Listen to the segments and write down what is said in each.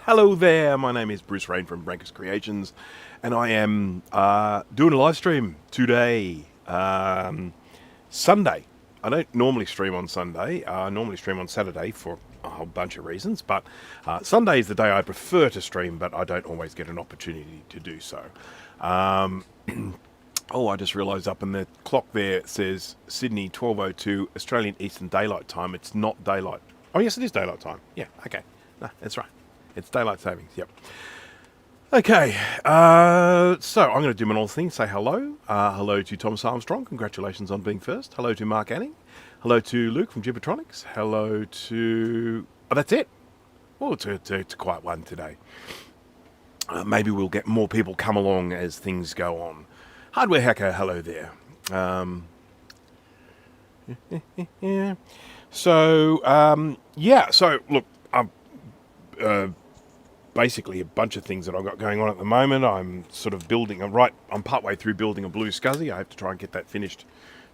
Hello there, my name is Bruce Rain from Brankers Creations, and I am doing a live stream today, Sunday. I don't normally stream on Sunday, I normally stream on Saturday for a whole bunch of reasons, but Sunday is the day I prefer to stream, but I don't always get an opportunity to do so. Oh, I just realised up in the clock there it says Sydney 12:02 Australian Eastern Daylight Time. It's not daylight. Oh yes, it is daylight time. Yeah, okay. No, that's right. It's daylight savings, yep. Okay, so I'm going to do my normal thing, say hello. Hello to Thomas Armstrong, congratulations on being first. Hello to Mark Anning. Hello to Luke from Gibbertronics. Hello to... Oh, that's it. Oh, it's a quiet one today. Maybe we'll get more people come along as things go on. Hardware Hacker, hello there. Yeah. So, so look, basically a bunch of things that I've got going on at the moment. I'm sort of building, I'm partway through building a blue SCSI. I have to try and get that finished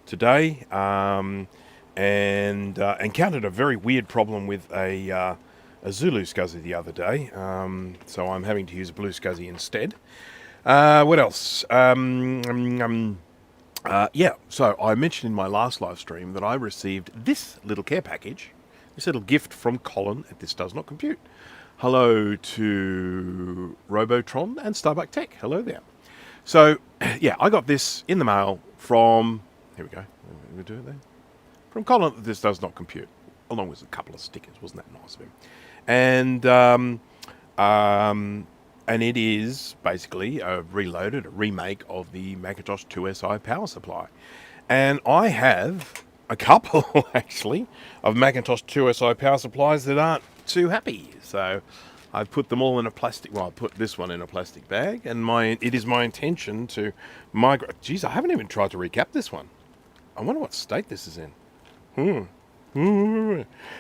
today. And encountered a very weird problem with a Zulu SCSI the other day. So I'm having to use a blue SCSI instead. What else? So I mentioned in my last live stream that I received this little care package, this little gift from Colin at This Does Not Compute. Hello to Robotron and Starbuck Tech. Hello there. So, yeah, I got this in the mail from... Here we go. We do it there. From Colin at This Does Not Compute, along with a couple of stickers. Wasn't that nice of him? And it is basically a remake of the Macintosh IIsi power supply. And I have a couple, actually, of Macintosh IIsi power supplies that aren't too happy. So I put them all in a plastic... Well, I put this one in a plastic bag. And it is my intention to migrate... Geez, I haven't even tried to recap this one. I wonder what state this is in.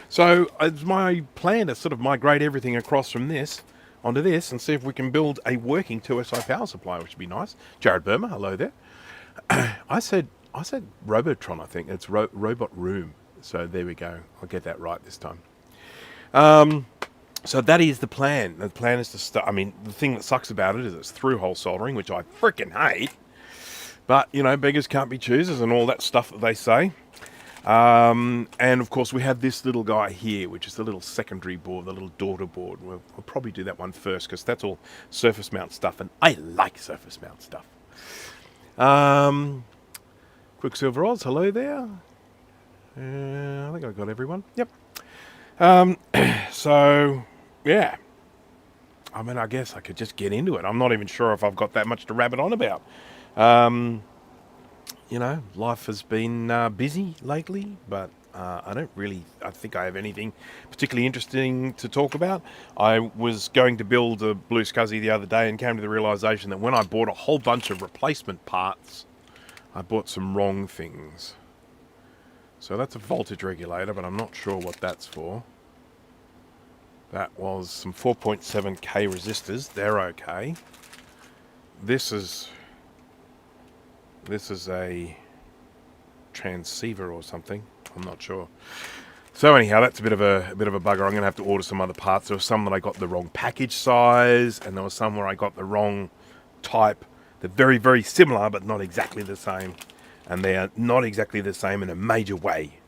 So it's my plan to sort of migrate everything across from this onto this and see if we can build a working IIsi power supply, which would be nice. Jared Burma, hello there. I said Robotron, I think. It's Robot Room. So there we go. I'll get that right this time. So that is the plan. The plan is to start... I mean, the thing that sucks about it is it's through-hole soldering, which I freaking hate. But, you know, beggars can't be choosers and all that stuff that they say. And of course we have this little guy here, which is the little secondary board, the little daughter board. We'll probably do that one first because that's all surface mount stuff, and I like surface mount stuff. Quicksilver Oz, hello there. I think I've got everyone. Yep. So yeah, I mean, I guess I could just get into it. I'm not even sure if I've got that much to rabbit on about. You know, life has been busy lately, but I think I have anything particularly interesting to talk about. I was going to build a blue SCSI the other day and came to the realization that when I bought a whole bunch of replacement parts, I bought some wrong things. So that's a voltage regulator, but I'm not sure what that's for. That was some 4.7K resistors. They're okay. This is a transceiver or something. I'm not sure. So anyhow, that's a bit of a bugger. I'm going to have to order some other parts. There were some that I got the wrong package size, and there was some where I got the wrong type. They're very, very similar, but not exactly the same. And they are not exactly the same in a major way.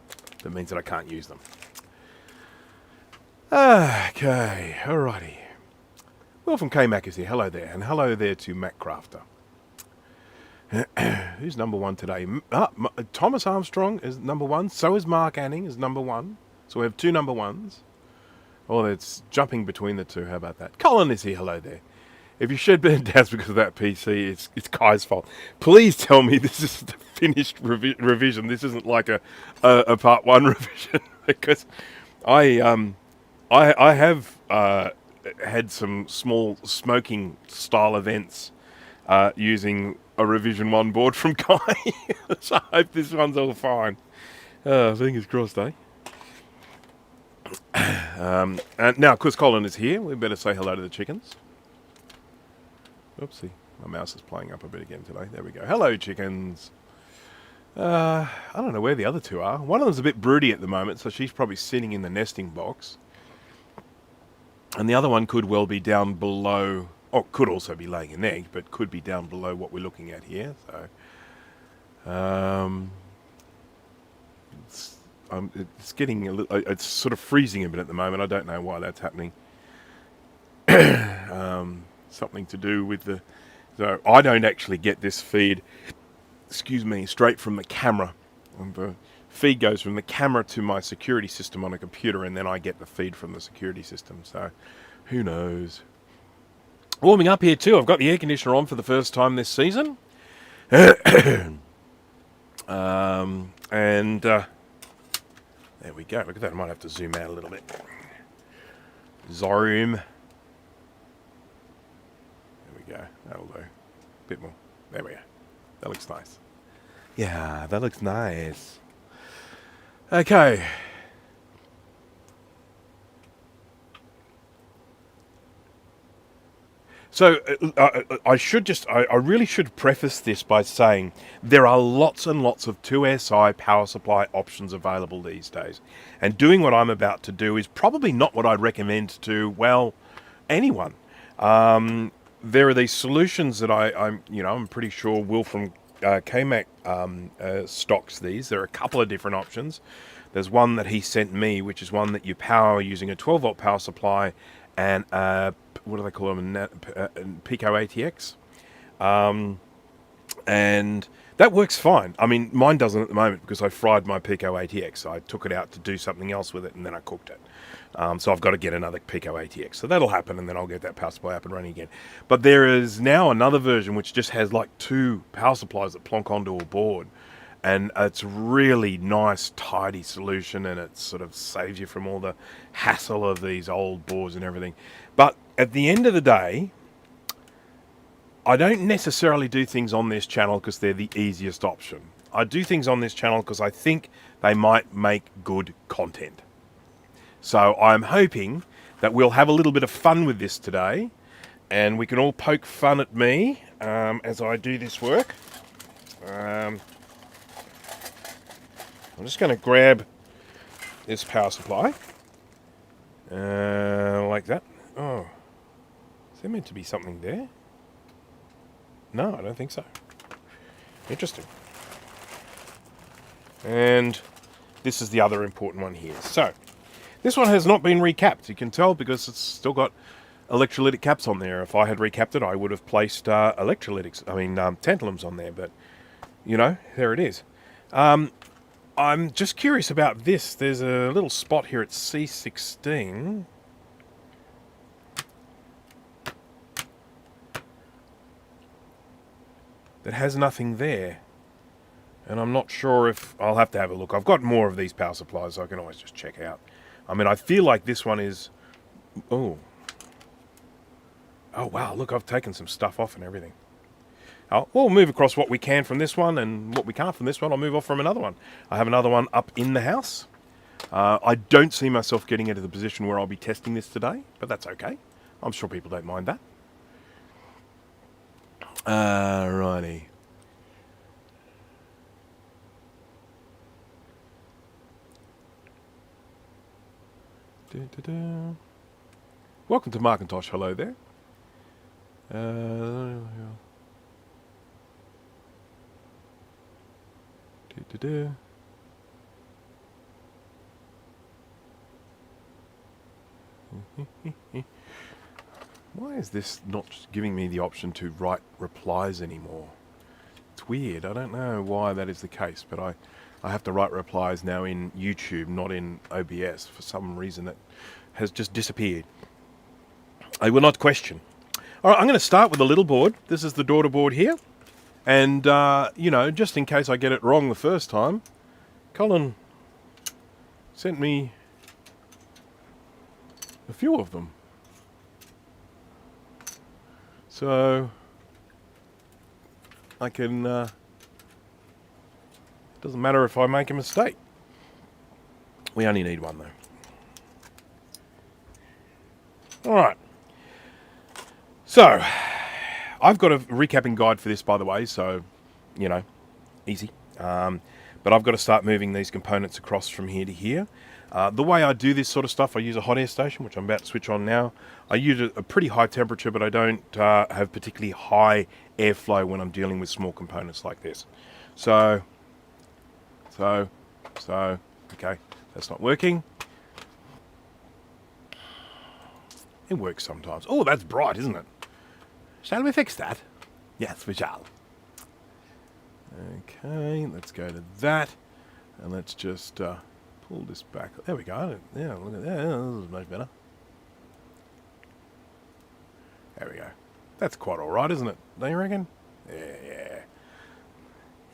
That means that I can't use them. Okay, alrighty. Will from K-Mac is here. Hello there. And hello there to Mac Crafter. Who's number one today? Thomas Armstrong is number one. So is Mark Anning is number one. So we have two number ones. Oh, it's jumping between the two. How about that? Colin is here. Hello there. If you shed burn doubts because of that PC, it's Kai's fault. Please tell me this is the finished revision. This isn't like a part one revision, because I have had some small smoking style events using a revision 1 board from Kai. So I hope this one's all fine. Fingers crossed, eh? And now, because Colin is here, we better say hello to the chickens. Oopsie, my mouse is playing up a bit again today. There we go. Hello, chickens. I don't know where the other two are. One of them's a bit broody at the moment, so she's probably sitting in the nesting box. And the other one could well be down below, or could also be laying an egg, but could be down below what we're looking at here. So it's getting a little, it's sort of freezing a bit at the moment. I don't know why that's happening. Something to do with the, so I don't actually get this feed, excuse me, straight from the camera. The feed goes from the camera to my security system on a computer, and then I get the feed from the security system. So who knows? Warming up here too. I've got the air conditioner on for the first time this season. And there we go. Look at that. I might have to zoom out a little bit. Zoom. There we go. That'll do. A bit more. There we go. That looks nice. Yeah, that looks nice. Okay. So I really should preface this by saying there are lots and lots of 2SI power supply options available these days. And doing what I'm about to do is probably not what I'd recommend to, well, anyone. There are these solutions that I'm pretty sure Will from KMAC stocks these. There are a couple of different options. There's one that he sent me, which is one that you power using a 12-volt power supply and what do they call them? Pico ATX. And that works fine. I mean, mine doesn't at the moment because I fried my Pico ATX. I took it out to do something else with it and then I cooked it. So I've got to get another Pico ATX. So that'll happen and then I'll get that power supply up and running again. But there is now another version which just has like 2 power supplies that plonk onto a board. And it's really nice, tidy solution, and it sort of saves you from all the hassle of these old boards and everything. But at the end of the day, I don't necessarily do things on this channel because they're the easiest option. I do things on this channel because I think they might make good content. So I'm hoping that we'll have a little bit of fun with this today, and we can all poke fun at me as I do this work. I'm just going to grab this power supply, like that. Oh, is there meant to be something there? No, I don't think so. Interesting. And this is the other important one here. So, this one has not been recapped. You can tell because it's still got electrolytic caps on there. If I had recapped it, I would have placed tantalums on there. But, you know, there it is. I'm just curious about this. There's a little spot here at C16. That has nothing there. And I'm not sure if... I'll have to have a look. I've got more of these power supplies, so I can always just check out. I mean, I feel like this one is... Oh. Oh, wow. Look, I've taken some stuff off and everything. We'll move across what we can from this one, and what we can't from this one, I'll move off from another one. I have another one up in the house. I don't see myself getting into the position where I'll be testing this today, but that's okay. I'm sure people don't mind that. Righty. Welcome to Macintosh. Hello there. Why is this not giving me the option to write replies anymore? It's weird. I don't know why that is the case, but I have to write replies now in YouTube, not in OBS. For some reason that has just disappeared. I will not question. All right, I'm going to start with a little board. This is the daughter board here. And, you know, just in case I get it wrong the first time, Colin sent me a few of them. So I can, doesn't matter if I make a mistake. We only need one though. All right. So I've got a recapping guide for this, by the way, so, you know, easy. But I've got to start moving these components across from here to here. The way I do this sort of stuff, I use a hot air station, which I'm about to switch on now. I use a pretty high temperature, but I don't have particularly high airflow when I'm dealing with small components like this. So, okay, that's not working. It works sometimes. Oh, that's bright, isn't it? Shall we fix that? Yes, we shall. Okay, let's go to that, and let's just pull this back. There we go. Yeah, look at that. This is much better. There we go. That's quite all right, isn't it? Don't you reckon? Yeah.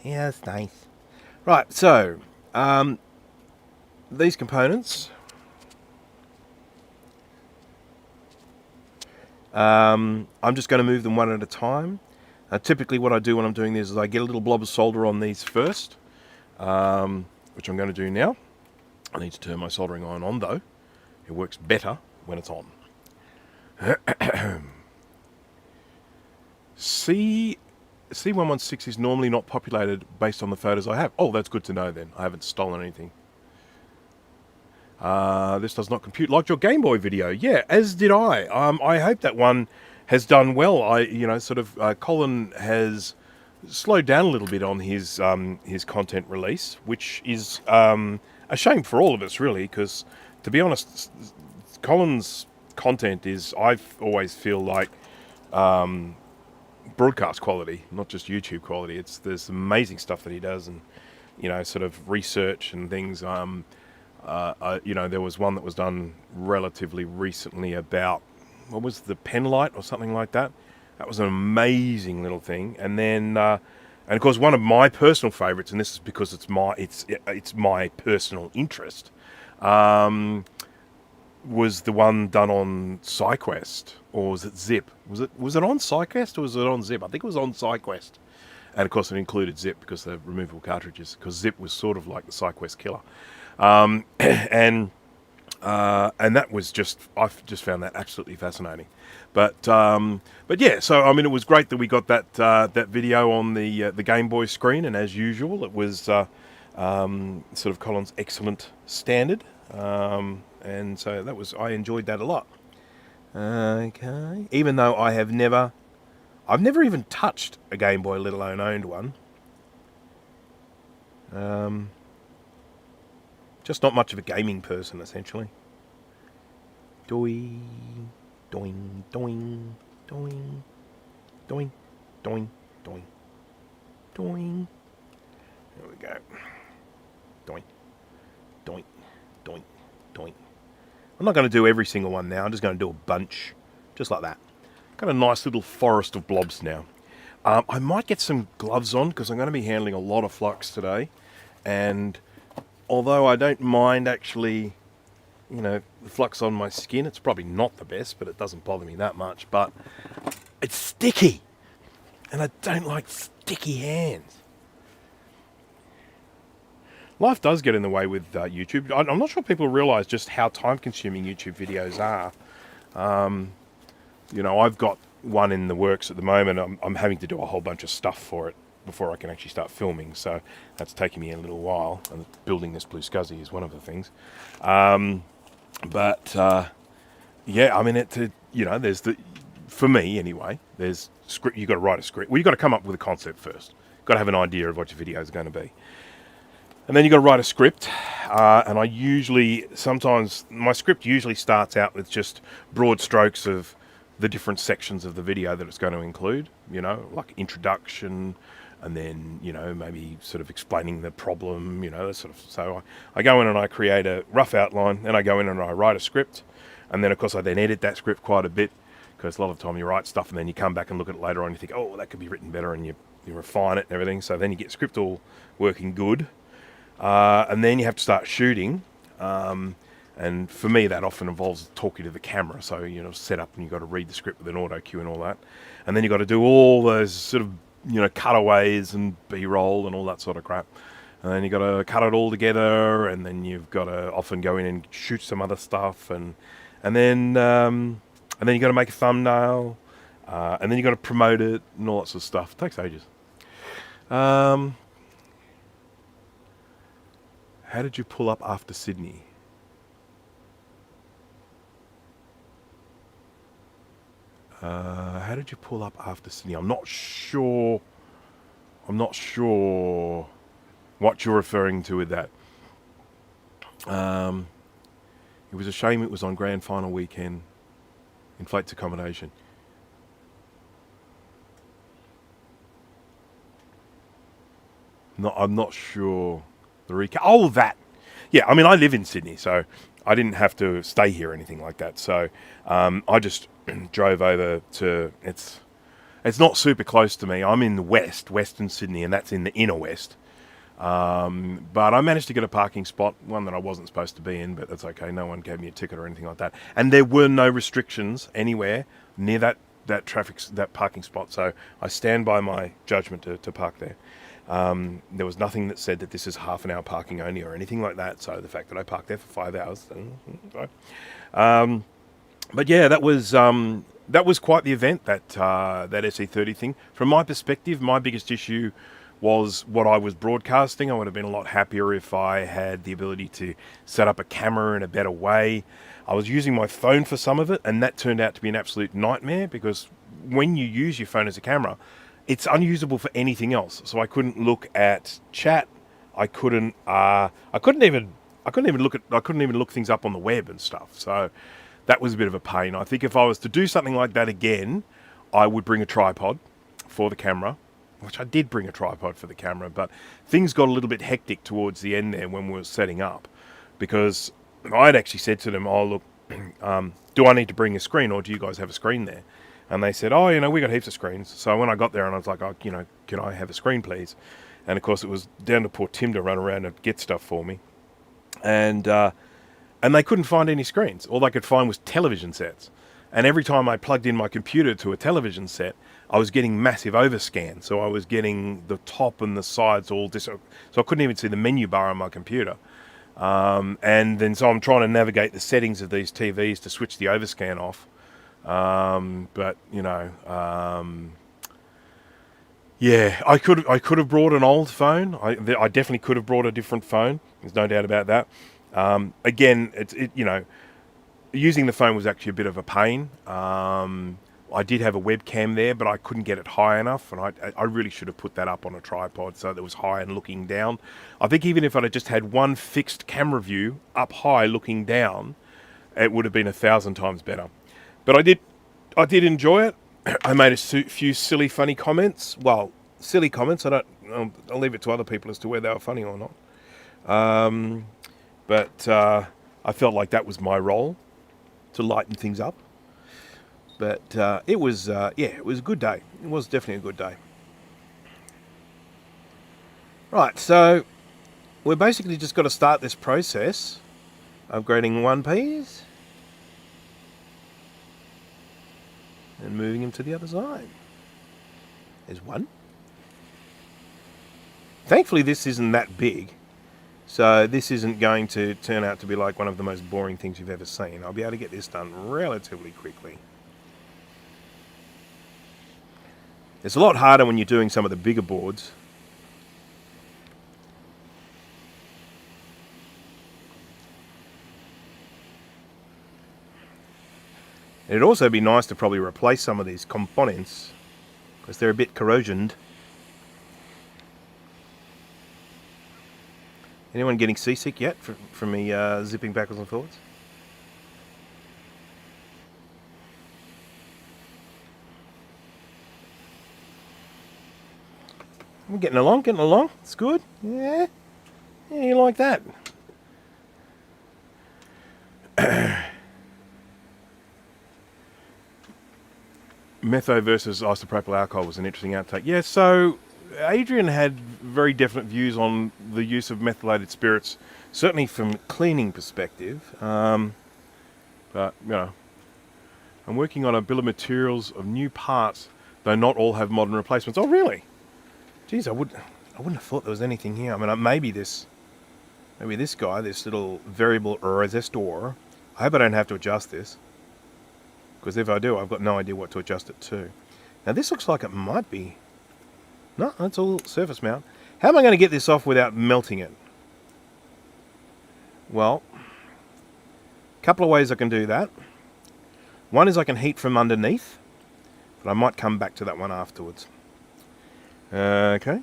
Yeah, it's nice. Right, so these components. I'm just going to move them one at a time. Typically what I do when I'm doing this is I get a little blob of solder on these first, which I'm going to do now. I need to turn my soldering iron on though. It works better when it's on. C116 is normally not populated based on the photos I have. Oh, that's good to know then. I haven't stolen anything. This does not compute like your Game Boy video. Yeah, as did I. I hope that one has done well. Colin has slowed down a little bit on his content release, which is a shame for all of us, really, because to be honest, Colin's content is, I always feel like, broadcast quality, not just YouTube quality. There's amazing stuff that he does, and sort of research and things. There was one that was done relatively recently about, what was the pen light or something like that. That was an amazing little thing. And then, and of course, one of my personal favourites, and this is because it's my personal interest, was the one done on SciQuest, or was it Zip? Was it on SciQuest or was it on Zip? I think it was on SciQuest. And of course, it included Zip because they're removable cartridges. Because Zip was sort of like the SciQuest killer. And that was I've just found that absolutely fascinating. But yeah, so I mean, it was great that we got that video on the Game Boy screen, and as usual, it was sort of Colin's excellent standard, and so I enjoyed that a lot. Okay, even though I've never even touched a Game Boy, let alone owned one. Just not much of a gaming person, essentially. Doing, doing, doing, doing, doing, doing, doing, doing. There we go. Doing, doing, doing, doing. I'm not going to do every single one now. I'm just going to do a bunch, just like that. Got a nice little forest of blobs now. I might get some gloves on because I'm going to be handling a lot of flux today, and although I don't mind actually, the flux on my skin, it's probably not the best, but it doesn't bother me that much. But it's sticky, and I don't like sticky hands. Life does get in the way with YouTube. I'm not sure people realise just how time-consuming YouTube videos are. I've got one in the works at the moment. I'm having to do a whole bunch of stuff for it before I can actually start filming, so that's taking me a little while, and building this blue SCSI is one of the things. Yeah, I mean, there's for me anyway, there's script. You've got to write a script. Well, you've got to come up with a concept first. You've got to have an idea of what your video is going to be. And then you've got to write a script, and sometimes my script usually starts out with just broad strokes of the different sections of the video that it's going to include, like introduction, and then, maybe sort of explaining the problem, so I go in and I create a rough outline, then I go in and I write a script, and then of course I then edit that script quite a bit, because a lot of the time you write stuff and then you come back and look at it later on and you think, oh, that could be written better, and you refine it and everything, so then you get script all working good. And then you have to start shooting, and for me that often involves talking to the camera, so set up, and you've got to read the script with an auto cue and all that, and then you've got to do all those sort of cutaways and B-roll and all that sort of crap, and then you've got to cut it all together, and then you've got to often go in and shoot some other stuff, and then you've got to make a thumbnail, and then you've got to promote it and all that sort of stuff. It takes ages. How did you pull up after Sydney? How did you pull up after Sydney? I'm not sure. I'm not sure what you're referring to with that. It was a shame it was on grand final weekend. Inflates accommodation. I'm not sure. The recap. Oh, that. Yeah, I mean, I live in Sydney, so I didn't have to stay here or anything like that. So I just drove over to. It's not super close to me. I'm in the western Sydney, and that's in the inner west. But I managed to get a parking spot, one that I wasn't supposed to be in, but that's okay. No one gave me a ticket or anything like that. And there were no restrictions anywhere near that parking spot. So I stand by my judgment to park there. There was nothing that said that this is half an hour parking only or anything like that. So the fact that I parked there for 5 hours, but yeah, that was quite the event, that SE30 thing. From my perspective, my biggest issue was what I was broadcasting. I would have been a lot happier if I had the ability to set up a camera in a better way. I was using my phone for some of it, and that turned out to be an absolute nightmare, because when you use your phone as a camera, it's unusable for anything else. So I couldn't look at chat. I couldn't even look things up on the web and stuff. So that was a bit of a pain. I think if I was to do something like that again, I would bring a tripod for the camera, which I did bring a tripod for the camera, but things got a little bit hectic towards the end there when we were setting up, because I'd actually said to them, oh, look, do I need to bring a screen, or do you guys have a screen there? And they said, oh, we got heaps of screens. So when I got there and I was like, oh, can I have a screen, please? And of course it was down to poor Tim to run around and get stuff for me. And they couldn't find any screens. All they could find was television sets. And every time I plugged in my computer to a television set, I was getting massive overscan. So I was getting the top and the sides all so I couldn't even see the menu bar on my computer. And then so I'm trying to navigate the settings of these TVs to switch the overscan off. But yeah, I could have brought an old phone. I definitely could have brought a different phone. There's no doubt about that. Again, using the phone was actually a bit of a pain. I did have a webcam there, but I couldn't get it high enough, and I really should have put that up on a tripod so that it was high and looking down. I think even if I'd have just had one fixed camera view up high looking down, it would have been 1,000 times better. But I did enjoy it. I made a few silly, funny comments. Well, silly comments. I'll leave it to other people as to whether they were funny or not. But I felt like that was my role, to lighten things up. But it was a good day. It was definitely a good day. Right, so we're basically just got to start this process of grading 1Ps and moving them to the other side. There's one. Thankfully, this isn't that big, so this isn't going to turn out to be like one of the most boring things you've ever seen. I'll be able to get this done relatively quickly. It's a lot harder when you're doing some of the bigger boards. It'd also be nice to probably replace some of these components because they're a bit corrosioned. Anyone getting seasick yet from me zipping backwards and forwards? We're getting along. It's good. Yeah, you like that. Metho versus isopropyl alcohol was an interesting outtake. Yeah, so Adrian had very definite views on the use of methylated spirits, certainly from a cleaning perspective. But, I'm working on a bill of materials of new parts, though not all have modern replacements. Oh, really? Geez, I wouldn't have thought there was anything here. I mean, maybe this guy, this little variable resistor. I hope I don't have to adjust this, because if I do, I've got no idea what to adjust it to. Now, this looks like it might be... No, that's all surface mount. How am I going to get this off without melting it? Well, a couple of ways I can do that. One is I can heat from underneath, but I might come back to that one afterwards. Okay,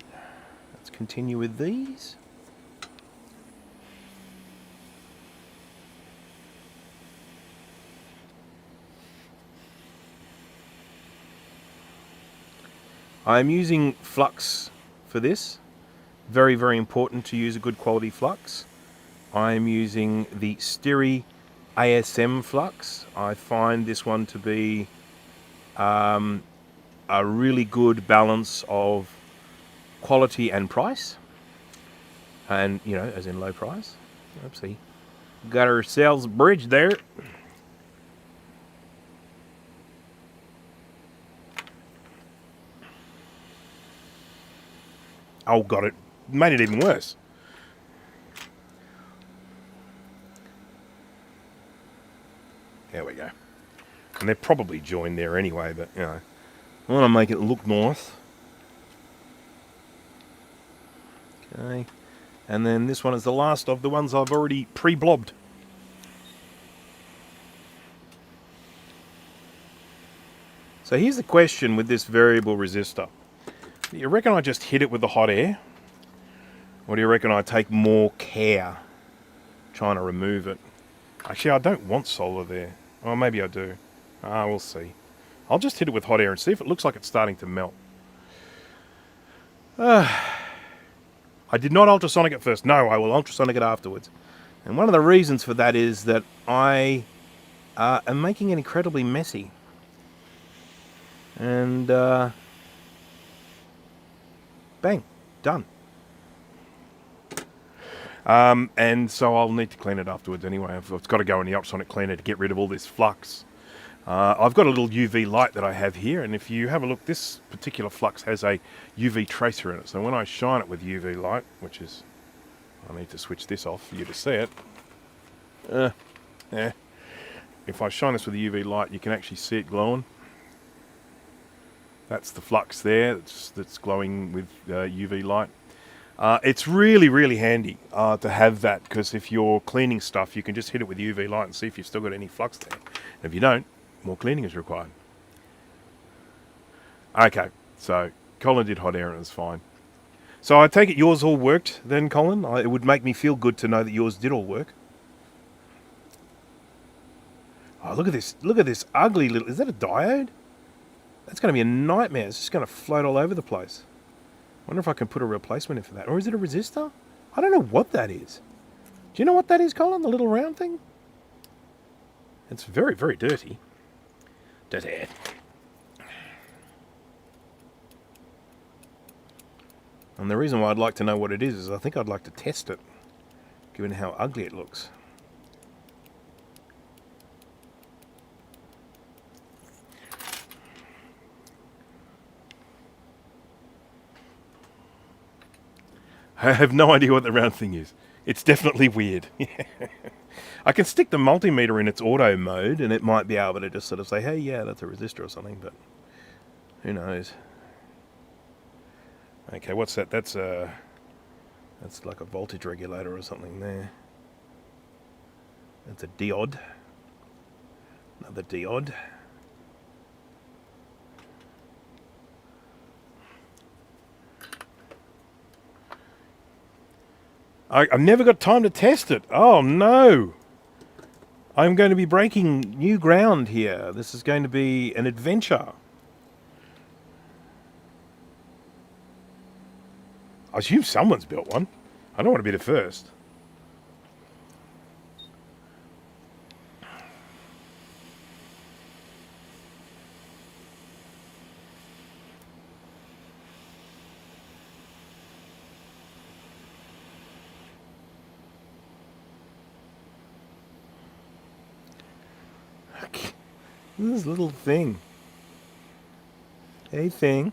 let's continue with these. I'm using flux for this. Very, very important to use a good quality flux. I'm using the Styri ASM flux. I find this one to be a really good balance of quality and price. And, you know, as in low price. Oopsie. Got ourselves a bridge there. Oh, got it. Made it even worse. There we go. And they're probably joined there anyway, but, you know, I want to make it look nice. Okay. And then this one is the last of the ones I've already pre-blobbed. So here's the question with this variable resistor. Do you reckon I just hit it with the hot air? Or do you reckon I take more care trying to remove it? Actually, I don't want solder there. Oh, maybe I do. We'll see. I'll just hit it with hot air and see if it looks like it's starting to melt. I did not ultrasonic it first. No, I will ultrasonic it afterwards. And one of the reasons for that is that I am making it incredibly messy. And bang, done. And so I'll need to clean it afterwards anyway. It's got to go in the ultrasonic cleaner to get rid of all this flux. I've got a little UV light that I have here, and if you have a look, this particular flux has a UV tracer in it. So when I shine it with UV light, which is, I need to switch this off for you to see it. Yeah. If I shine this with a UV light, you can actually see it glowing. That's the flux there that's glowing with UV light. It's really, really handy to have that, because if you're cleaning stuff, you can just hit it with UV light and see if you've still got any flux there. And if you don't, more cleaning is required. Okay, so Colin did hot air and it was fine. So I take it yours all worked then, Colin? It would make me feel good to know that yours did all work. Oh, look at this ugly little, is that a diode? That's going to be a nightmare. It's just going to float all over the place. I wonder if I can put a replacement in for that. Or is it a resistor? I don't know what that is. Do you know what that is, Colin? The little round thing? It's very, very dirty. Dirty. And the reason why I'd like to know what it is I think I'd like to test it, given how ugly it looks. I have no idea what the round thing is. It's definitely weird. I can stick the multimeter in its auto mode and it might be able to just sort of say, hey, yeah, that's a resistor or something, but who knows. Okay, what's that? That's like a voltage regulator or something there. That's a diode. Another diode. I've never got time to test it. Oh no! I'm going to be breaking new ground here. This is going to be an adventure. I assume someone's built one. I don't want to be the first. This little thing. A thing.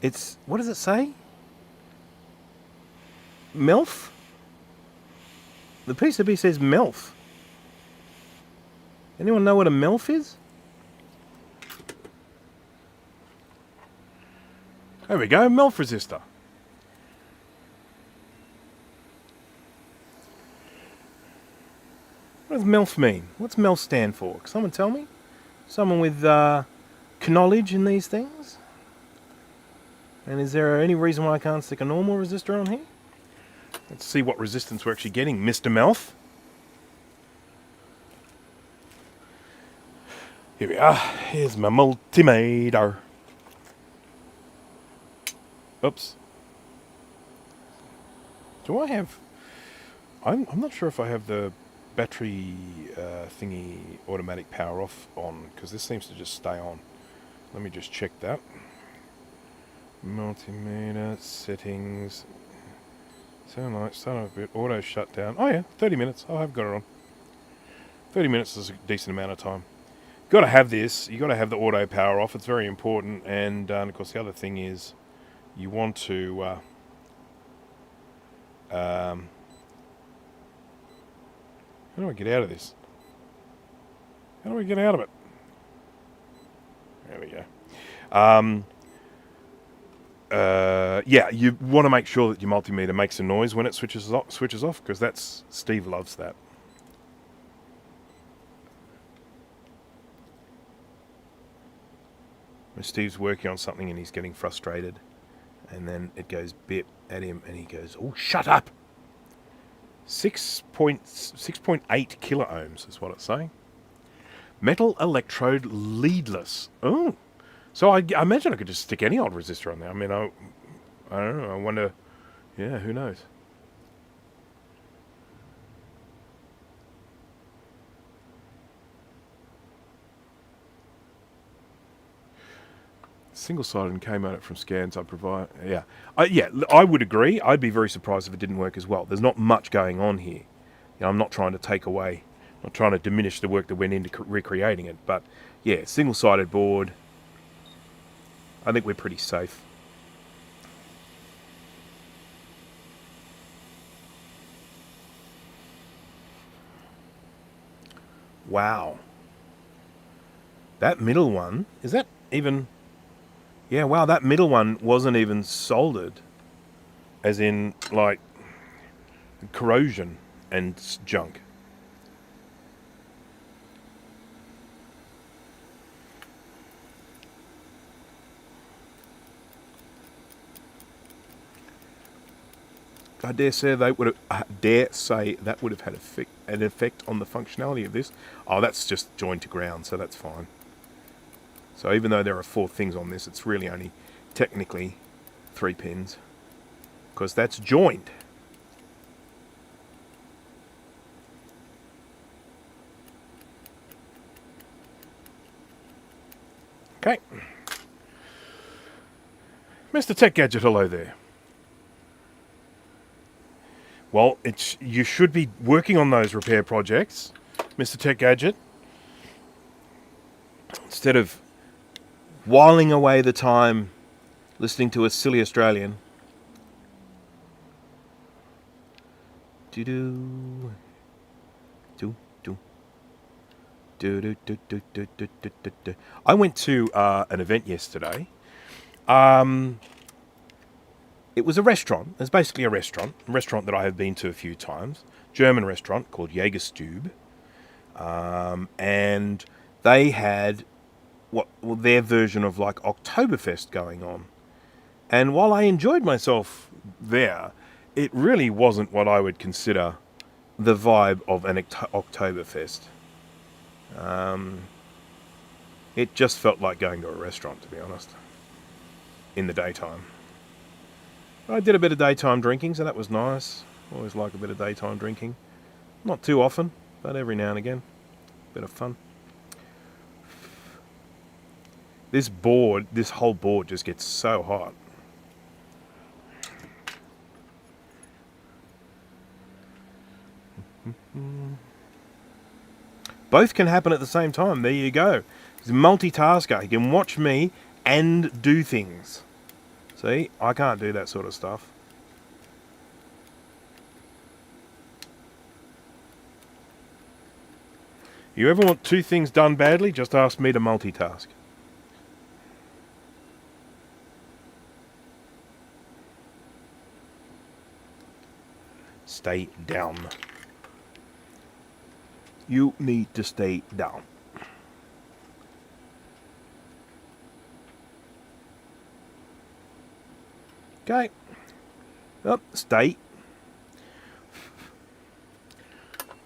It's, what does it say? MILF? The PCB says MILF. Anyone know what a MILF is? There we go, MILF resistor. What does MILF mean? What's MILF stand for? Can someone tell me? Someone with knowledge in these things? And is there any reason why I can't stick a normal resistor on here? Let's see what resistance we're actually getting, Mr. Mouth. Here we are. Here's my multimeter. Oops. Do I have... I'm not sure if I have the battery thingy automatic power off on, because this seems to just stay on. Let me just check that. Multimeter settings. Sound like start a bit. Auto shutdown. Oh yeah, 30 minutes. I have got it on. 30 minutes is a decent amount of time. Got to have this. You got to have the auto power off. It's very important. And of course, the other thing is, you want to. How do I get out of this? How do I get out of it? There we go. Yeah, you want to make sure that your multimeter makes a noise when it switches off, because that's Steve loves that. When Steve's working on something and he's getting frustrated, and then it goes bip at him, and he goes, "Oh, shut up!" 6.8 kilo ohms is what it's saying. Metal electrode leadless. Oh, so I imagine I could just stick any old resistor on there. I mean, I don't know. I wonder. Yeah, who knows? Single-sided and came at it from scans I provide. Yeah, I would agree. I'd be very surprised if it didn't work as well. There's not much going on here. You know, I'm not trying to take away, not trying to diminish the work that went into recreating it. But yeah, single-sided board. I think we're pretty safe. Wow. That middle one, is that even... Yeah, wow, that middle one wasn't even soldered. As in, like, corrosion and junk. I dare say that would have had an effect on the functionality of this. Oh, that's just joined to ground, so that's fine. So even though there are 4 things on this, it's really only technically 3 pins, because that's joined. Okay. Mr. Tech Gadget, hello there. Well, you should be working on those repair projects, Mr. Tech Gadget, instead of whiling away the time listening to a silly Australian. I went to an event yesterday. It was a restaurant. It's basically a restaurant that I have been to a few times. German restaurant called Jägerstube. And they had their version of like Oktoberfest going on. And while I enjoyed myself there, it really wasn't what I would consider the vibe of an Oktoberfest. It just felt like going to a restaurant, to be honest, in the daytime. I did a bit of daytime drinking, so that was nice. Always like a bit of daytime drinking. Not too often, but every now and again. Bit of fun. This whole board just gets so hot. Both can happen at the same time. There you go. He's a multitasker. He can watch me and do things. See, I can't do that sort of stuff. You ever want 2 things done badly, just ask me to multitask. Stay down. You need to stay down. Okay. Up, state.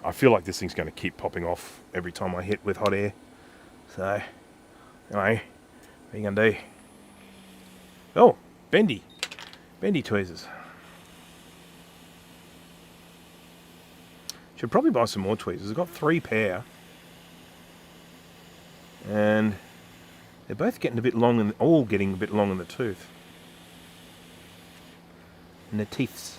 I feel like this thing's going to keep popping off every time I hit with hot air. So, anyway, what are you going to do? Oh, bendy. Bendy tweezers. Should probably buy some more tweezers. I've got 3 pair. And they're both getting a bit long, and all getting a bit long in the tooth. In the teeths.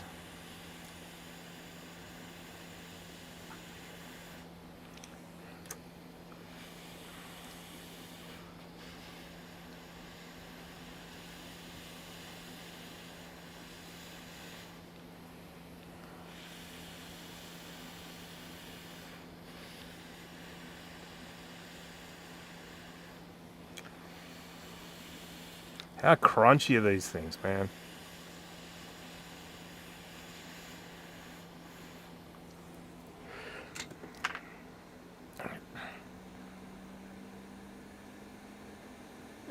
How crunchy are these things, man?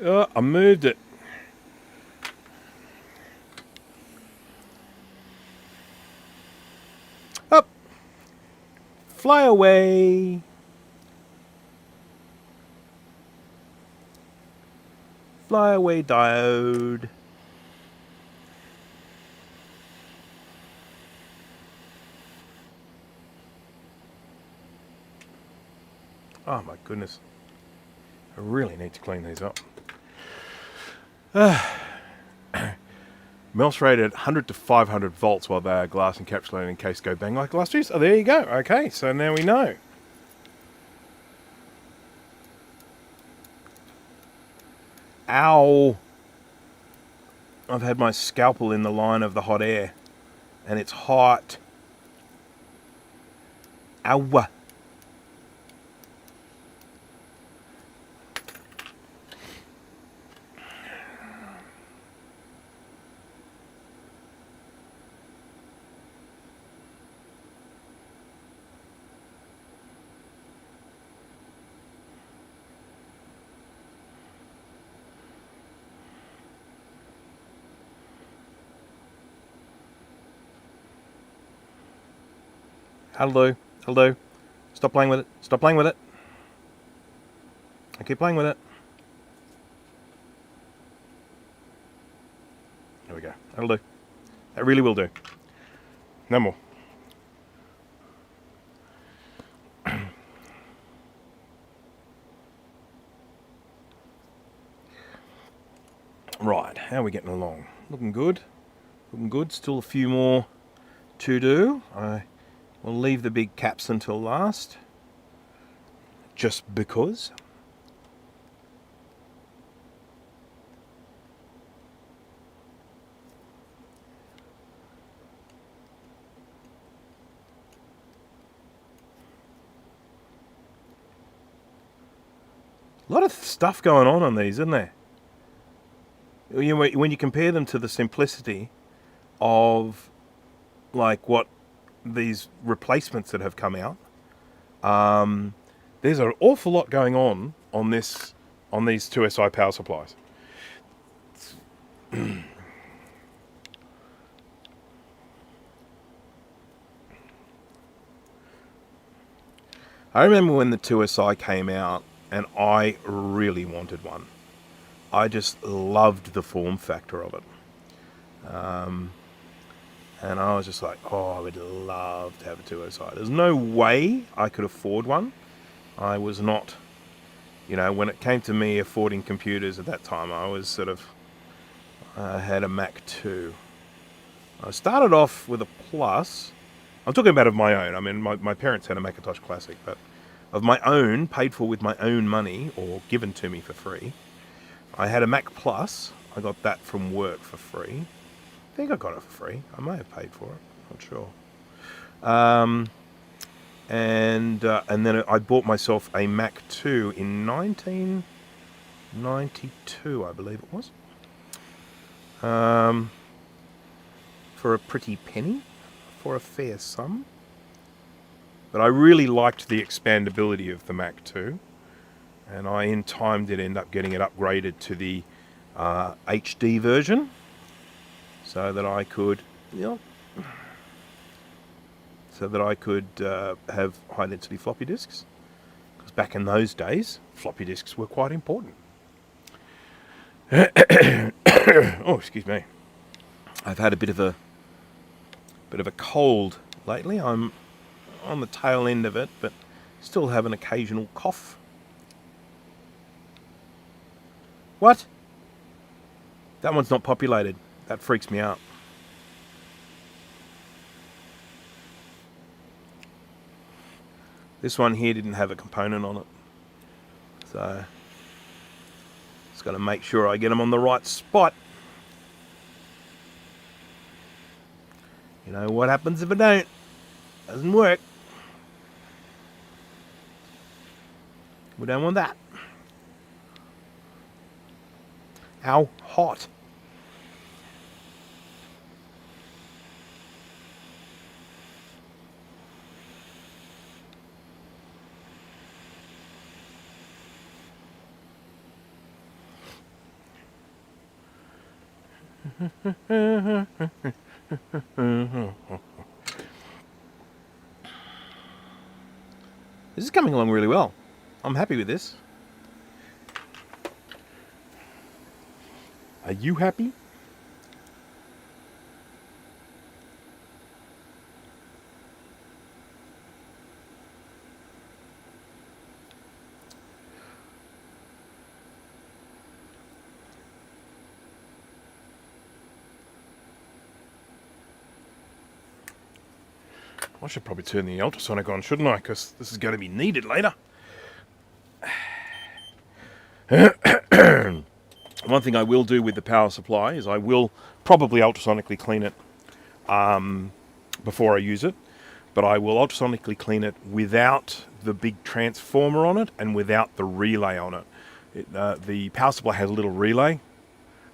Oh, I moved it. Up. Fly away. Fly away, diode. Oh my goodness. I really need to clean these up. Melts rate at 100 to 500 volts while they are glass encapsulated in case go bang like glass tubes. Oh, there you go. Okay, so now we know. Ow. I've had my scalpel in the line of the hot air, and it's hot. Ow. Hello. Hello. Stop playing with it. Stop playing with it. I keep playing with it. There we go. That'll do. That really will do. No more. Right, how are we getting along? Looking good. Looking good. Still a few more to do. I will leave the big caps until last. Just because. A lot of stuff going on these, isn't there? When you compare them to the simplicity of like what these replacements that have come out, there's an awful lot going on these TWEEZERS power supplies. I remember when the TWEEZERS came out, and I really wanted one. I just loved the form factor of it. And I was just like, oh, I would love to have a TWEEZERS. There's no way I could afford one. I was not, when it came to me affording computers at that time, I was I had a Mac 2. I started off with a Plus. I'm talking about of my own. I mean, my parents had a Macintosh Classic, but of my own, paid for with my own money, or given to me for free. I had a Mac Plus. I got that from work for free. I think I got it for free. I may have paid for it. Not sure. And then I bought myself a Mac 2 in 1992, I believe it was. For a pretty penny, for a fair sum. But I really liked the expandability of the Mac 2. And I, in time, did end up getting it upgraded to the HD version. so that I could, have high density floppy disks. Because back in those days, floppy disks were quite important. Oh, excuse me. I've had a bit of a cold lately. I'm on the tail end of it, but still have an occasional cough. What? That one's not populated. That freaks me out. This one here didn't have a component on it. So, just got to make sure I get them on the right spot. You know what happens if I don't? Doesn't work. We don't want that. Ow, hot. This is coming along really well. I'm happy with this. Are you happy? I should probably turn the ultrasonic on, shouldn't I? Because this is going to be needed later. One thing I will do with the power supply is I will probably ultrasonically clean it before I use it. But I will ultrasonically clean it without the big transformer on it and without the relay on it. The power supply has a little relay,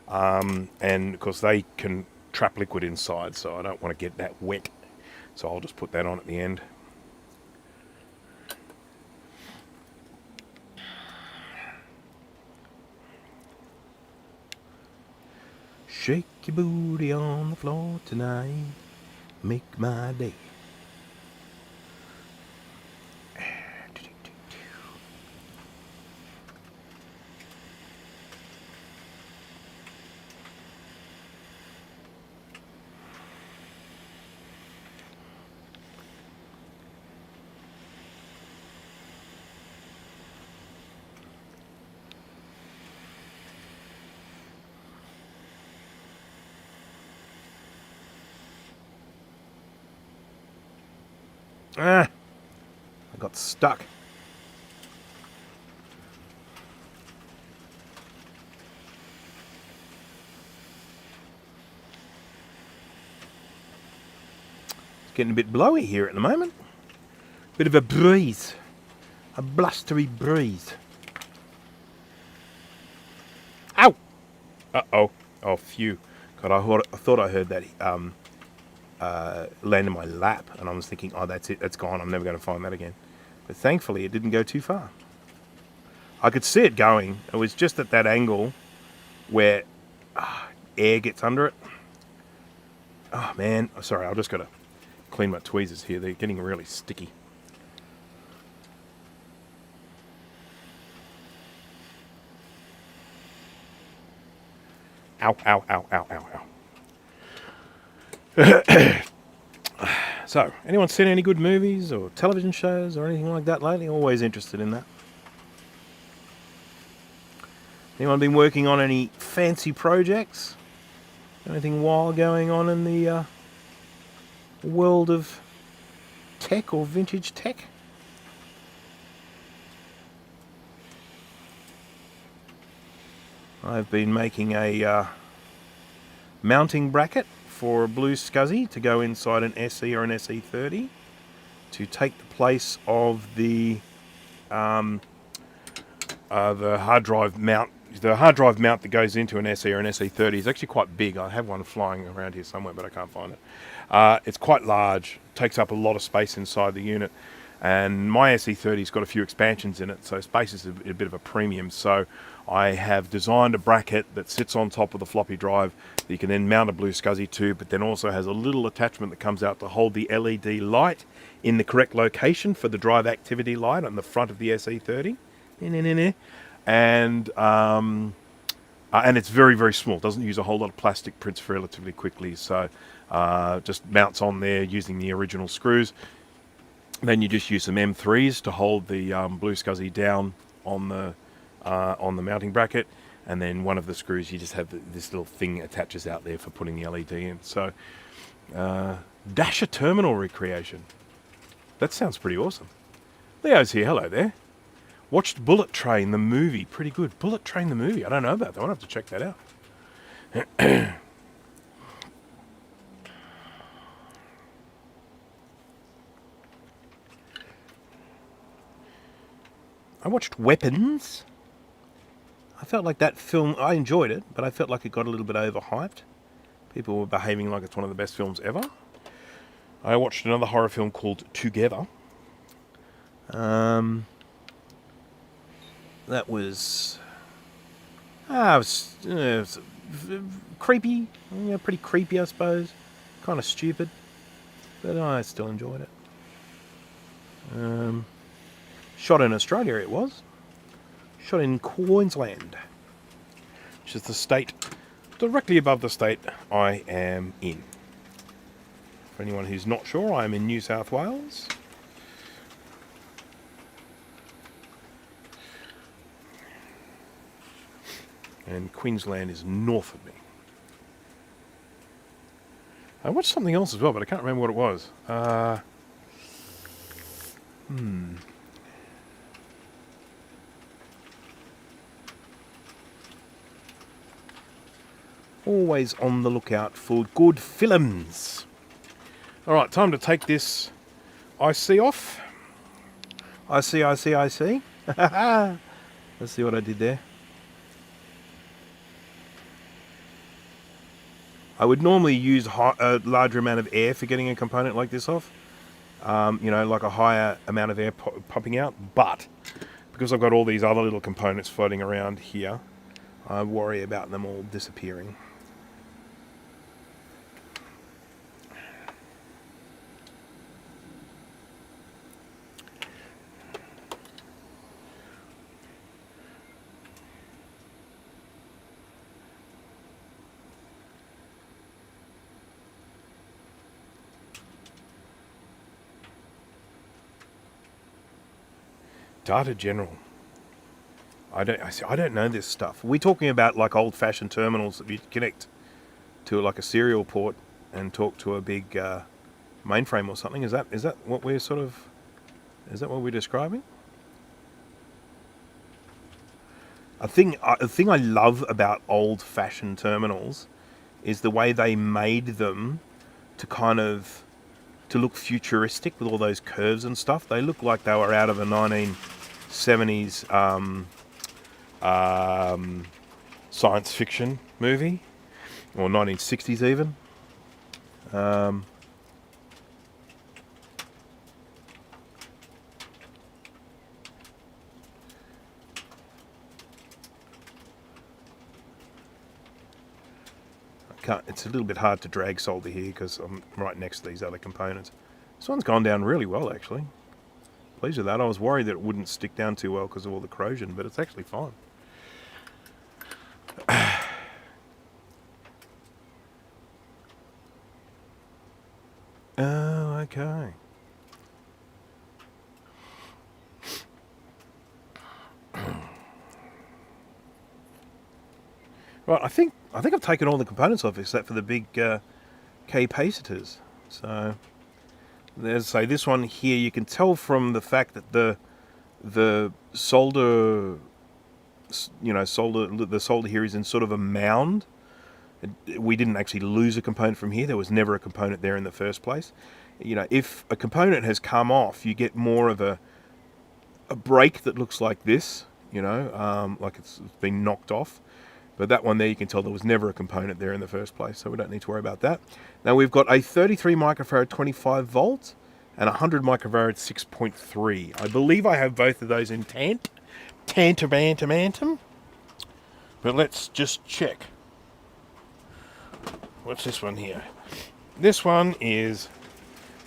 and of course they can trap liquid inside, so I don't want to get that wet. So I'll just put that on at the end. Shake your booty on the floor tonight, make my day. I got stuck. It's getting a bit blowy here at the moment. Bit of a breeze. A blustery breeze. Ow! Uh-oh. Oh, phew. God, I thought I heard that land in my lap, and I was thinking, oh, that's it, that's gone, I'm never going to find that again. But thankfully it didn't go too far. I could see it going. It was just at that angle where air gets under it. Oh man, sorry, I've just got to clean my tweezers here. They're getting really sticky. Ow, ow, ow, ow, ow, ow. So, anyone seen any good movies or television shows or anything like that lately? Always interested in that. Anyone been working on any fancy projects? Anything wild going on in the world of tech or vintage tech? I've been making a mounting bracket for a blue SCSI to go inside an SE or an SE30 to take the place of the hard drive mount. The hard drive mount that goes into an SE or an SE30 is actually quite big. I have one flying around here somewhere, but I can't find it. It's quite large, takes up a lot of space inside the unit, And my SE30's got a few expansions in it, so space is a bit of a premium. So I have designed a bracket that sits on top of the floppy drive that you can then mount a blue SCSI to, but then also has a little attachment that comes out to hold the LED light in the correct location for the drive activity light on the front of the SE30. And it's very, very small. It doesn't use a whole lot of plastic, prints relatively quickly, so just mounts on there using the original screws. Then you just use some M3s to hold the blue SCSI down on the mounting bracket, and then one of the screws you just have this little thing attaches out there for putting the LED in. So Dasher terminal recreation. That sounds pretty awesome. Leo's here. Hello there. Watched Bullet Train the movie. Pretty good. Bullet Train the movie. I don't know about that. I'll have to check that out. I watched Weapons. I felt like that film, I enjoyed it, but I felt like it got a little bit overhyped. People were behaving like it's one of the best films ever. I watched another horror film called Together. That was... it was creepy. Yeah, pretty creepy, I suppose. Kind of stupid. But I still enjoyed it. Shot in Australia, it was. Shot in Queensland, which is the state directly above the state I am in. For anyone who's not sure, I am in New South Wales. And Queensland is north of me. I watched something else as well, but I can't remember what it was. Always on the lookout for good films. Alright, time to take this IC off. IC. Let's see what I did there. I would normally use a larger amount of air for getting a component like this off. Like a higher amount of air pumping out. But because I've got all these other little components floating around here, I worry about them all disappearing. Data General. I don't know this stuff. Are we talking about like old-fashioned terminals that you connect to like a serial port and talk to a big mainframe or something? Is that what we're sort of? Is that what we're describing? A thing I love about old-fashioned terminals is the way they made them to kind of look futuristic with all those curves and stuff. They look like they were out of a 1970s science fiction movie, or 1960s even. It's a little bit hard to drag solder here because I'm right next to these other components. This one's gone down really well, actually. Pleased with that. I was worried that it wouldn't stick down too well because of all the corrosion, but it's actually fine. Oh, okay. Right, I think I've taken all the components off except for the big capacitors. So there's this one here. You can tell from the fact that the solder, the solder here is in sort of a mound. We didn't actually lose a component from here. There was never a component there in the first place. If a component has come off, you get more of a break that looks like this. Like it's been knocked off. But that one there, you can tell there was never a component there in the first place, so we don't need to worry about that. Now we've got a 33 microfarad 25 volt and 100 microfarad 6.3. I believe I have both of those in tantum. But let's just check. What's this one here? This one is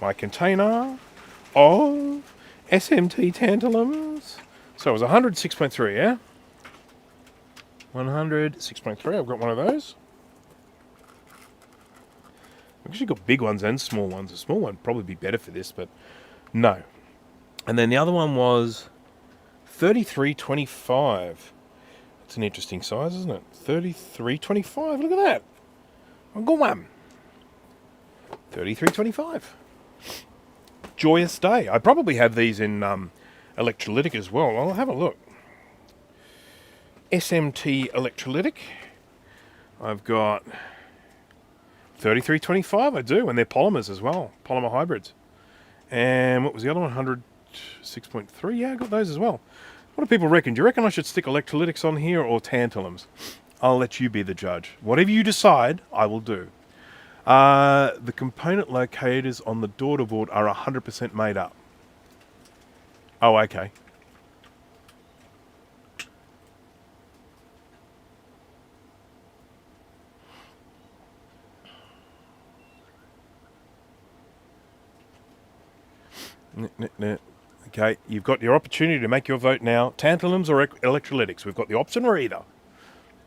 my container of SMT tantalums. So it was 106.3, yeah? 106.3, I've got one of those. I've actually got big ones and small ones. A small one would probably be better for this, but no. And then the other one was 3325. It's an interesting size, isn't it? 3325, look at that. I've got one. 3325. Joyous day. I probably have these in electrolytic as well. I'll have a look. SMT electrolytic. I've got 3325, I do, and they're polymers as well. Polymer hybrids. And what was the other one? 106.3. Yeah, I got those as well. What do people reckon? Do you reckon I should stick electrolytics on here or tantalums? I'll let you be the judge. Whatever you decide, I will do. The component locators on the daughter board are 100% made up. Oh, okay. Okay, you've got your opportunity to make your vote now. Tantalums or electrolytics? We've got the option or either.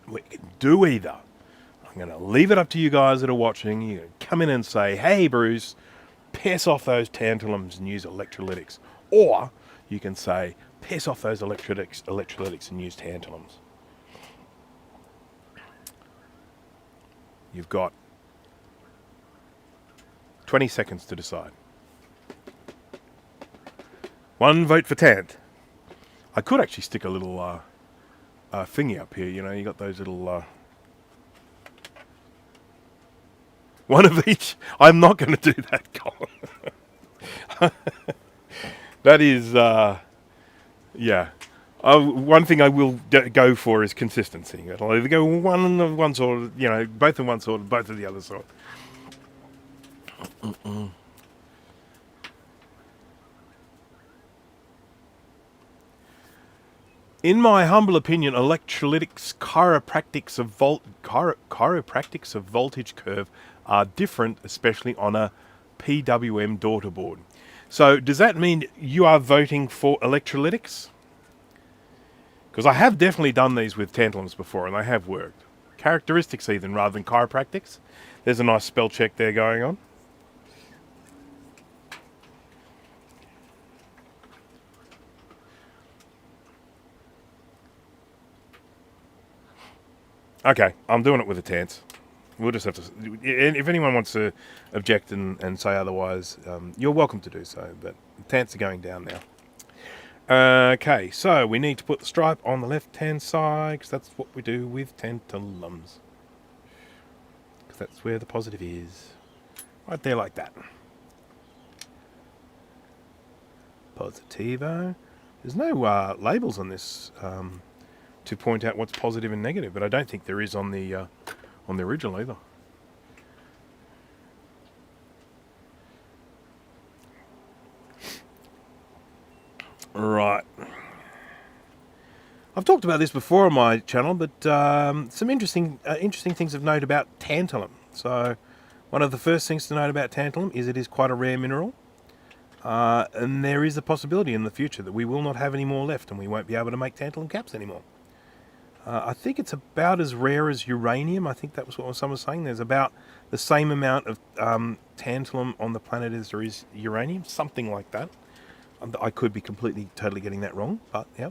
We can do either. I'm going to leave it up to you guys that are watching. You can come in and say, hey, Bruce, piss off those tantalums and use electrolytics. Or you can say, piss off those electrolytics and use tantalums. You've got 20 seconds to decide. One vote for tant. I could actually stick a little thingy up here. You know, you got those little... one of each. I'm not going to do that, Colin. That is... yeah. One thing I will go for is consistency. I'll either go one sort, you know, both in one sort, both of the other sort. In my humble opinion, electrolytics chiropractics of voltage curve are different, especially on a PWM daughter board. So does that mean you are voting for electrolytics? Because I have definitely done these with tantalums before, and they have worked. Characteristics even, rather than chiropractics. There's a nice spell check there going on. Okay, I'm doing it with the tants. We'll just have to... If anyone wants to object and say otherwise, you're welcome to do so, but the tants are going down now. Okay, so we need to put the stripe on the left-hand side, because that's what we do with tantalums. Because that's where the positive is. Right there like that. Positivo. There's no labels on this to point out what's positive and negative, but I don't think there is on the original either. Right. I've talked about this before on my channel, but some interesting things of note about tantalum. So, one of the first things to note about tantalum is it is quite a rare mineral, and there is a possibility in the future that we will not have any more left, and we won't be able to make tantalum caps anymore. I think it's about as rare as uranium. I think that was what someone was saying. There's about the same amount of tantalum on the planet as there is uranium, something like that. I could be totally getting that wrong, but yeah.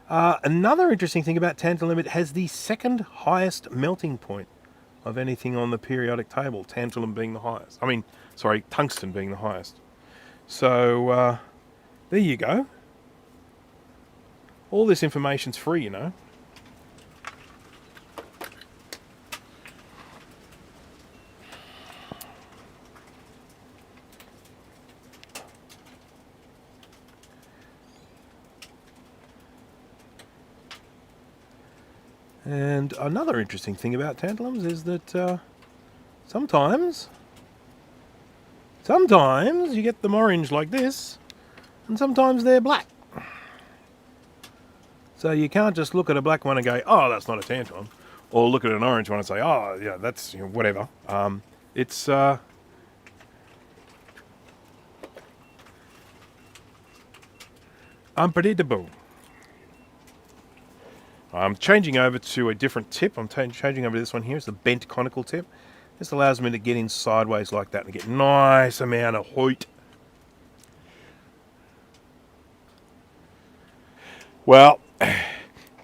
Another interesting thing about tantalum, it has the second highest melting point of anything on the periodic table, tantalum being the highest. I mean, sorry, tungsten being the highest. So, there you go. All this information's free, you know. And another interesting thing about tantalums is that sometimes Sometimes you get them orange like this, and sometimes they're black. So you can't just look at a black one and go, oh, that's not a tantalum. Or look at an orange one and say, oh, yeah, that's, you know, whatever. It's unpredictable. I'm changing over to a different tip. I'm changing over to this one here. It's the bent conical tip. This allows me to get in sideways like that and get nice amount of height. Well, they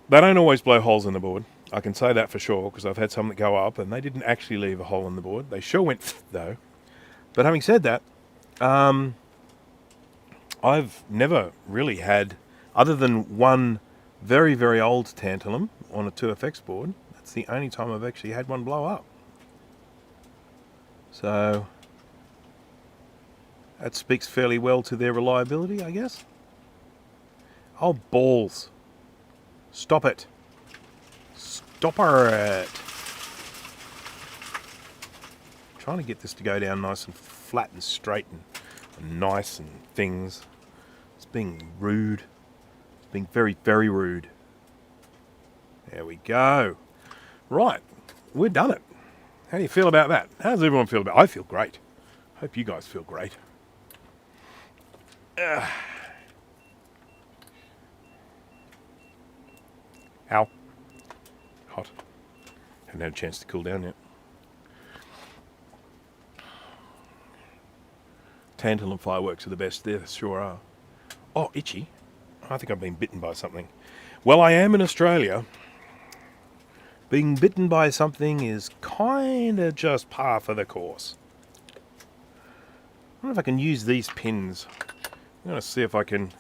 don't always blow holes in the board. I can say that for sure, because I've had some that go up and they didn't actually leave a hole in the board. They sure went though. But having said that, I've never really had, other than one very, very old tantalum on a 2FX board, that's the only time I've actually had one blow up. So that speaks fairly well to their reliability, I guess. Oh, balls. Stop it. Stop it. Trying to get this to go down nice and flat and straight and nice and things. It's being rude. It's being very, very rude. There we go. Right. We've done it. How do you feel about that? How does everyone feel about it? I feel great. Hope you guys feel great. Ow. Hot. Haven't had a chance to cool down yet. Tantalum fireworks are the best. They sure are. Oh, itchy. I think I've been bitten by something. Well, I am in Australia. Being bitten by something is kind of just par for the course. I wonder if I can use these pins. I'm going to see if I can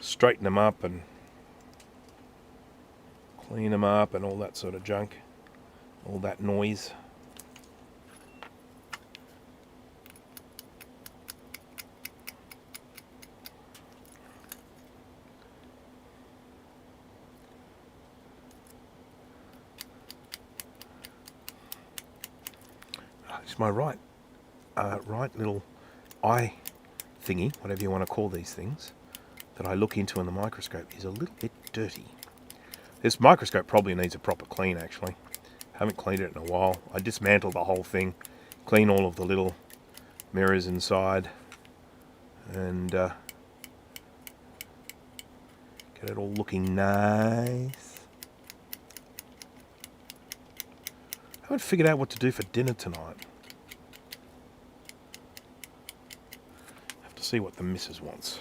straighten them up and clean them up and all that sort of junk. All that noise. It's my right little eye thingy, whatever you want to call these things, that I look into in the microscope is a little bit dirty. This microscope probably needs a proper clean, actually. Haven't cleaned it in a while. I dismantled the whole thing, clean all of the little mirrors inside, and get it all looking nice. I haven't figured out what to do for dinner tonight. Have to see what the missus wants.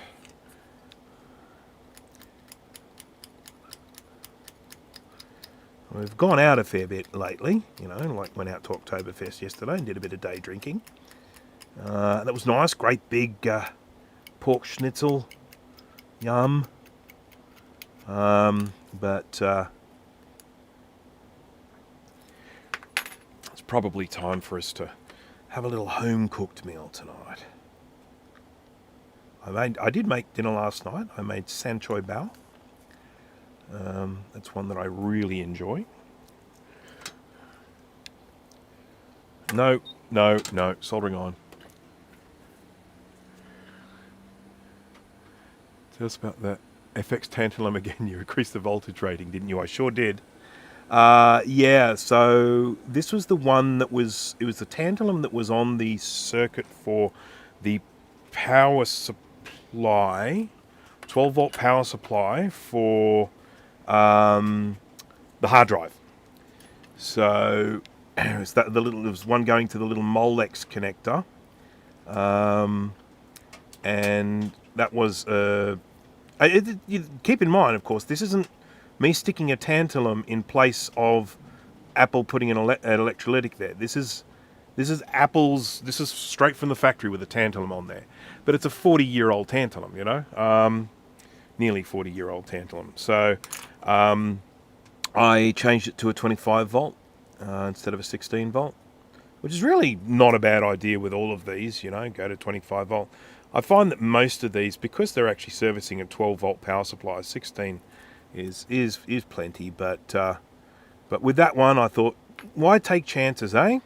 We've gone out a fair bit lately, you know, like went out to Oktoberfest yesterday and did a bit of day drinking. That was nice, great big pork schnitzel, yum. But it's probably time for us to have a little home-cooked meal tonight. I did make dinner last night. I made san choy bao. That's one that I really enjoy. No, soldering on. Tell us about that FX tantalum again. You increased the voltage rating, didn't you? I sure did. Yeah, so this was the one that was, it was the tantalum that was on the circuit for the power supply, 12 volt power supply for the hard drive. So it was that there was one going to the little Molex connector, and that was keep in mind, of course, this isn't me sticking a tantalum in place of Apple putting an electrolytic there. This is Apple's. This is straight from the factory with a tantalum on there, but it's a 40-year-old tantalum, you know, nearly 40-year-old tantalum. So I changed it to a 25 volt instead of a 16 volt, which is really not a bad idea with all of these. You know, go to 25 volt. I find that most of these, because they're actually servicing a 12 volt power supply, 16 is plenty. But with that one, I thought, why take chances, eh?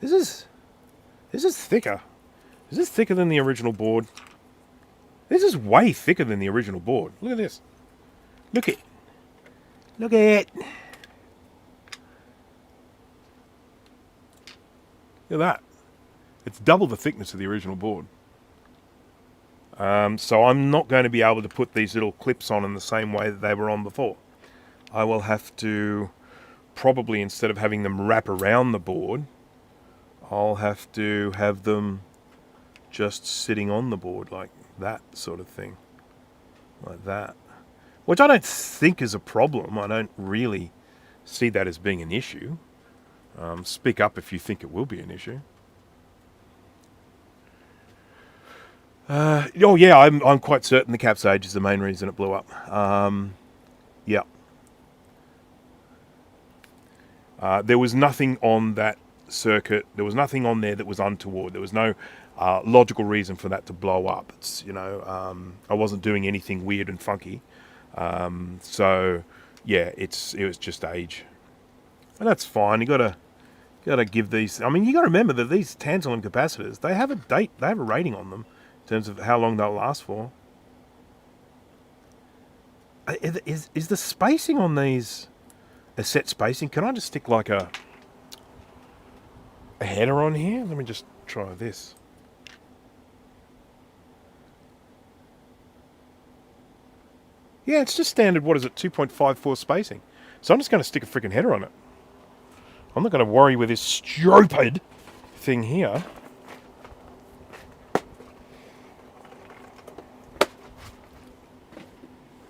This is thicker. Is this thicker than the original board? This is way thicker than the original board. Look at this. Look at it. Look at it. Look at that. It's double the thickness of the original board. So I'm not going to be able to put these little clips on in the same way that they were on before. I will have to probably, instead of having them wrap around the board, I'll have to have them just sitting on the board like that sort of thing. Like that. Which I don't think is a problem. I don't really see that as being an issue. Speak up if you think it will be an issue. Oh yeah, I'm quite certain the cap's age is the main reason it blew up. Yeah. There was nothing on that circuit. There was nothing on there that was untoward. There was no logical reason for that to blow up. It's, you know, I wasn't doing anything weird and funky. So yeah, it was just age, and that's fine. You gotta give these. I mean, you gotta remember that these tantalum capacitors, they have a date, they have a rating on them in terms of how long they'll last for. Is the spacing on these a set spacing? Can I just stick like a header on here? Let me just try this. Yeah, it's just standard, what is it, 2.54 spacing. So I'm just going to stick a freaking header on it. I'm not going to worry with this stupid thing here.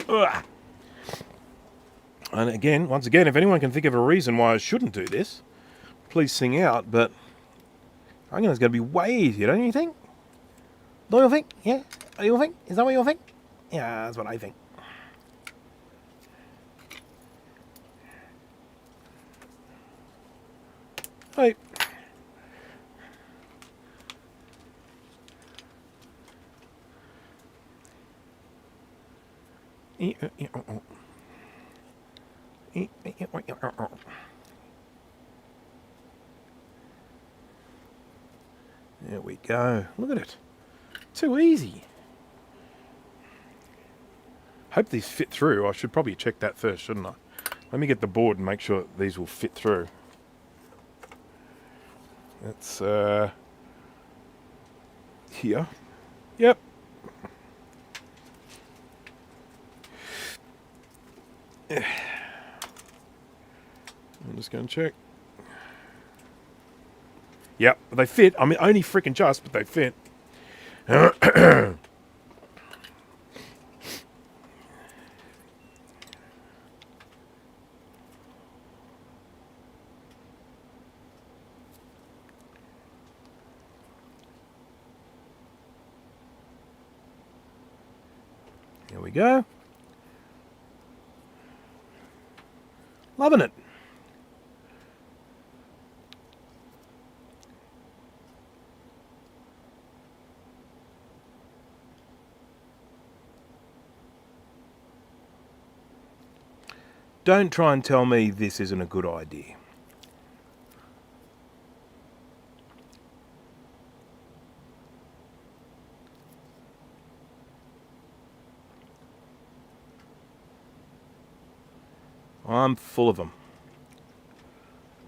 Ugh. And again, once again, if anyone can think of a reason why I shouldn't do this, please sing out, but I think it's going to be way easier, don't you think? Don't you think? Yeah? Do you think? Is that what you think? Yeah, that's what I think. Hey. There we go. Look at it. Too easy. Hope these fit through. I should probably check that first, shouldn't I? Let me get the board and make sure these will fit through. It's here. Yep. I'm just going to check. Yep, they fit. I mean, only freaking just, but they fit. Here we go. Loving it. Don't try and tell me this isn't a good idea. I'm full of them.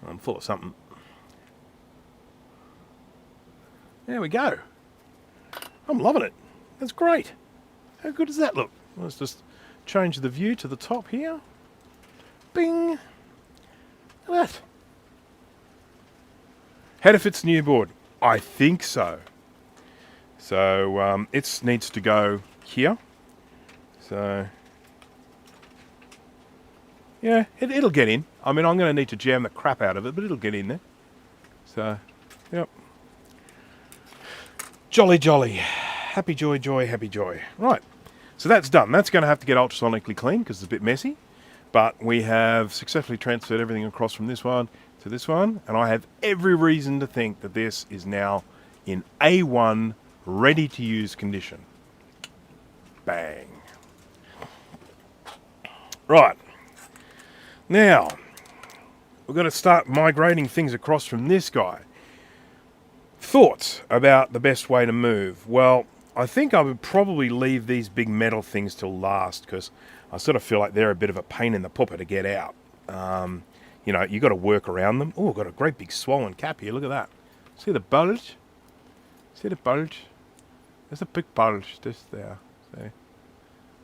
I'm full of something. There we go. I'm loving it. That's great. How good does that look? Let's just change the view to the top here. Bing. Look at that. How to fits new board? I think so. So it needs to go here. So yeah, it'll get in. I mean, I'm going to need to jam the crap out of it, but it'll get in there. So, yep. Jolly, jolly. Happy joy, joy, happy joy. Right. So that's done. That's going to have to get ultrasonically clean because it's a bit messy. But we have successfully transferred everything across from this one to this one. And I have every reason to think that this is now in A1 ready to use condition. Bang. Right. Now, we're going to start migrating things across from this guy. Thoughts about the best way to move? Well, I think I would probably leave these big metal things till last because I sort of feel like they're a bit of a pain in the pooper to get out. You know, you got to work around them. Oh, I've got a great big swollen cap here. Look at that. See the bulge? See the bulge? There's a big bulge just there. So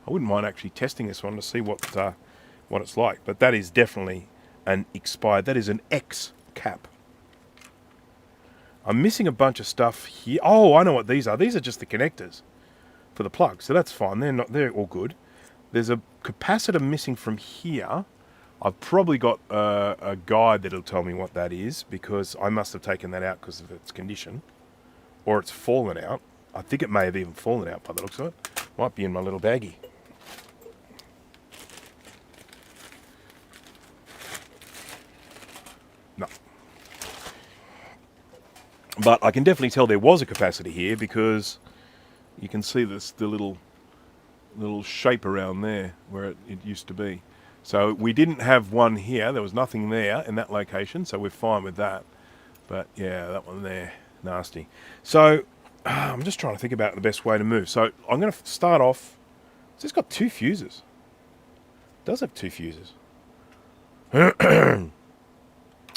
I wouldn't mind actually testing this one to see what it's like. But that is definitely an expired. That is an X cap. I'm missing a bunch of stuff here. Oh, I know what these are. These are just the connectors for the plug. So that's fine. They're all good. There's a capacitor missing from here. I've probably got a guide that'll tell me what that is because I must have taken that out because of its condition. Or it's fallen out. I think it may have even fallen out by the looks of it. Might be in my little baggie. No. But I can definitely tell there was a capacitor here because you can see this, the little shape around there where it used to be. So we didn't have one here. There was nothing there in that location, so we're fine with that. But yeah, that one there, nasty. So I'm just trying to think about the best way to move. So I'm going to start off. It's got 2 fuses. It does have 2 fuses. I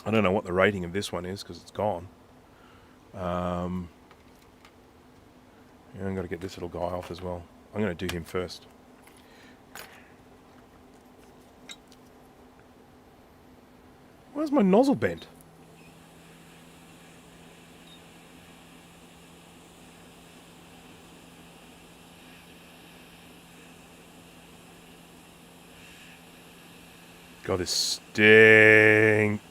don't know what the rating of this one is because it's gone. Yeah, I've got to get this little guy off as well. I'm going to do him first. Where's my nozzle bent? God, this stinks.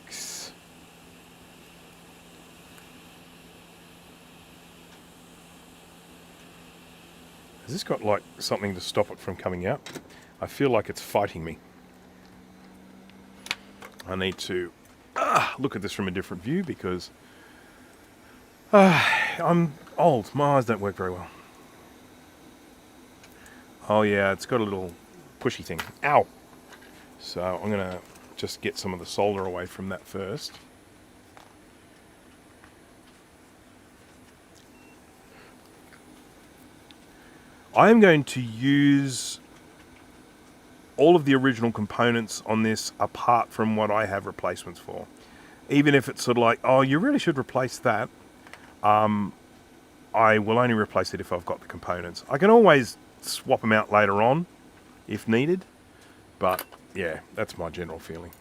Has this got like something to stop it from coming out? I feel like it's fighting me. I need to look at this from a different view because I'm old. My eyes don't work very well. Oh yeah, it's got a little pushy thing. Ow! So I'm going to just get some of the solder away from that first. I am going to use all of the original components on this apart from what I have replacements for. Even if it's sort of like, oh, you really should replace that, I will only replace it if I've got the components. I can always swap them out later on if needed, but yeah, that's my general feeling.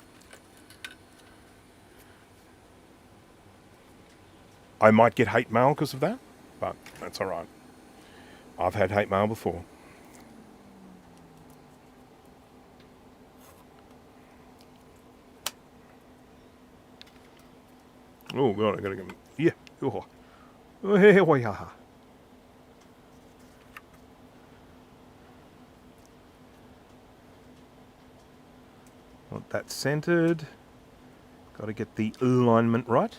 I might get hate mail because of that, but that's alright. I've had hate mail before. Oh god, I gotta get... Yeah. Oh. Oh, yeah. Want that centered. Got to get the alignment right.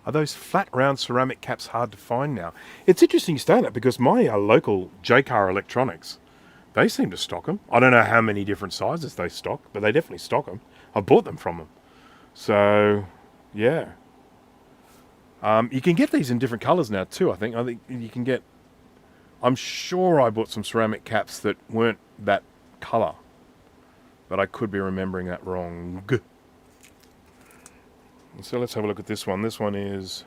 Are those flat, round ceramic caps hard to find now? It's interesting you say that because my local JCar Electronics, they seem to stock them. I don't know how many different sizes they stock, but they definitely stock them. I bought them from them. So, yeah. You can get these in different colours now too, I think. I think you can get... I'm sure I bought some ceramic caps that weren't that colour. But I could be remembering that wrong. So let's have a look at this one. This one is...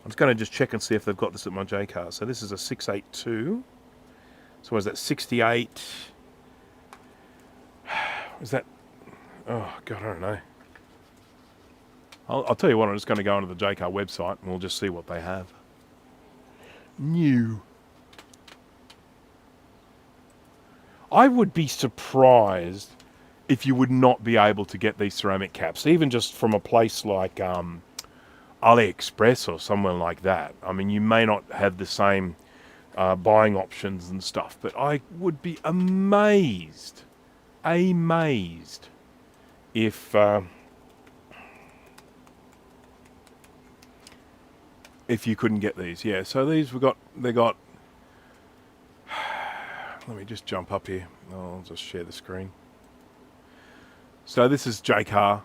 I'm just going to just check and see if they've got this at my JCar. So this is a 682. So was that 68? Is that... Oh, God, I don't know. I'll tell you what, I'm just going to go onto the JCar website and we'll just see what they have. New. I would be surprised if you would not be able to get these ceramic caps, even just from a place like AliExpress or somewhere like that. I mean, you may not have the same buying options and stuff, but I would be amazed if you couldn't get these. Yeah, so these they got let me just jump up here. I'll just share the screen. So this is JCAR.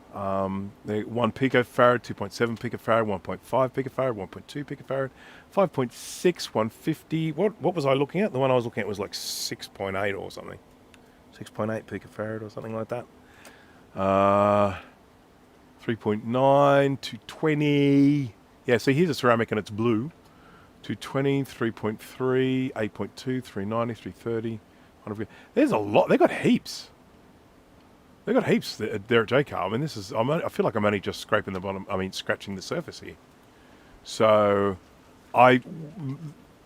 They're 1 picofarad, 2.7 picofarad, 1.5 picofarad, 1.2 picofarad, 5.6, 150. What was I looking at? The one I was looking at was like 6.8 or something. 6.8 picofarad or something like that. 3.9, 220. Yeah, see, here's a ceramic and it's blue. 220, 3.3, 8.2, 390, 330. 100. There's a lot. They got heaps. They got heaps there at JCar. I mean, this is. I feel like I'm only just scraping the bottom. I mean, scratching the surface here. So, I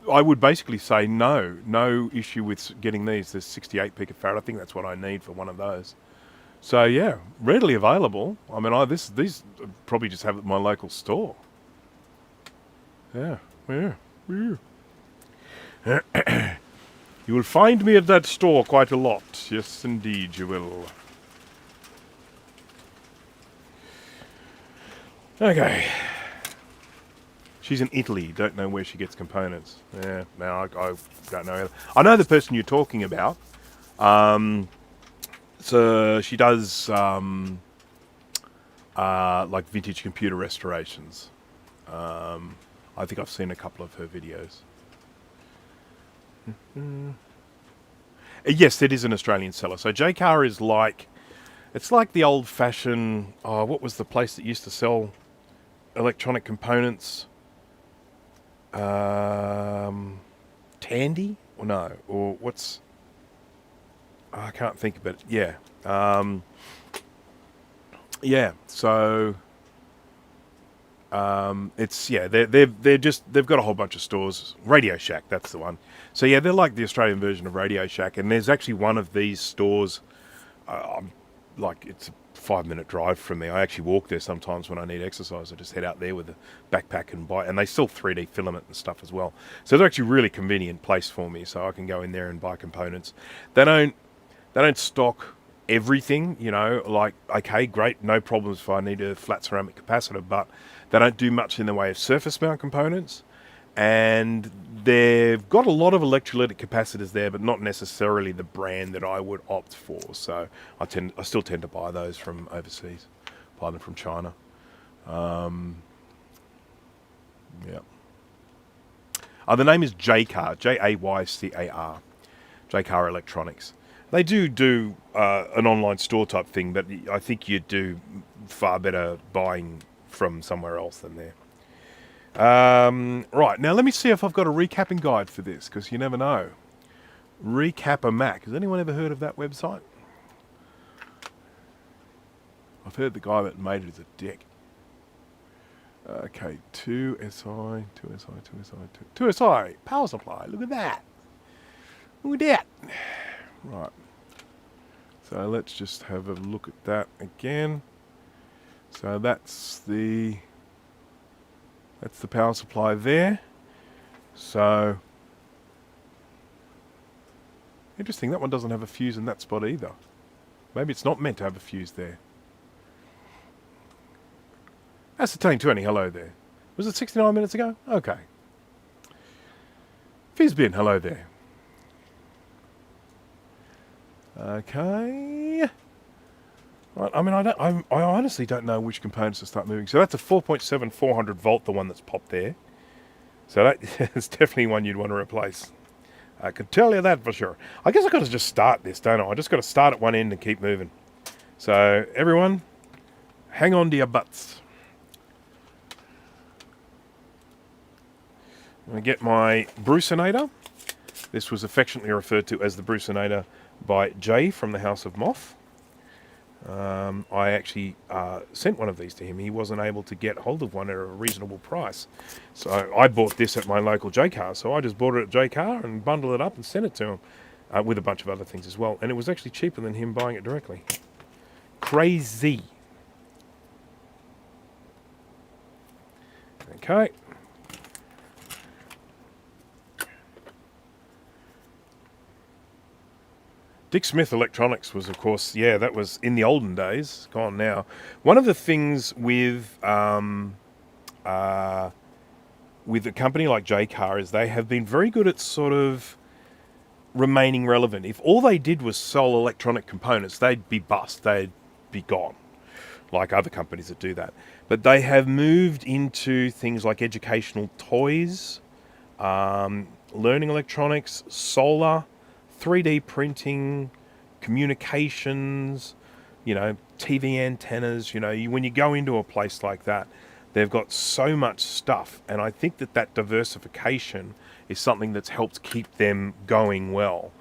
would basically say no issue with getting these. There's 68 picofarad. I think that's what I need for one of those. So yeah, readily available. I mean, these probably just have at my local store. Yeah. You will find me at that store quite a lot. Yes, indeed, you will. Okay. She's in Italy. Don't know where she gets components. Yeah, no, I don't know either. I know the person you're talking about. So she does like vintage computer restorations. I think I've seen a couple of her videos. Yes, it is an Australian seller. So JCar is like, it's like the old-fashioned. Oh, what was the place that used to sell electronic components? Tandy? Or no? Or what's? I can't think of it. Yeah. Yeah. So. It's they've got a whole bunch of stores. Radio Shack, that's the one. So yeah, they're like the Australian version of Radio Shack, and there's actually one of these stores. Like it's a 5-minute drive from me. I actually walk there sometimes when I need exercise. I just head out there with a backpack and buy. And they sell 3D filament and stuff as well. So it's actually a really convenient place for me. So I can go in there and buy components. They don't stock everything, you know, like, okay, great, no problems if I need a flat ceramic capacitor, but they don't do much in the way of surface mount components, and they've got a lot of electrolytic capacitors there, but not necessarily the brand that I would opt for. So I still tend to buy those from overseas, buy them from China. Yeah. The name is JCAR, Jaycar, JCAR Electronics. They do an online store type thing, but I think you'd do far better buying from somewhere else than there. Right, now let me see if I've got a recapping guide for this, because you never know. Recap a Mac. Has anyone ever heard of that website? I've heard the guy that made it is a dick. Okay, 2SI, power supply. Look at that. Look at that. Right. So let's just have a look at that again. So that's the power supply there. So interesting, that one doesn't have a fuse in that spot either. Maybe it's not meant to have a fuse there. Ascertain 20, hello there. Was it 69 minutes ago? Okay. Fizzbin, hello there. Okay. Right, I mean, I honestly don't know which components to start moving. So that's a 4.7 400 volt, the one that's popped there. So that's definitely one you'd want to replace. I can tell you that for sure. I guess I've got to just start this, don't I? I just got to start at one end and keep moving. So everyone, hang on to your butts. I'm going to get my Brucinator. This was affectionately referred to as the Brucinator by Jay from the House of Moth. I actually sent one of these to him. He wasn't able to get hold of one at a reasonable price. So I bought this at my local JCar. So I just bought it at JCar and bundled it up and sent it to him with a bunch of other things as well. And it was actually cheaper than him buying it directly. crazy. Okay. Dick Smith Electronics was, of course, yeah, that was in the olden days, gone now. One of the things with a company like J-Car is they have been very good at sort of remaining relevant. If all they did was sell electronic components, they'd be bust, they'd be gone, like other companies that do that. But they have moved into things like educational toys, learning electronics, solar, 3D printing, communications, TV antennas. When you go into a place like that, they've got so much stuff. And I think that diversification is something that's helped keep them going well.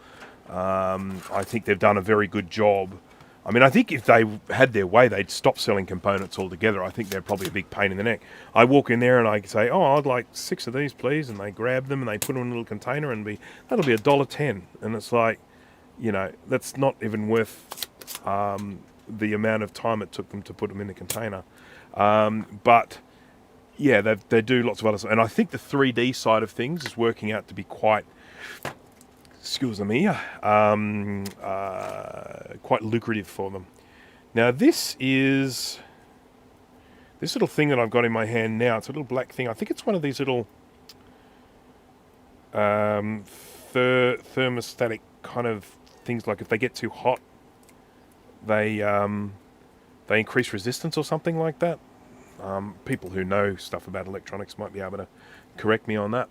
I think they've done a very good job. I mean, I think if they had their way, they'd stop selling components altogether. I think they're probably a big pain in the neck. I walk in there and I say, "Oh, I'd like 6 of these, please," and they grab them and they put them in a little container and that'll be $1.10. And it's like, that's not even worth the amount of time it took them to put them in the container. But yeah, they do lots of other stuff, and I think the 3D side of things is working out to be quite, excuse me, quite lucrative for them. Now this is this little thing that I've got in my hand now. It's a little black thing. I think it's one of these little thermostatic kind of things. Like if they get too hot, they increase resistance or something like that. People who know stuff about electronics might be able to correct me on that.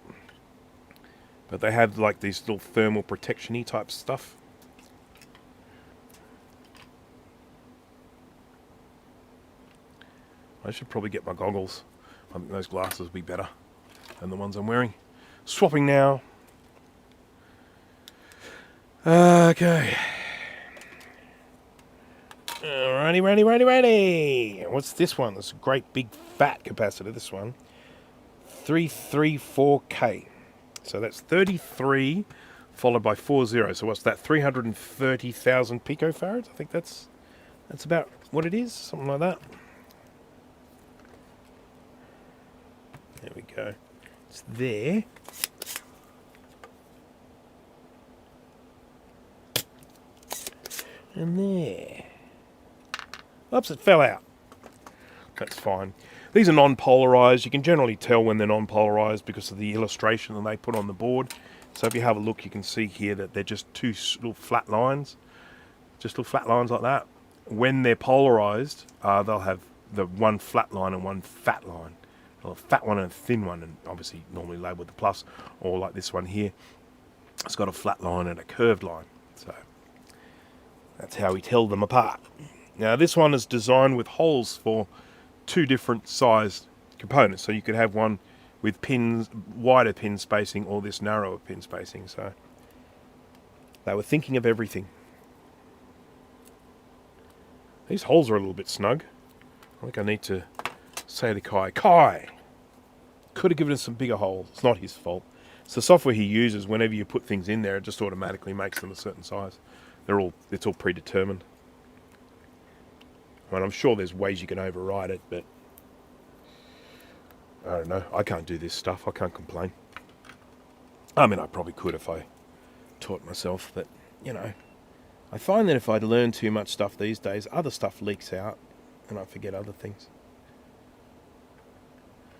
But they have like these little thermal protection-y type stuff. I should probably get my goggles. I think those glasses will be better than the ones I'm wearing. Swapping now. Okay. Ready. What's this one? This great big fat capacitor, this one. 334K. So that's 33 followed by 40. So what's that? 330,000 picofarads? I think that's about what it is. Something like that. There we go. It's there. And there. Oops, it fell out. That's fine. These are non-polarized. You can generally tell when they're non-polarized because of the illustration that they put on the board. So if you have a look, you can see here that they're just two little flat lines. Just little flat lines like that. When they're polarized, they'll have the one flat line and one fat line. A fat one and a thin one, and obviously normally labeled with the plus, or like this one here. It's got a flat line and a curved line. So that's how we tell them apart. Now this one is designed with holes for 2 different sized components. So you could have one with pins, wider pin spacing, or this narrower pin spacing. So they were thinking of everything. These holes are a little bit snug. I think I need to say to Kai, could have given us some bigger holes. It's not his fault. It's the software he uses. Whenever you put things in there, it just automatically makes them a certain size. It's all predetermined. I mean, I'm sure there's ways you can override it, but I don't know. I can't do this stuff. I can't complain. I mean, I probably could if I taught myself, but, I find that if I learn too much stuff these days, other stuff leaks out and I forget other things.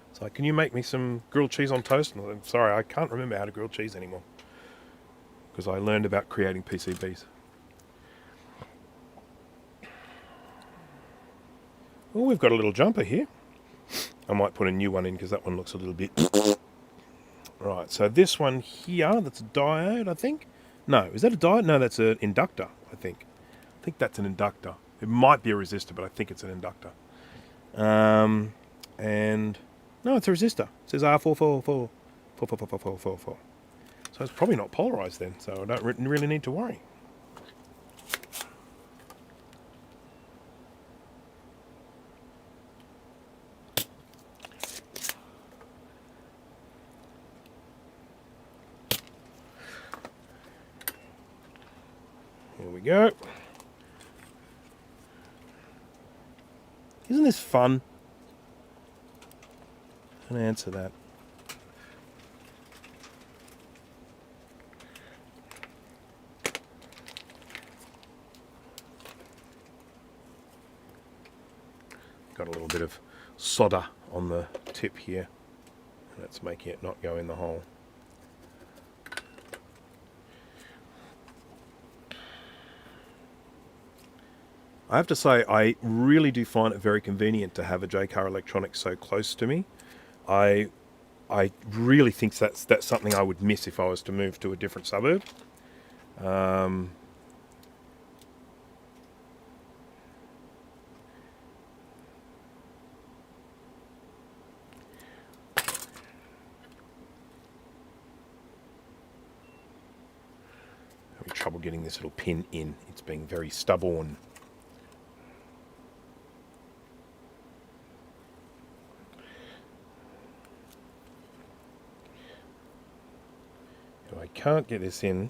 It's like, can you make me some grilled cheese on toast? And I'm sorry, I can't remember how to grill cheese anymore because I learned about creating PCBs. Well, we've got a little jumper here. I might put a new one in because that one looks a little bit... Right, so this one here, that's a diode, I think. No, is that a diode? No, that's an inductor, I think. I think that's an inductor. It might be a resistor, but I think it's an inductor. And... No, it's a resistor. It says R444. 4444444. So it's probably not polarized then, so I don't really need to worry. Here we go. Isn't this fun? And answer that. Got a little bit of solder on the tip here. That's making it not go in the hole. I have to say, I really do find it very convenient to have a JCar Electronics so close to me. I really think that's something I would miss if I was to move to a different suburb. Let me trouble getting this little pin in. It's being very stubborn. If I can't get this in,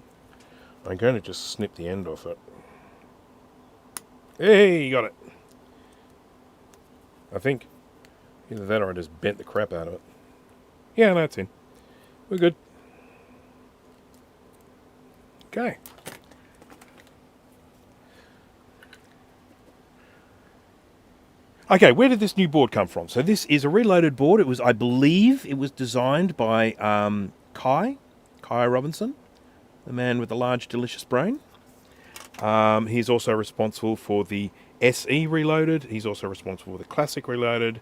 I'm going to just snip the end off it. Hey, you got it. I think either that or I just bent the crap out of it. Yeah, no, it's in. We're good. Okay. Okay, where did this new board come from? So this is a reloaded board. It was, I believe, it was designed by Kai Robinson, the man with the large, delicious brain. He's also responsible for the SE Reloaded. He's also responsible for the Classic Reloaded.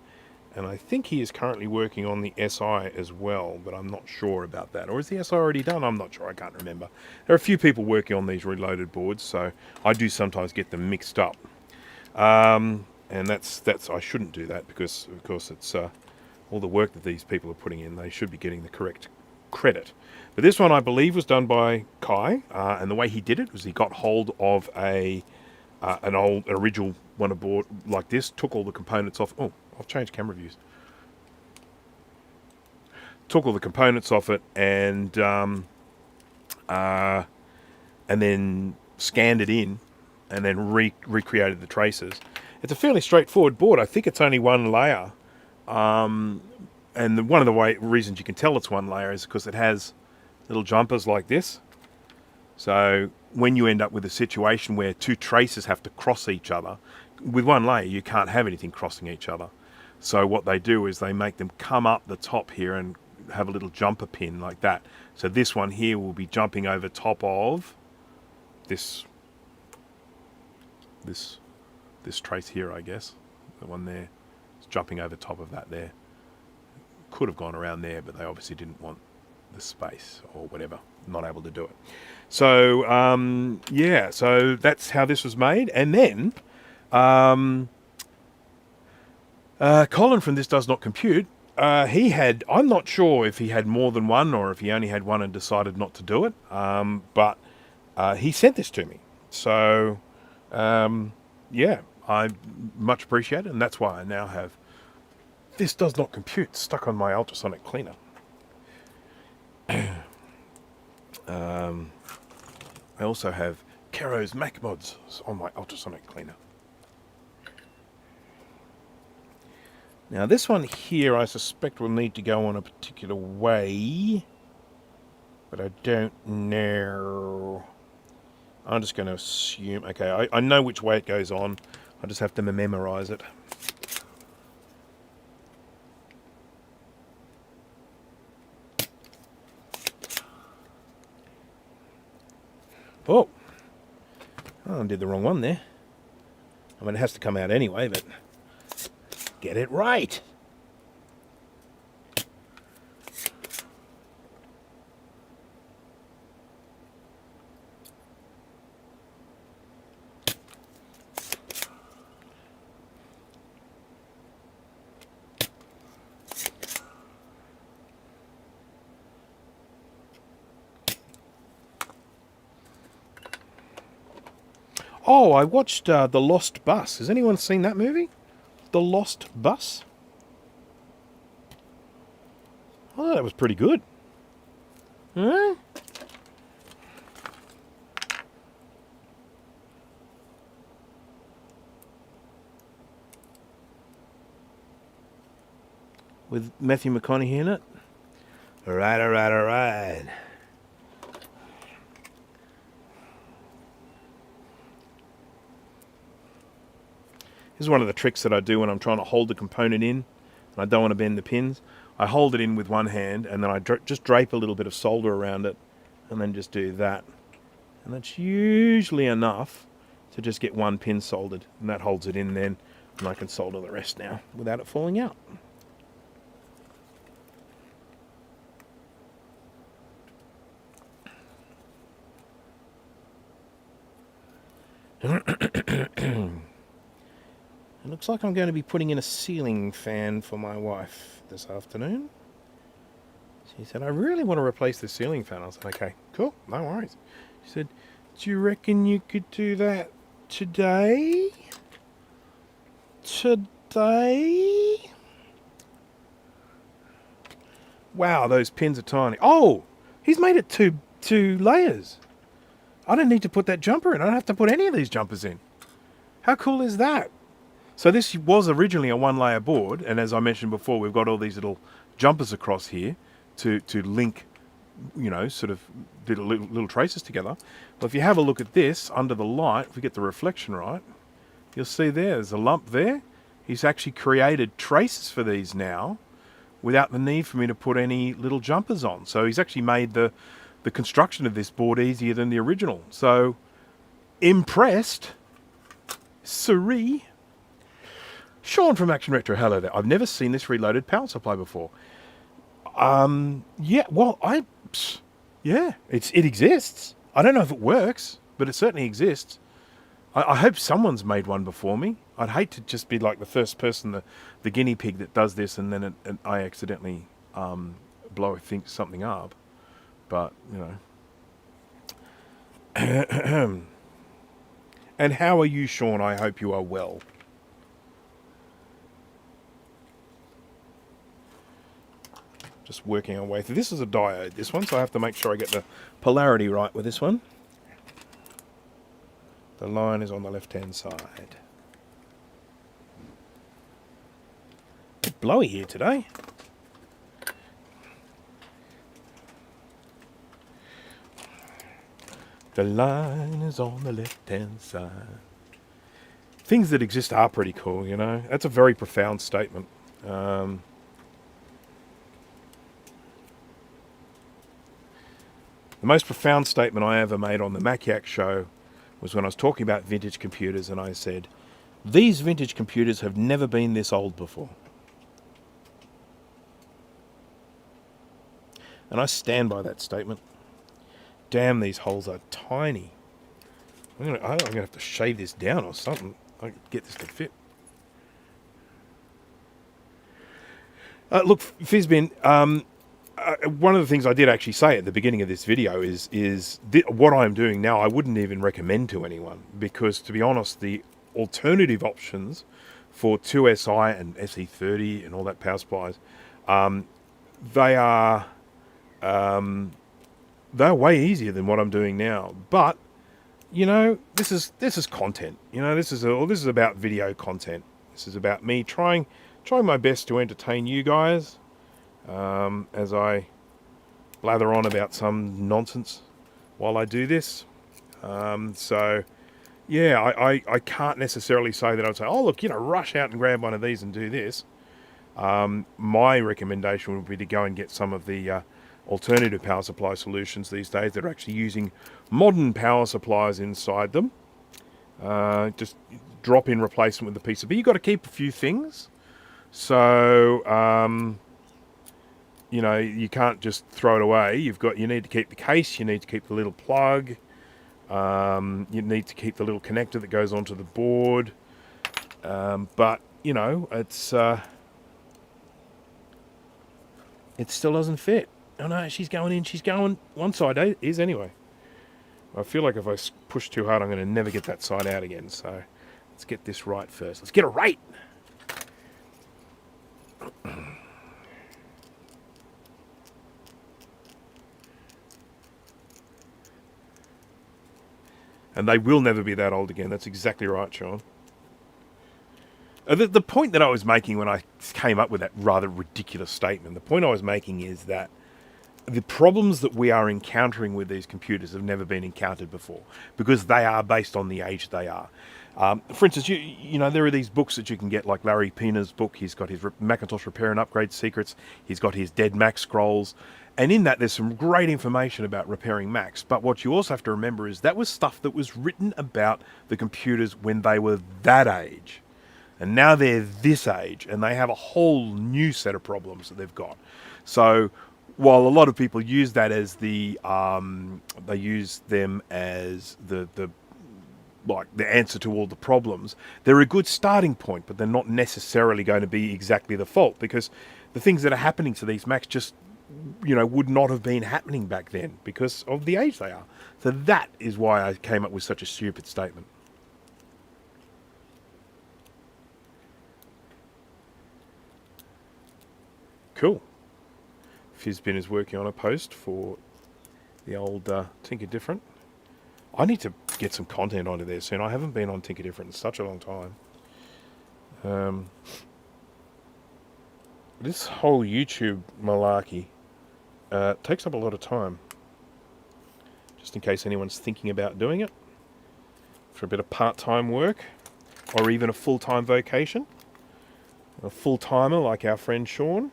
And I think he is currently working on the SI as well, but I'm not sure about that. Or is the SI already done? I'm not sure. I can't remember. There are a few people working on these reloaded boards, so I do sometimes get them mixed up. And that's I shouldn't do that because, of course, it's all the work that these people are putting in. They should be getting the correct credit. But this one, I believe, was done by Kai, and the way he did it was he got hold of an original one board like this, took all the components off. Oh, I've changed camera views. Took all the components off it and then scanned it in, and then recreated the traces. It's a fairly straightforward board. I think it's only one layer, and one of the reasons you can tell it's one layer is because it has little jumpers like this. So when you end up with a situation where two traces have to cross each other, with one layer you can't have anything crossing each other. So what they do is they make them come up the top here and have a little jumper pin like that. So this one here will be jumping over top of this trace here, I guess. The one there is jumping over top of that there. Could have gone around there, but they obviously didn't want the space or whatever. Not able to do it. So, yeah, so that's how this was made. And then Colin from This Does Not Compute, he had, I'm not sure if he had more than one or if he only had one and decided not to do it, but he sent this to me. So, yeah, I much appreciate it, and that's why I now have This Does Not Compute stuck on my ultrasonic cleaner. I also have Kero's Mac mods on my ultrasonic cleaner. Now this one here I suspect will need to go on a particular way, but I don't know. I'm just going to assume, okay, I know which way it goes on, I just have to memorize it. Oh, I did the wrong one there. I mean, it has to come out anyway, but get it right. Oh, I watched The Lost Bus. Has anyone seen that movie? The Lost Bus? Oh, that was pretty good. Huh? with Matthew McConaughey in it. Alright, alright, alright. This is one of the tricks that I do when I'm trying to hold the component in and I don't want to bend the pins. I hold it in with one hand and then I just drape a little bit of solder around it and then just do that. And that's usually enough to just get one pin soldered, and that holds it in then, and I can solder the rest now without it falling out. It looks like I'm going to be putting in a ceiling fan for my wife this afternoon. She said, I really want to replace the ceiling fan. I was like, okay, cool, no worries. She said, do you reckon you could do that today? Today? Wow, those pins are tiny. Oh, he's made it two layers. I don't need to put that jumper in. I don't have to put any of these jumpers in. How cool is that? So this was originally a one-layer board, and as I mentioned before, we've got all these little jumpers across here to link, you know, sort of little traces together. Well, if you have a look at this under the light, if we get the reflection right, you'll see there's a lump there. He's actually created traces for these now without the need for me to put any little jumpers on. So he's actually made the construction of this board easier than the original. So impressed, Siri. Sean from Action Retro, hello there. I've never seen this reloaded power supply before. Yeah, well, yeah, it exists. I don't know if it works, but it certainly exists. I hope someone's made one before me. I'd hate to just be like the first person, the guinea pig that does this, and then I accidentally blow something up. But, you know. And how are you, Sean? I hope you are well. Just working our way through. This is a diode, this one, so I have to make sure I get the polarity right with this one. The line is on the left-hand side. It's blowy here today. The line is on the left-hand side. Things that exist are pretty cool, you know. That's a very profound statement. The most profound statement I ever made on the Maciac show was when I was talking about vintage computers, and I said, these vintage computers have never been this old before. And I stand by that statement. Damn, these holes are tiny. I'm gonna have to shave this down or something. I can get this to fit. Look, Fizbin, one of the things I did actually say at the beginning of this video is what I'm doing now I wouldn't even recommend to anyone, because to be honest, the alternative options for TWEEZERS and SE30 and all that power supplies, they're way easier than what I'm doing now. But you know, this is content. You know, this is about video content. This is about me trying my best to entertain you guys. As I blather on about some nonsense while I do this. So, yeah, I can't necessarily say that I'd say, oh, look, you know, rush out and grab one of these and do this. My recommendation would be to go and get some of the alternative power supply solutions these days that are actually using modern power supplies inside them. Just drop in replacement with the PCB. You've got to keep a few things. So, you know, you can't just throw it away. You need to keep the case. You need to keep the little plug. You need to keep the little connector that goes onto the board. But you know, it still doesn't fit. Oh no, she's going in. She's going one side is anyway. I feel like if I push too hard, I'm going to never get that side out again. So let's get this right first. Let's get it right. And they will never be that old again. That's exactly right, Sean. The point that I was making when I came up with that rather ridiculous statement, the point I was making is that the problems that we are encountering with these computers have never been encountered before because they are based on the age they are. For instance, you know, there are these books that you can get, like Larry Pina's book. He's got his Macintosh Repair and Upgrade Secrets. He's got his Dead Mac Scrolls. And in that, there's some great information about repairing Macs. But what you also have to remember is that was stuff that was written about the computers when they were that age. And now they're this age, and they have a whole new set of problems that they've got. So while a lot of people use that as the, they use them as the like the answer to all the problems, they're a good starting point, but they're not necessarily going to be exactly the fault, because the things that are happening to these Macs just, you know, would not have been happening back then because of the age they are. So that is why I came up with such a stupid statement. Cool. Fizzbin is working on a post for the old Tinker Different. I need to get some content onto there soon. I haven't been on Tinker Different in such a long time. This whole YouTube malarkey takes up a lot of time. Just in case anyone's thinking about doing it for a bit of part-time work or even a full-time vocation. A full-timer like our friend Sean.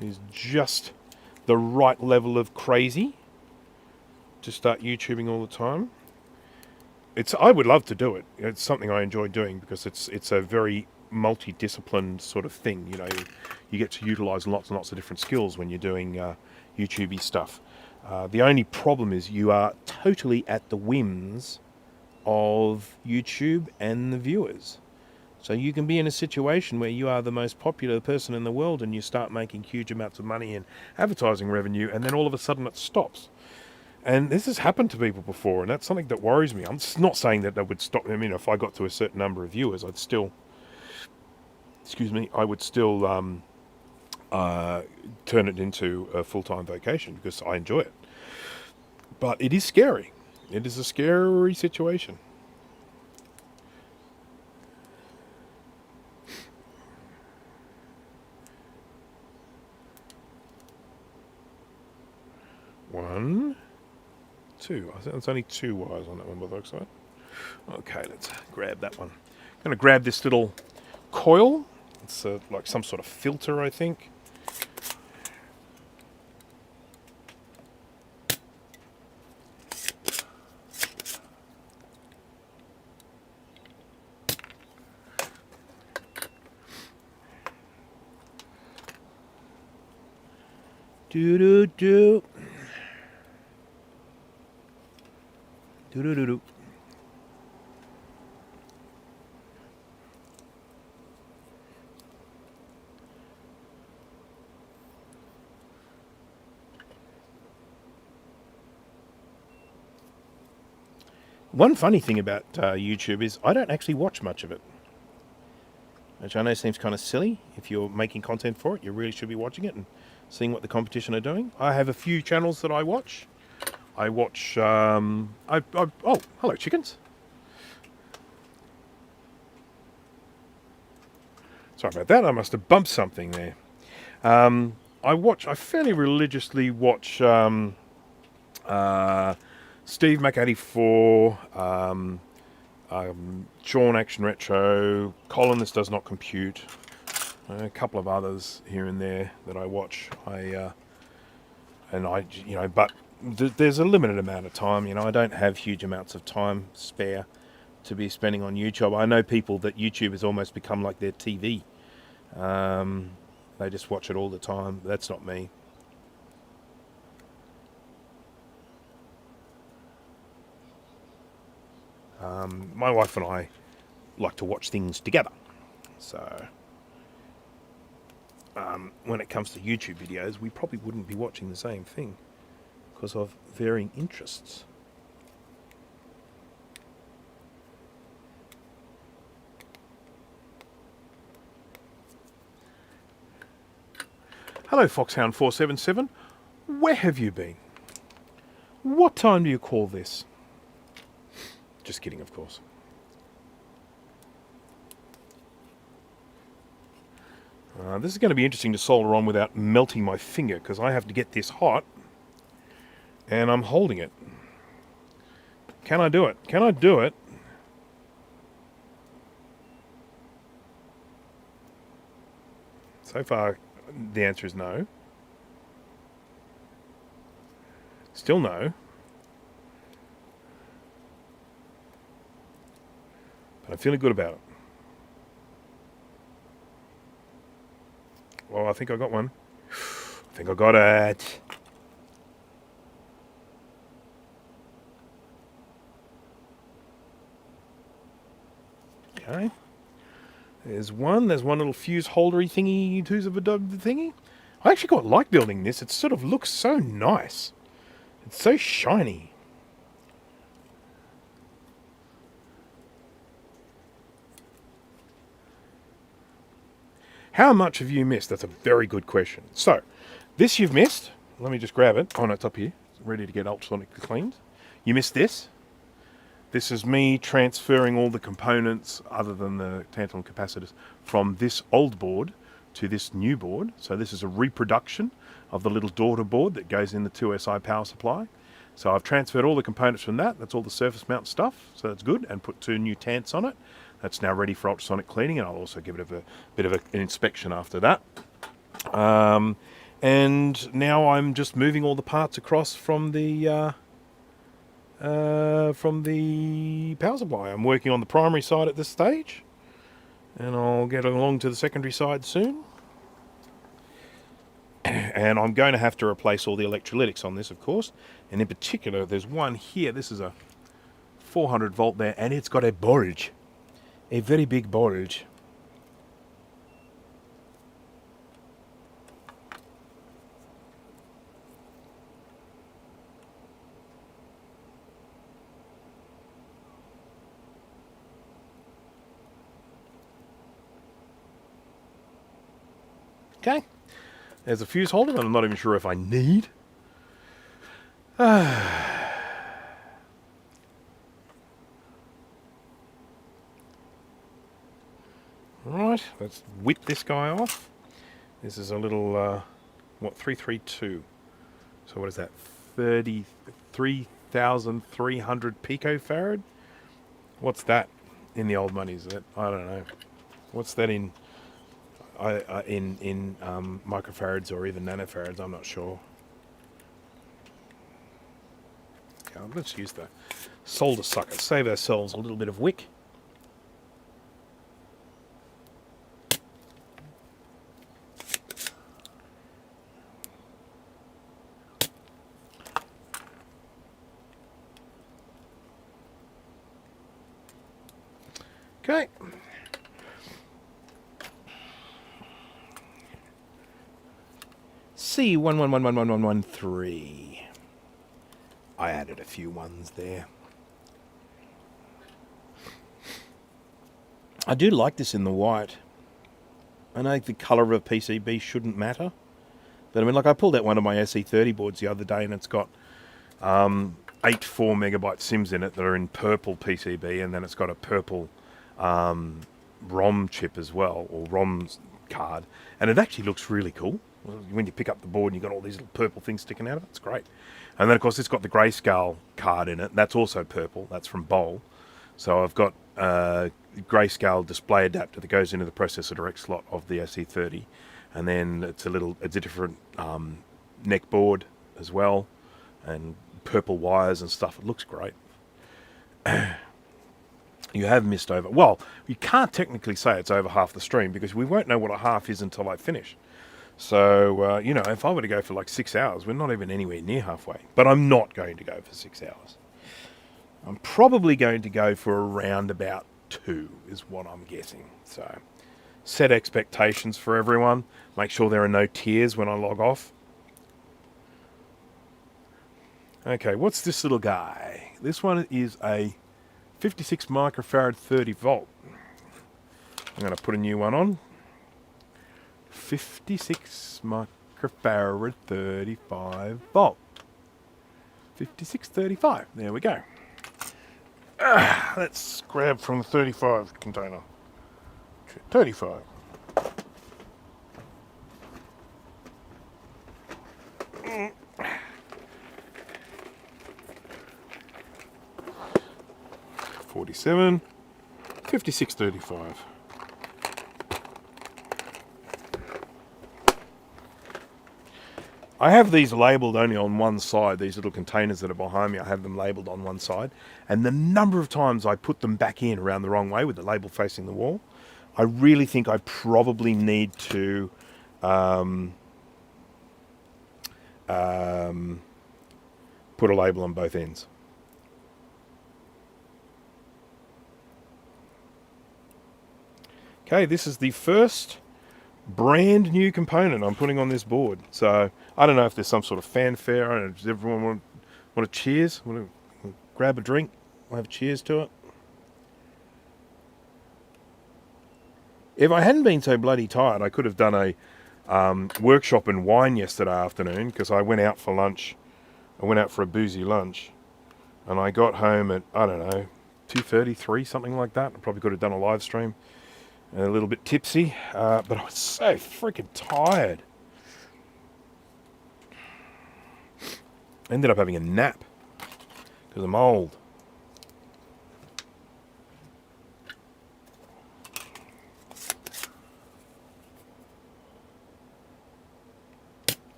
He's just the right level of crazy to start YouTubing all the time. I would love to do it. It's something I enjoy doing because it's a very multidisciplined sort of thing. You know, you get to utilize lots and lots of different skills when you're doing YouTubey stuff. The only problem is you are totally at the whims of YouTube and the viewers. So you can be in a situation where you are the most popular person in the world and you start making huge amounts of money in advertising revenue, and then all of a sudden it stops. And this has happened to people before, and that's something that worries me. I'm not saying that would stop. I mean, if I got to a certain number of viewers, I'd still, I would still turn it into a full-time vocation because I enjoy it. But it is scary. It is a scary situation. One, two. I think there's only 2 wires on that one by the looks of it. Okay, let's grab that one. I'm going to grab this little coil. It's like some sort of filter, I think. Do-do-do. Do-do-do-do. One funny thing about YouTube is I don't actually watch much of it, which I know seems kind of silly. If you're making content for it, you really should be watching it and seeing what the competition are doing. I have a few channels that I watch. I watch, oh, hello chickens. Sorry about that, I must have bumped something there. I fairly religiously watch Steve Mac 84, Sean Action Retro, Colin This Does Not Compute, a couple of others here and there that I watch. But there's a limited amount of time. You know, I don't have huge amounts of time spare to be spending on YouTube. I know people that YouTube has almost become like their TV. They just watch it all the time. That's not me. My wife and I like to watch things together. So when it comes to YouTube videos, we probably wouldn't be watching the same thing because of varying interests. Hello, Foxhound477. Where have you been? What time do you call this? Just kidding, of course. This is going to be interesting to solder on without melting my finger, because I have to get this hot, and I'm holding it. Can I do it? Can I do it? So far, the answer is no. Still no. But I'm feeling good about it. Well, I think I got one. I think I got it. Okay. There's one little fuse holdery thingy, thingy. I actually quite like building this. It sort of looks so nice. It's so shiny. How much have you missed? That's a very good question. So, this you've missed. Let me just grab it. Oh no, it's up here. It's ready to get ultrasonic cleaned. You missed this. This is me transferring all the components, other than the tantalum capacitors, from this old board to this new board. So this is a reproduction of the little daughter board that goes in the 2SI power supply. So I've transferred all the components from that. That's all the surface mount stuff. So that's good. And put 2 new tants on it. That's now ready for ultrasonic cleaning, and I'll also give it a bit of an inspection after that. And now I'm just moving all the parts across from the power supply. I'm working on the primary side at this stage, and I'll get along to the secondary side soon. And I'm going to have to replace all the electrolytics on this, of course. And in particular, there's one here. This is a 400 volt there, and it's got a bulge. A very big bulge. Okay. There's a fuse holder that I'm not even sure if I need. Right, let's whip this guy off. This is a little, 332. So what is that? 33,300 picofarad? What's that in the old money? Is that? I don't know. What's that in microfarads or even nanofarads? I'm not sure. Okay, let's use the solder sucker. Save ourselves a little bit of wick. Okay. C11111113. I added a few ones there. I do like this in the white. I know the colour of a PCB shouldn't matter. But I mean, like I pulled out one of my SE30 boards the other day, and it's got 8 4 megabyte sims in it that are in purple PCB, and then it's got a purple ROM chip as well, or ROM card, and it actually looks really cool. When you pick up the board and you've got all these little purple things sticking out of it, it's great. And then of course it's got the grayscale card in it. That's also purple. That's from Bowl. So I've got a grayscale display adapter that goes into the processor direct slot of the SE30, and then it's a different neck board as well, and purple wires and stuff. It looks great. You have missed over. Well, you can't technically say it's over half the stream, because we won't know what a half is until I finish. So, you know, if I were to go for like 6 hours, we're not even anywhere near halfway. But I'm not going to go for 6 hours. I'm probably going to go for around about 2 is what I'm guessing. So, set expectations for everyone. Make sure there are no tears when I log off. Okay, what's this little guy? This one is a 56 microfarad 30 volt. I'm going to put a new one on. 56 microfarad 35 volt. 5635. There we go. Let's grab from the 35 container. 35. $47, $56.35. I have these labelled only on one side, these little containers that are behind me, I have them labelled on one side. And the number of times I put them back in around the wrong way with the label facing the wall, I really think I probably need to put a label on both ends. Okay, this is the first brand new component I'm putting on this board. So I don't know if there's some sort of fanfare. I don't know, does everyone want to cheers? Want to grab a drink? We'll have cheers to it. If I hadn't been so bloody tired, I could have done a workshop and wine yesterday afternoon, because I went out for lunch. I went out for a boozy lunch, and I got home at, I don't know, 2:33, something like that. I probably could have done a live stream. A little bit tipsy, but I was so freaking tired. Ended up having a nap because I'm old.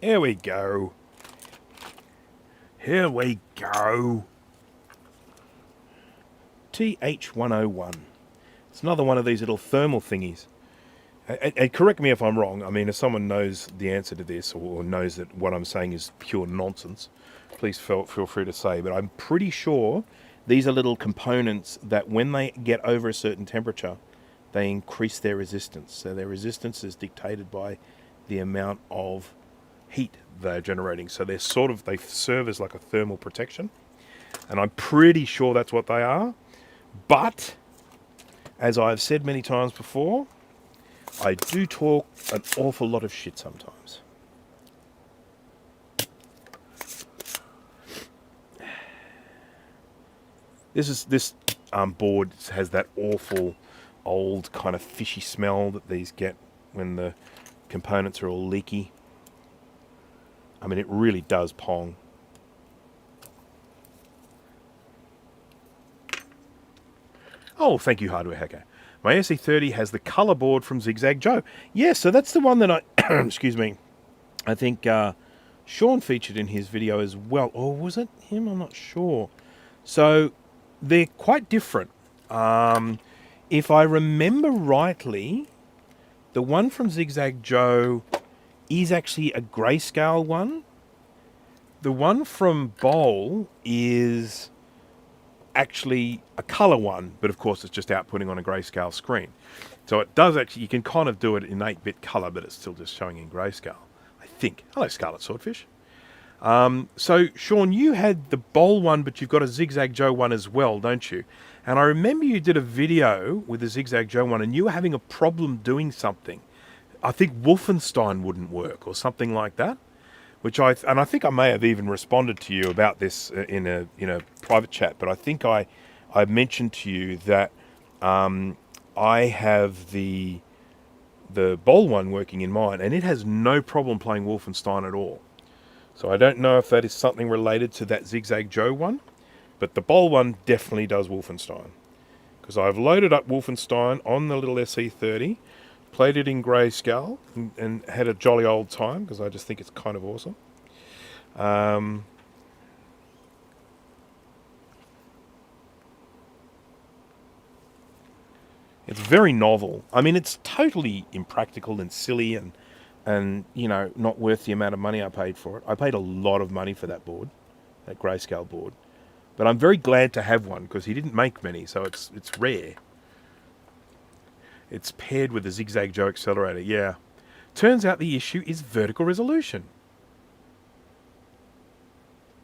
Here we go. Here we go. TH101. It's another one of these little thermal thingies. And correct me if I'm wrong. I mean, if someone knows the answer to this, or knows that what I'm saying is pure nonsense, please feel free to say. But I'm pretty sure these are little components that when they get over a certain temperature, they increase their resistance. So their resistance is dictated by the amount of heat they're generating. So they serve as like a thermal protection, and I'm pretty sure that's what they are. But as I've said many times before, I do talk an awful lot of shit sometimes. This board has that awful old kind of fishy smell that these get when the components are all leaky. I mean, it really does pong. Oh, thank you, Hardware Hacker. My SE30 has the color board from Zigzag Joe. Yeah, so that's the one that I, excuse me, I think Sean featured in his video as well. Or was it him? I'm not sure. So they're quite different. If I remember rightly, the one from Zigzag Joe is actually a grayscale one. The one from Bowl is actually a color one, but of course it's just outputting on a grayscale screen. So it does actually, you can kind of do it in 8-bit color, but it's still just showing in grayscale, I think. Hello, Scarlet Swordfish. So, Sean, you had the Bowl one, but you've got a Zigzag Joe one as well, don't you? And I remember you did a video with the Zigzag Joe one, and you were having a problem doing something. I think Wolfenstein wouldn't work, or something like that. And I think I may have even responded to you about this in a private chat. But I think I mentioned to you that I have the Bowl one working in mine, and it has no problem playing Wolfenstein at all. So I don't know if that is something related to that Zigzag Joe one, but the Bowl one definitely does Wolfenstein. Because I've loaded up Wolfenstein on the little SE30, played it in grayscale, and had a jolly old time, because I just think it's kind of awesome. It's very novel. I mean, it's totally impractical and silly and you know, not worth the amount of money I paid for it. I paid a lot of money for that board, that grayscale board. But I'm very glad to have one, because he didn't make many, so it's rare. It's paired with the Zigzag Joe accelerator, yeah. Turns out the issue is vertical resolution.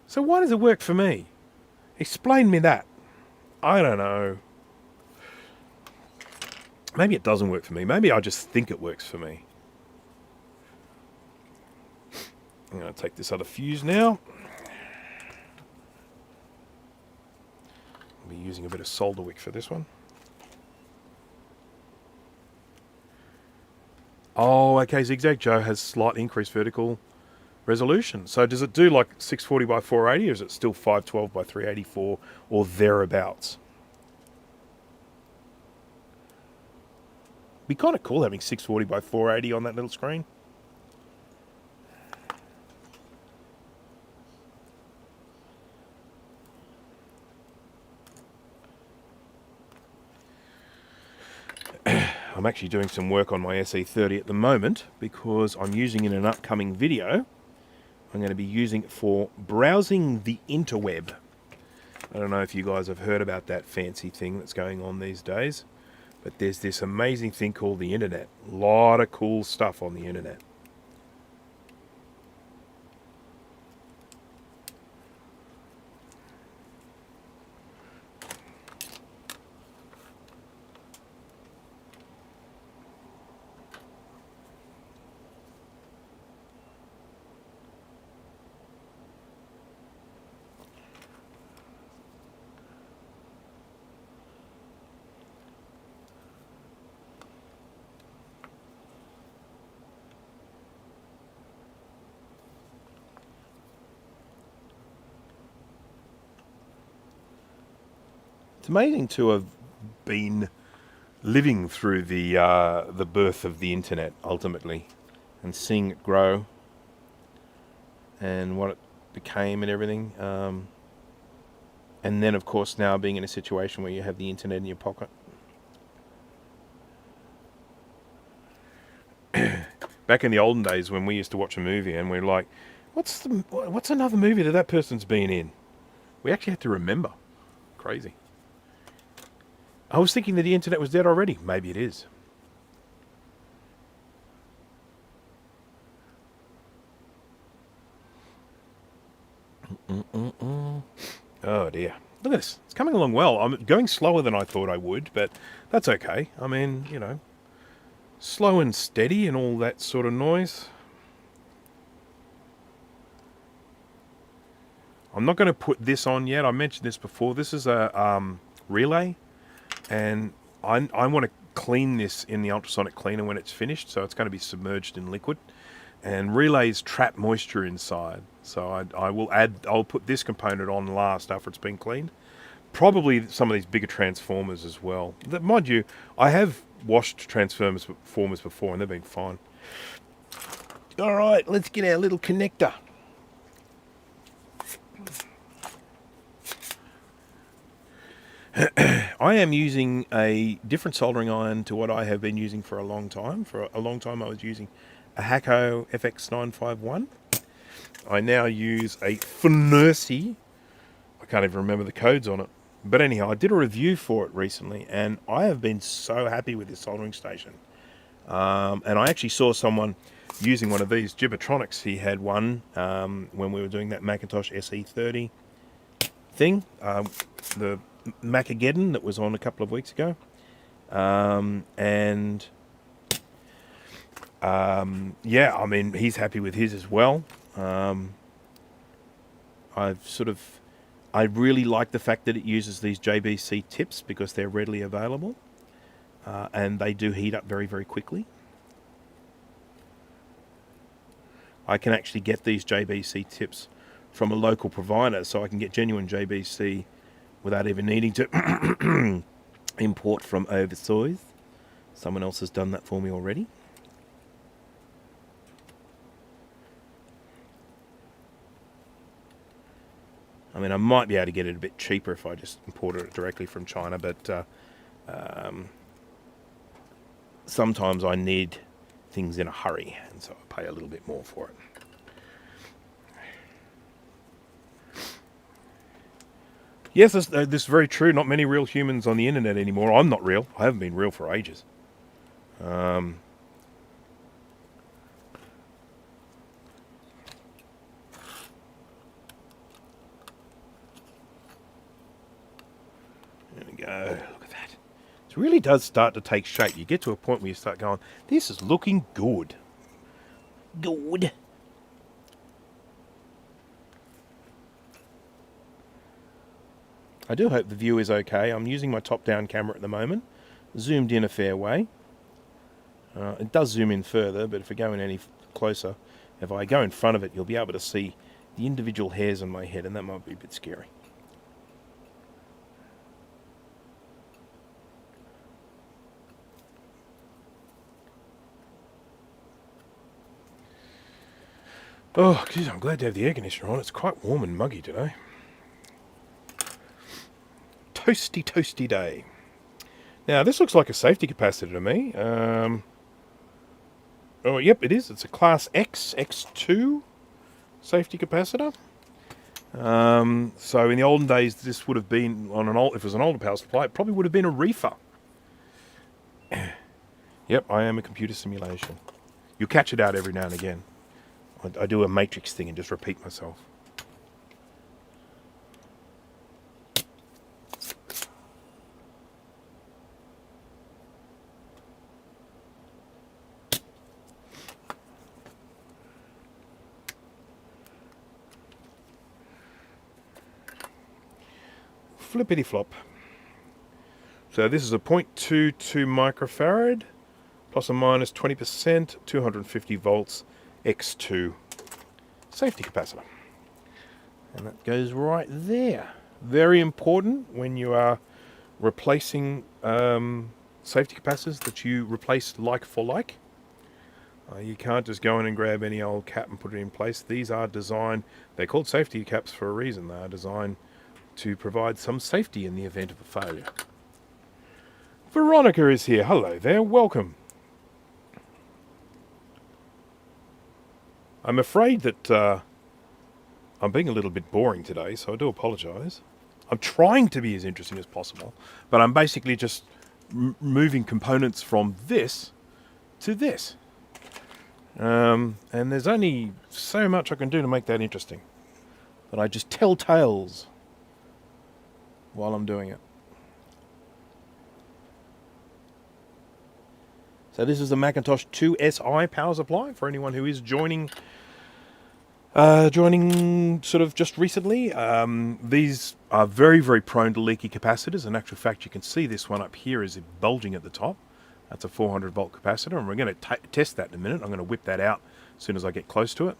So why does it work for me? Explain me that. I don't know. Maybe it doesn't work for me. Maybe I just think it works for me. I'm going to take this other fuse now. I'll be using a bit of solder wick for this one. Oh, okay, Zigzag Joe has slightly increased vertical resolution. So does it do like 640 by 480 or is it still 512 by 384 or thereabouts? Be kind of cool having 640 by 480 on that little screen. I'm actually doing some work on my SE30 at the moment because I'm using it in an upcoming video. I'm going to be using it for browsing the interweb. I don't know if you guys have heard about that fancy thing that's going on these days, but there's this amazing thing called the internet. A lot of cool stuff on the internet. It's amazing to have been living through the birth of the internet ultimately, and seeing it grow, and what it became and everything. And then, of course, now being in a situation where you have the internet in your pocket. Back in the olden days when we used to watch a movie and we're like, what's another movie that person's been in? We actually had to remember. Crazy. I was thinking that the internet was dead already. Maybe it is. Oh dear. Look at this. It's coming along well. I'm going slower than I thought I would, but that's okay. I mean, you know, slow and steady and all that sort of noise. I'm not going to put this on yet. I mentioned this before. This is a relay, and I want to clean this in the ultrasonic cleaner when it's finished, so it's going to be submerged in liquid. And relays trap moisture inside, so I'll put this component on last after it's been cleaned. Probably some of these bigger transformers as well. Mind you, I have washed transformers before and they've been fine. All right, let's get our little connector. I am using a different soldering iron to what I have been using for a long time. For a long time I was using a Hako FX951. I now use a FNURSI. I can't even remember the codes on it. But anyhow, I did a review for it recently, and I have been so happy with this soldering station. And I actually saw someone using one of these Gibotronics. He had one when we were doing that Macintosh SE30 thing, the Macageddon that was on a couple of weeks ago. Yeah, I mean, he's happy with his as well. I really like the fact that it uses these JBC tips because they're readily available, and they do heat up very, very quickly. I can actually get these JBC tips from a local provider, so I can get genuine JBC without even needing to import from overseas. Someone else has done that for me already. I mean, I might be able to get it a bit cheaper if I just imported it directly from China, but sometimes I need things in a hurry, and so I pay a little bit more for it. Yes, this is very true. Not many real humans on the internet anymore. I'm not real. I haven't been real for ages. go. Look at that. It really does start to take shape. You get to a point where you start going, this is looking good. Good. I do hope the view is okay. I'm using my top-down camera at the moment. Zoomed in a fair way. It does zoom in further, but if I go in any closer, if I go in front of it, you'll be able to see the individual hairs on my head, and that might be a bit scary. Oh, geez, I'm glad to have the air conditioner on. It's quite warm and muggy today. Toasty, toasty day. Now, this looks like a safety capacitor to me. Oh, yep, it is. It's a Class X, X2 safety capacitor. So in the olden days, this would have been on an old. If it was an older power supply, it probably would have been a reefer. Yep, I am a computer simulation. You catch it out every now and again. I do a matrix thing and just repeat myself. Flippity flop. So this is a 0.22 microfarad, plus or minus 20%, 250 volts, X2 safety capacitor. And that goes right there. Very important when you are replacing safety capacitors that you replace like for like. You can't just go in and grab any old cap and put it in place. These are designed, they're called safety caps for a reason. They are designed to provide some safety in the event of a failure. Veronica is here. Hello there. Welcome. I'm afraid that I'm being a little bit boring today, so I do apologise. I'm trying to be as interesting as possible, but I'm basically just moving components from this to this. And there's only so much I can do to make that interesting. But I just tell tales while I'm doing it. So this is the Macintosh IIsi power supply for anyone who is joining sort of just recently. These are very, very prone to leaky capacitors. In actual fact, you can see this one up here is bulging at the top. That's a 400 volt capacitor, and we're going to test that in a minute. I'm going to whip that out as soon as I get close to it.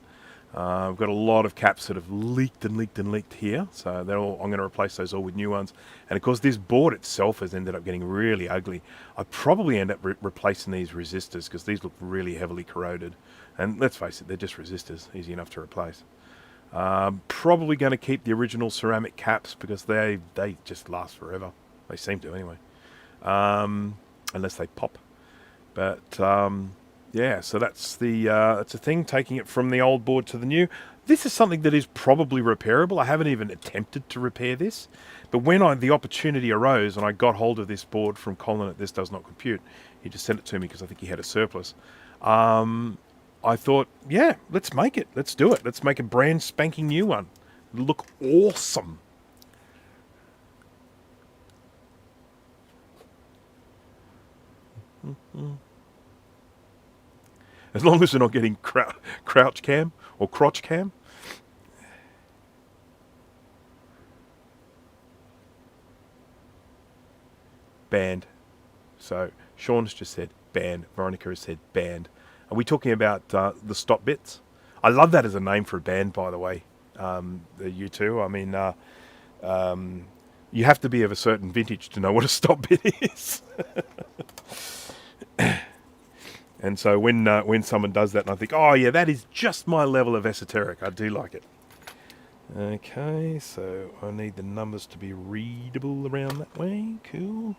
I've got a lot of caps that have leaked and leaked and leaked here, so I'm going to replace those all with new ones. And of course, this board itself has ended up getting really ugly. I probably end up replacing these resistors because these look really heavily corroded. And let's face it, they're just resistors, easy enough to replace. Probably going to keep the original ceramic caps because they just last forever. They seem to anyway, unless they pop. But yeah, so that's the thing, taking it from the old board to the new. This is something that is probably repairable. I haven't even attempted to repair this, but when the opportunity arose and I got hold of this board from Colin at This Does Not Compute, he just sent it to me because I think he had a surplus. I thought, yeah, let's make it. Let's do it. Let's make a brand spanking new one. It'll look awesome. As long as we're not getting crouch cam or crotch cam. Banned. So Sean's just said banned. Veronica has said banned. Are we talking about the stop bits? I love that as a name for a band, by the way. You two. I mean, you have to be of a certain vintage to know what a stop bit is. And so when someone does that, and I think, oh yeah, that is just my level of esoteric. I do like it. Okay, so I need the numbers to be readable around that way. Cool.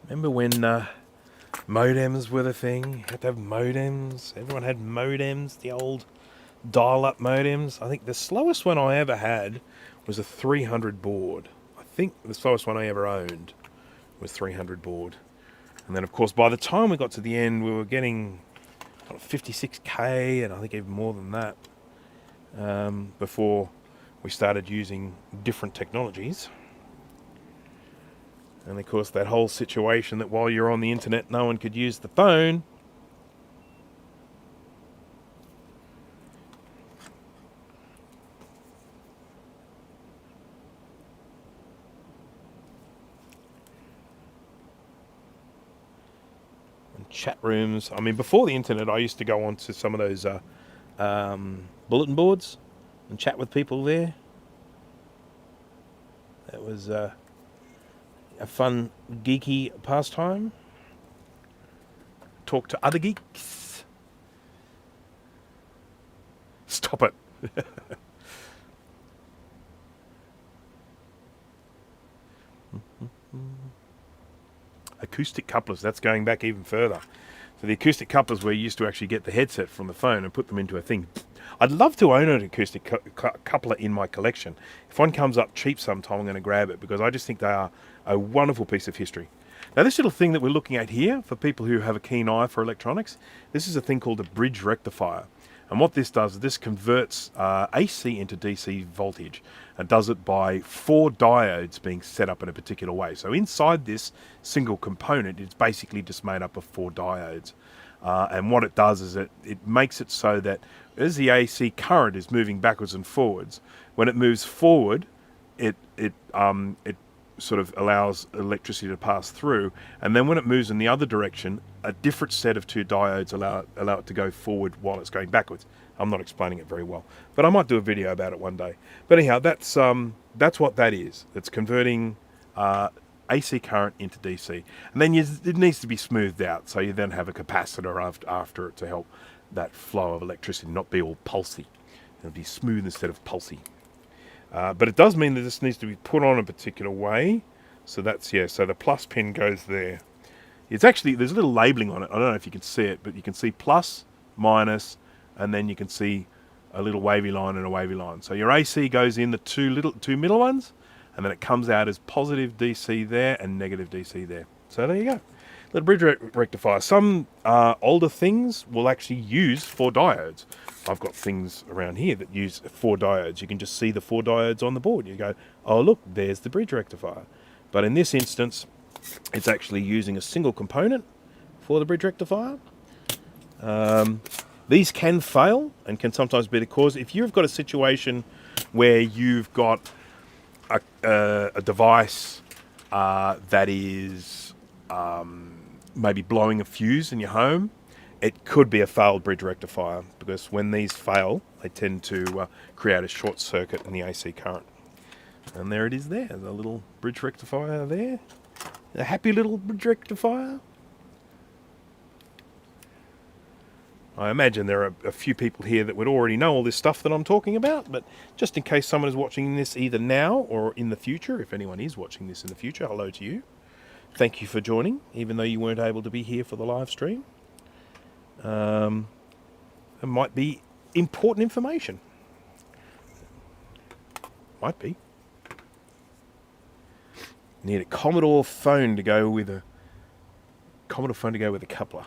Remember when modems were the thing? You had to have modems. Everyone had modems. The old dial-up modems. I think the slowest one I ever had was a 300 baud. I think the slowest one I ever owned was 300 baud. And then, of course, by the time we got to the end, we were getting 56k, and I think even more than that, before we started using different technologies. And, of course, that whole situation that while you're on the internet, no one could use the phone. Chat rooms. I mean, before the internet, I used to go onto some of those bulletin boards and chat with people there. That was a fun, geeky pastime. Talk to other geeks. Stop it. Acoustic couplers, that's going back even further. So the acoustic couplers where you used to actually get the headset from the phone and put them into a thing. I'd love to own an acoustic coupler in my collection. If one comes up cheap sometime, I'm going to grab it, because I just think they are a wonderful piece of history. Now, this little thing that we're looking at here, for people who have a keen eye for electronics, this is a thing called a bridge rectifier. And what this does is this converts AC into DC voltage, and does it by 4 diodes being set up in a particular way. So inside this single component, it's basically just made up of 4 diodes. And what it does is it makes it so that as the AC current is moving backwards and forwards, when it moves forward, it sort of allows electricity to pass through, and then when it moves in the other direction, a different set of 2 diodes allow it to go forward while it's going backwards. I'm not explaining it very well, but I might do a video about it one day. But anyhow, that's what that is. It's converting AC current into DC, and then it needs to be smoothed out, so you then have a capacitor after it to help that flow of electricity not be all pulsy. It'll be smooth instead of pulsy. But it does mean that this needs to be put on a particular way. So that's, yeah, so the plus pin goes there. It's actually, there's a little labeling on it. I don't know if you can see it, but you can see plus, minus, and then you can see a little wavy line and a wavy line. So your AC goes in the two middle ones, and then it comes out as positive DC there and negative DC there. So there you go. Little bridge rectifier. Some older things will actually use 4 diodes. I've got things around here that use 4 diodes. You can just see the 4 diodes on the board. You go, oh look, there's the bridge rectifier. But in this instance, it's actually using a single component for the bridge rectifier. These can fail and can sometimes be the cause. If you've got a situation where you've got a device that is maybe blowing a fuse in your home, it could be a failed bridge rectifier, because when these fail, they tend to create a short circuit in the AC current. And there it is there, the little bridge rectifier there. A happy little bridge rectifier. I imagine there are a few people here that would already know all this stuff that I'm talking about, but just in case someone is watching this either now or in the future, if anyone is watching this in the future, hello to you. Thank you for joining, even though you weren't able to be here for the live stream. It might be important information. Might be. Need a Commodore phone to go with a coupler.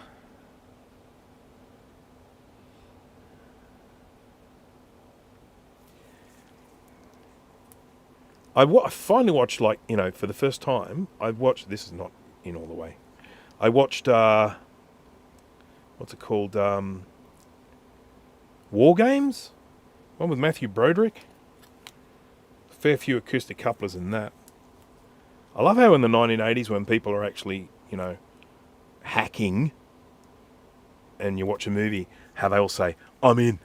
I finally watched, like, you know, for the first time, I watched, this is not in all the way, I watched, what's it called, War Games? One with Matthew Broderick. A fair few acoustic couplers in that. I love how in the 1980s, when people are actually, you know, hacking, and you watch a movie, how they all say, I'm in.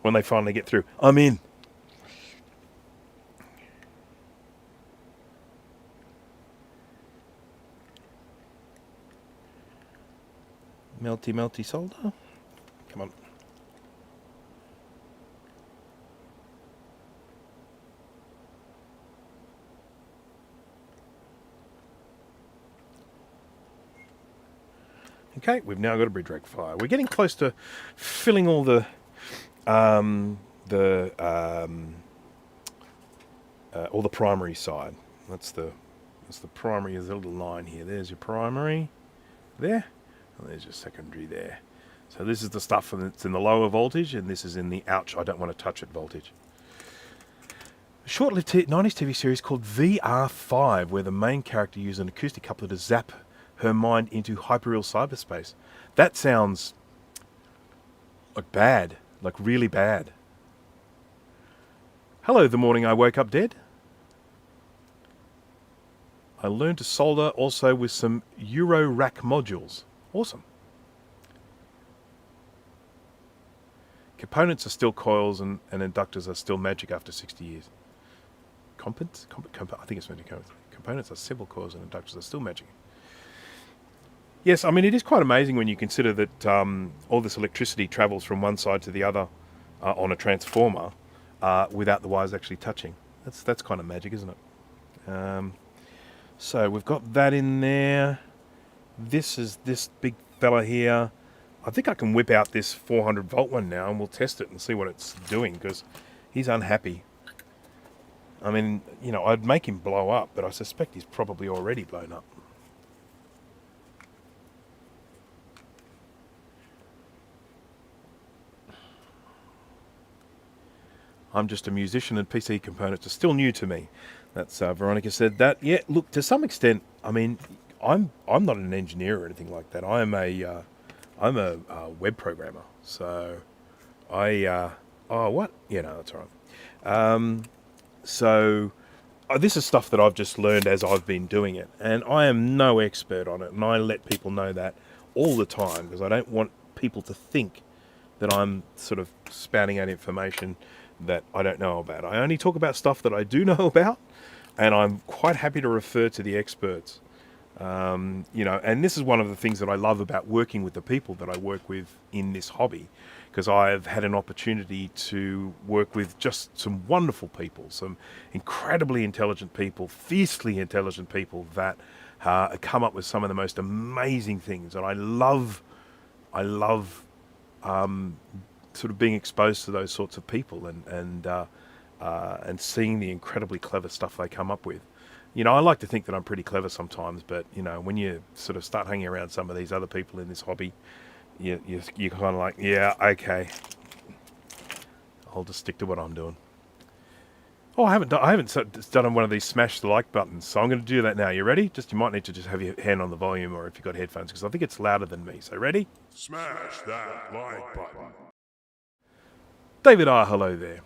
When they finally get through, I'm in. Melty solder. Come on. Okay, we've now got a bridge rectifier. We're getting close to filling all the the or the primary side. That's the primary. There's a little line here. There's your primary there, and there's your secondary there. So this is the stuff that's in the lower voltage, and this is in the ouch, I don't want to touch it voltage. A short-lived 90s TV series called VR5, where the main character used an acoustic coupler to zap her mind into hyperreal cyberspace. That sounds like bad, like really bad. Hello, the morning I woke up dead. I learned to solder also with some Euro rack modules. Awesome. Components are still coils and inductors are still magic after 60 years. I think it's meant to come. Components are simple coils and inductors are still magic. Yes, I mean, it is quite amazing when you consider that all this electricity travels from one side to the other on a transformer without the wires actually touching. That's kind of magic, isn't it? So we've got that in there. This is this big fella here. I think I can whip out this 400 volt one now and we'll test it and see what it's doing, because he's unhappy. I mean, you know, I'd make him blow up, but I suspect he's probably already blown up. I'm just a musician and PC components are still new to me. That's Veronica said that. Yeah, look, to some extent, I mean, I'm not an engineer or anything like that. I'm a web programmer. So what? Yeah, no, that's all right. This is stuff that I've just learned as I've been doing it, and I am no expert on it, and I let people know that all the time because I don't want people to think that I'm sort of spouting out information that I don't know about. I only talk about stuff that I do know about, and I'm quite happy to refer to the experts. You know, and this is one of the things that I love about working with the people that I work with in this hobby, because I've had an opportunity to work with just some wonderful people, some incredibly intelligent people, fiercely intelligent people that come up with some of the most amazing things. And I love sort of being exposed to those sorts of people and seeing the incredibly clever stuff they come up with. You know, I like to think that I'm pretty clever sometimes, but, you know, when you sort of start hanging around some of these other people in this hobby, you're kind of like, yeah, okay, I'll just stick to what I'm doing. Oh, I haven't done one of these smash the like buttons, so I'm going to do that now. You ready? You might need to just have your hand on the volume, or if you've got headphones, because I think it's louder than me. So ready? Smash that like button. David R, hello there.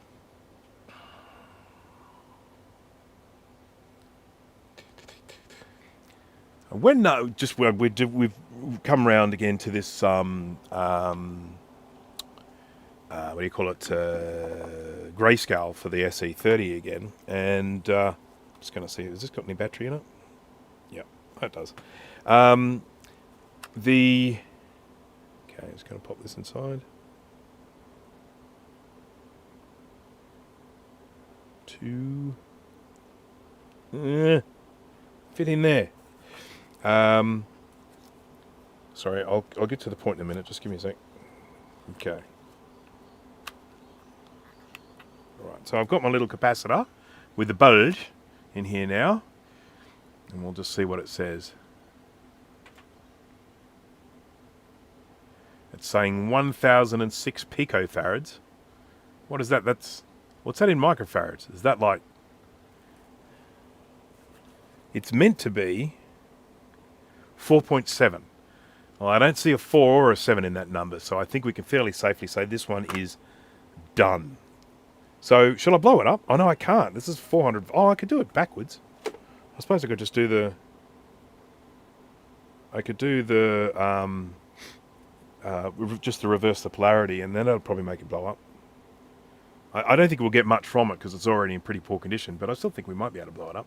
When we've come round again to this what do you call it, grayscale for the SE30 again, and just going to see, has this got any battery in it? Yeah, it does. Okay, just going to pop this inside. Fit in there. Sorry, I'll get to the point in a minute. Just give me a sec. Okay. All right. So I've got my little capacitor with the bulge in here now, and we'll just see what it says. It's saying 1006 picofarads. What is that? What's that in microfarads? Is that like? It's meant to be 4.7. Well, I don't see a 4 or a 7 in that number, so I think we can fairly safely say this one is done. So, shall I blow it up? Oh, no, I can't. This is 400. Oh, I could do it backwards. I suppose I could just do the... just to reverse the polarity, and then that'll probably make it blow up. I don't think we'll get much from it, because it's already in pretty poor condition, but I still think we might be able to blow it up.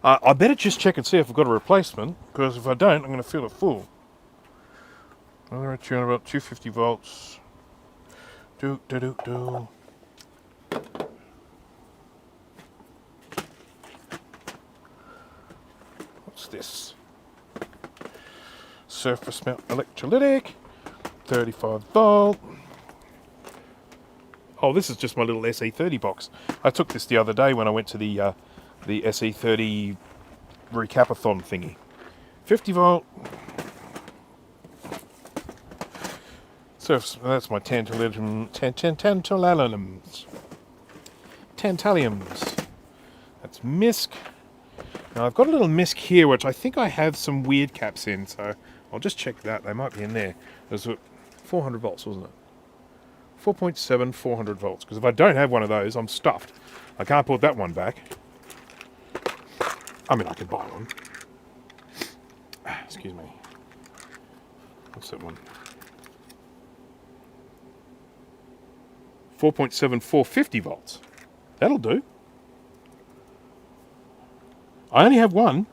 I better just check and see if I've got a replacement, because if I don't, I'm going to feel a fool. I'm going to tune about 250 volts. What's this? Surface mount electrolytic, 35 volt. Oh, this is just my little SE30 box. I took this the other day when I went to the SE30 recapathon thingy. 50 volt. So that's my tantalums. Tantaliums. That's misc. Now I've got a little misc here, which I think I have some weird caps in, so I'll just check that. They might be in there. There's 400 volts, wasn't it? 4.7, 400 volts. Because if I don't have one of those, I'm stuffed. I can't put that one back. I mean, I could buy one. Excuse me. What's that one? 4.7, 450 volts. That'll do. I only have one.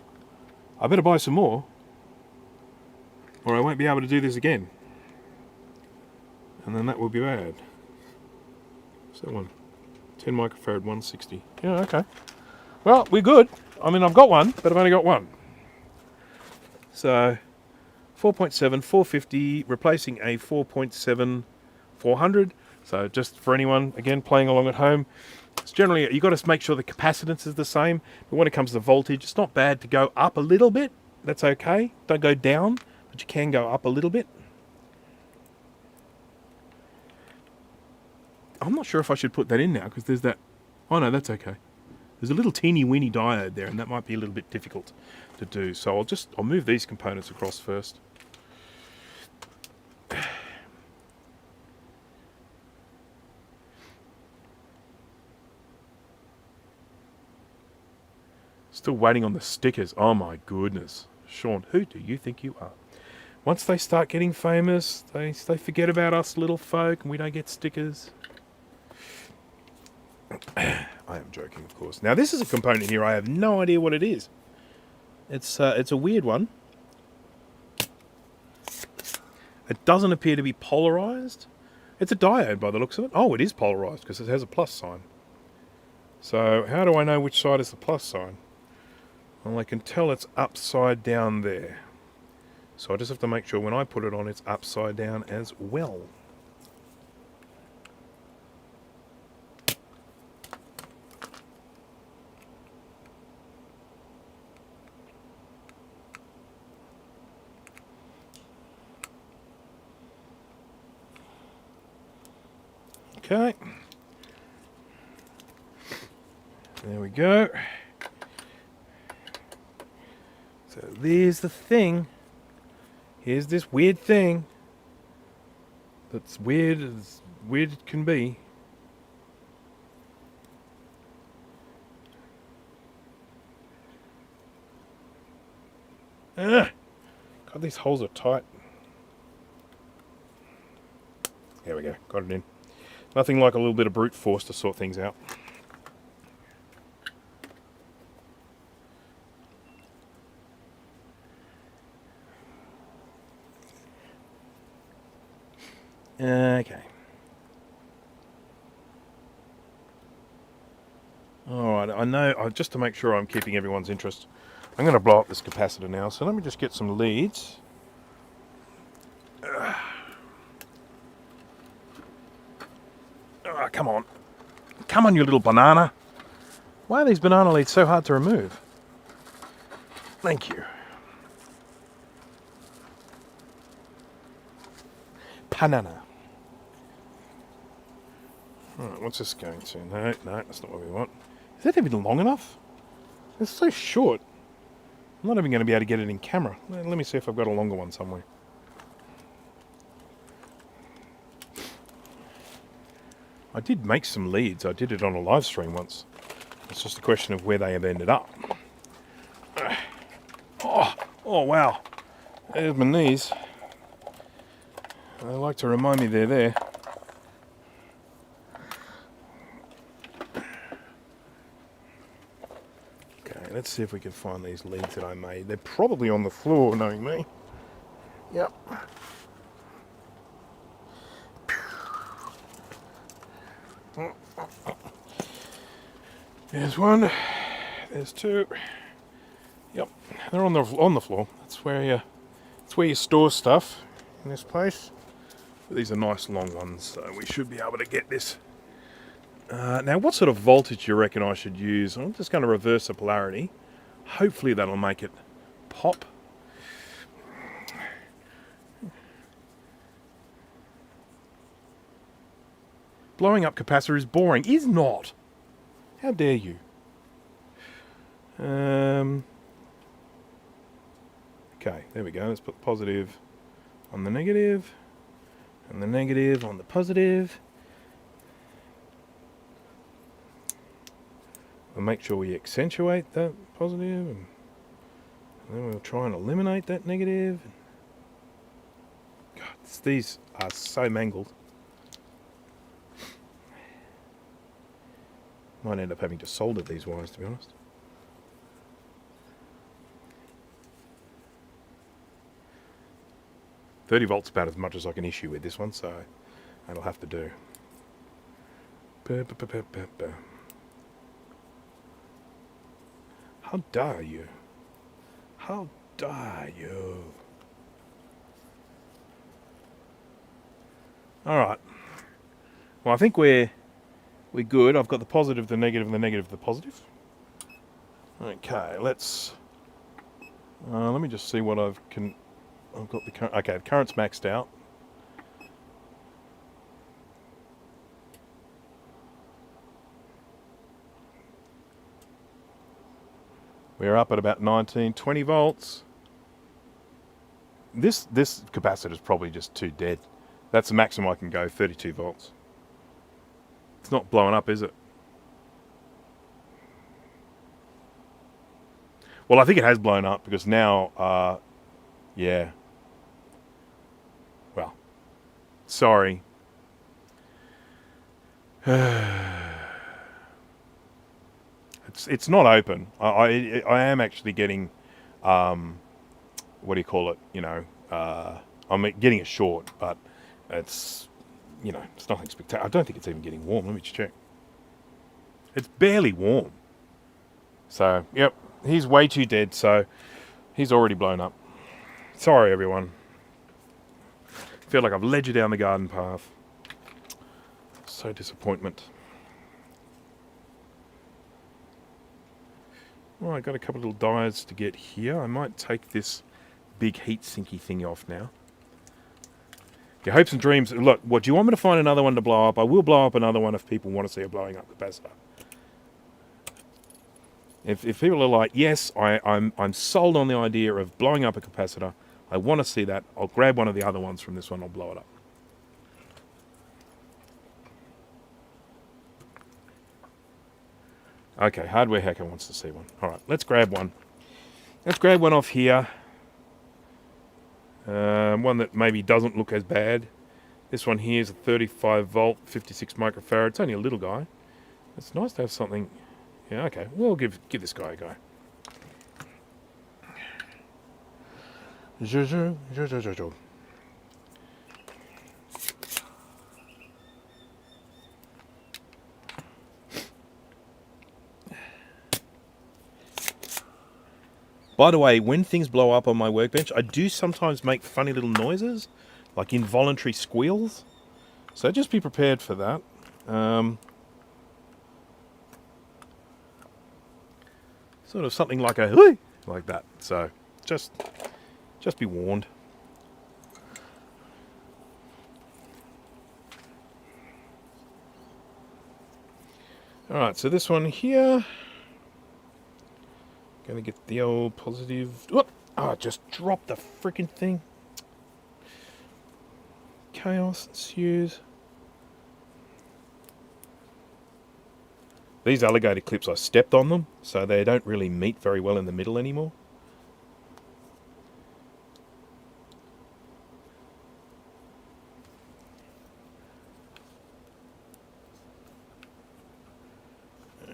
I better buy some more, or I won't be able to do this again. And then that will be bad. What's that one? 10 microfarad, 160. Yeah, okay. Well, we're good. I mean, I've got one, but I've only got one. So, 4.7, 450, replacing a 4.7, 400. So just for anyone, again, playing along at home, it's generally, you've got to make sure the capacitance is the same. But when it comes to voltage, it's not bad to go up a little bit. That's okay. Don't go down, but you can go up a little bit. I'm not sure if I should put that in now, because there's that... Oh no, that's okay. There's a little teeny weeny diode there, and that might be a little bit difficult to do. So I'll move these components across first. Still waiting on the stickers. Oh my goodness. Sean, who do you think you are? Once they start getting famous, they forget about us little folk and we don't get stickers. I am joking, of course. Now this is a component here, I have no idea what it is. It's a weird one. It doesn't appear to be polarized. It's a diode by the looks of it. Oh, it is polarized because it has a plus sign. So how do I know which side is the plus sign? Well, I can tell it's upside down there. So I just have to make sure when I put it on, it's upside down as well. Okay. There we go. So there's the thing. Here's this weird thing. That's weird as weird it can be. God, these holes are tight. There we go. Got it in. Nothing like a little bit of brute force to sort things out. Okay. Alright, I know, just to make sure I'm keeping everyone's interest, I'm going to blow up this capacitor now, so let me just get some leads. Oh, come on. Come on, you little banana. Why are these banana leads so hard to remove? Thank you. Banana. Alright, what's this going to? No, that's not what we want. Is that even long enough? It's so short. I'm not even going to be able to get it in camera. Let me see if I've got a longer one somewhere. I did make some leads. I did it on a live stream once. It's just a question of where they have ended up. Oh wow. There's my knees. They like to remind me they're there. Okay, let's see if we can find these leads that I made. They're probably on the floor, knowing me. Yep. There's one. There's two. Yep, they're on the floor. That's where you store stuff in this place. But these are nice long ones, so we should be able to get this Now, what sort of voltage do you reckon I should use? I'm just going to reverse the polarity. Hopefully that'll make it pop. Blowing up capacitor is boring. Is not. How dare you? Okay, there we go. Let's put the positive on the negative, and the negative on the positive. We'll make sure we accentuate that positive, and then we'll try and eliminate that negative. God, these are so mangled. Might end up having to solder these wires, to be honest. $30 volts about as much as I can issue with this one, so that'll have to do. How dare you? How dare you? Alright. Well, I think we're good. I've got the positive, the negative, and the negative, the positive. Okay, let's... let me just see what I've got the current... Okay, the current's maxed out. We're up at about 19, 20 volts. This capacitor is probably just too dead. That's the maximum I can go, 32 volts. It's not blowing up, is it? Well, I think it has blown up because now, yeah. Well, sorry. It's not open. I am actually getting, what do you call it? You know, I'm getting a short, but it's, you know, it's nothing spectacular. I don't think it's even getting warm. Let me just check. It's barely warm. So, yep, he's way too dead. So, he's already blown up. Sorry, everyone. I feel like I've led you down the garden path. So disappointment. Well, I got a couple of little diodes to get here. I might take this big heat sinky thing off now. Your hopes and dreams. Look, what do you want me to find another one to blow up? I will blow up another one if people want to see a blowing up capacitor. If people are like, yes, I'm sold on the idea of blowing up a capacitor, I want to see that, I'll grab one of the other ones from this one, I'll blow it up. Okay, Hardware Hacker wants to see one. Alright, let's grab one. Let's grab one off here. One that maybe doesn't look as bad. This one here is a 35 volt, 56 microfarad. It's only a little guy. It's nice to have something. Yeah, okay. We'll give this guy a go. By the way, when things blow up on my workbench, I do sometimes make funny little noises, like involuntary squeals. So just be prepared for that. Sort of something like a like that. So just be warned. All right, so this one here. Gonna get the old positive. Whoop! Oh, I just dropped the freaking thing. Chaos ensues. These alligator clips, I stepped on them, so they don't really meet very well in the middle anymore.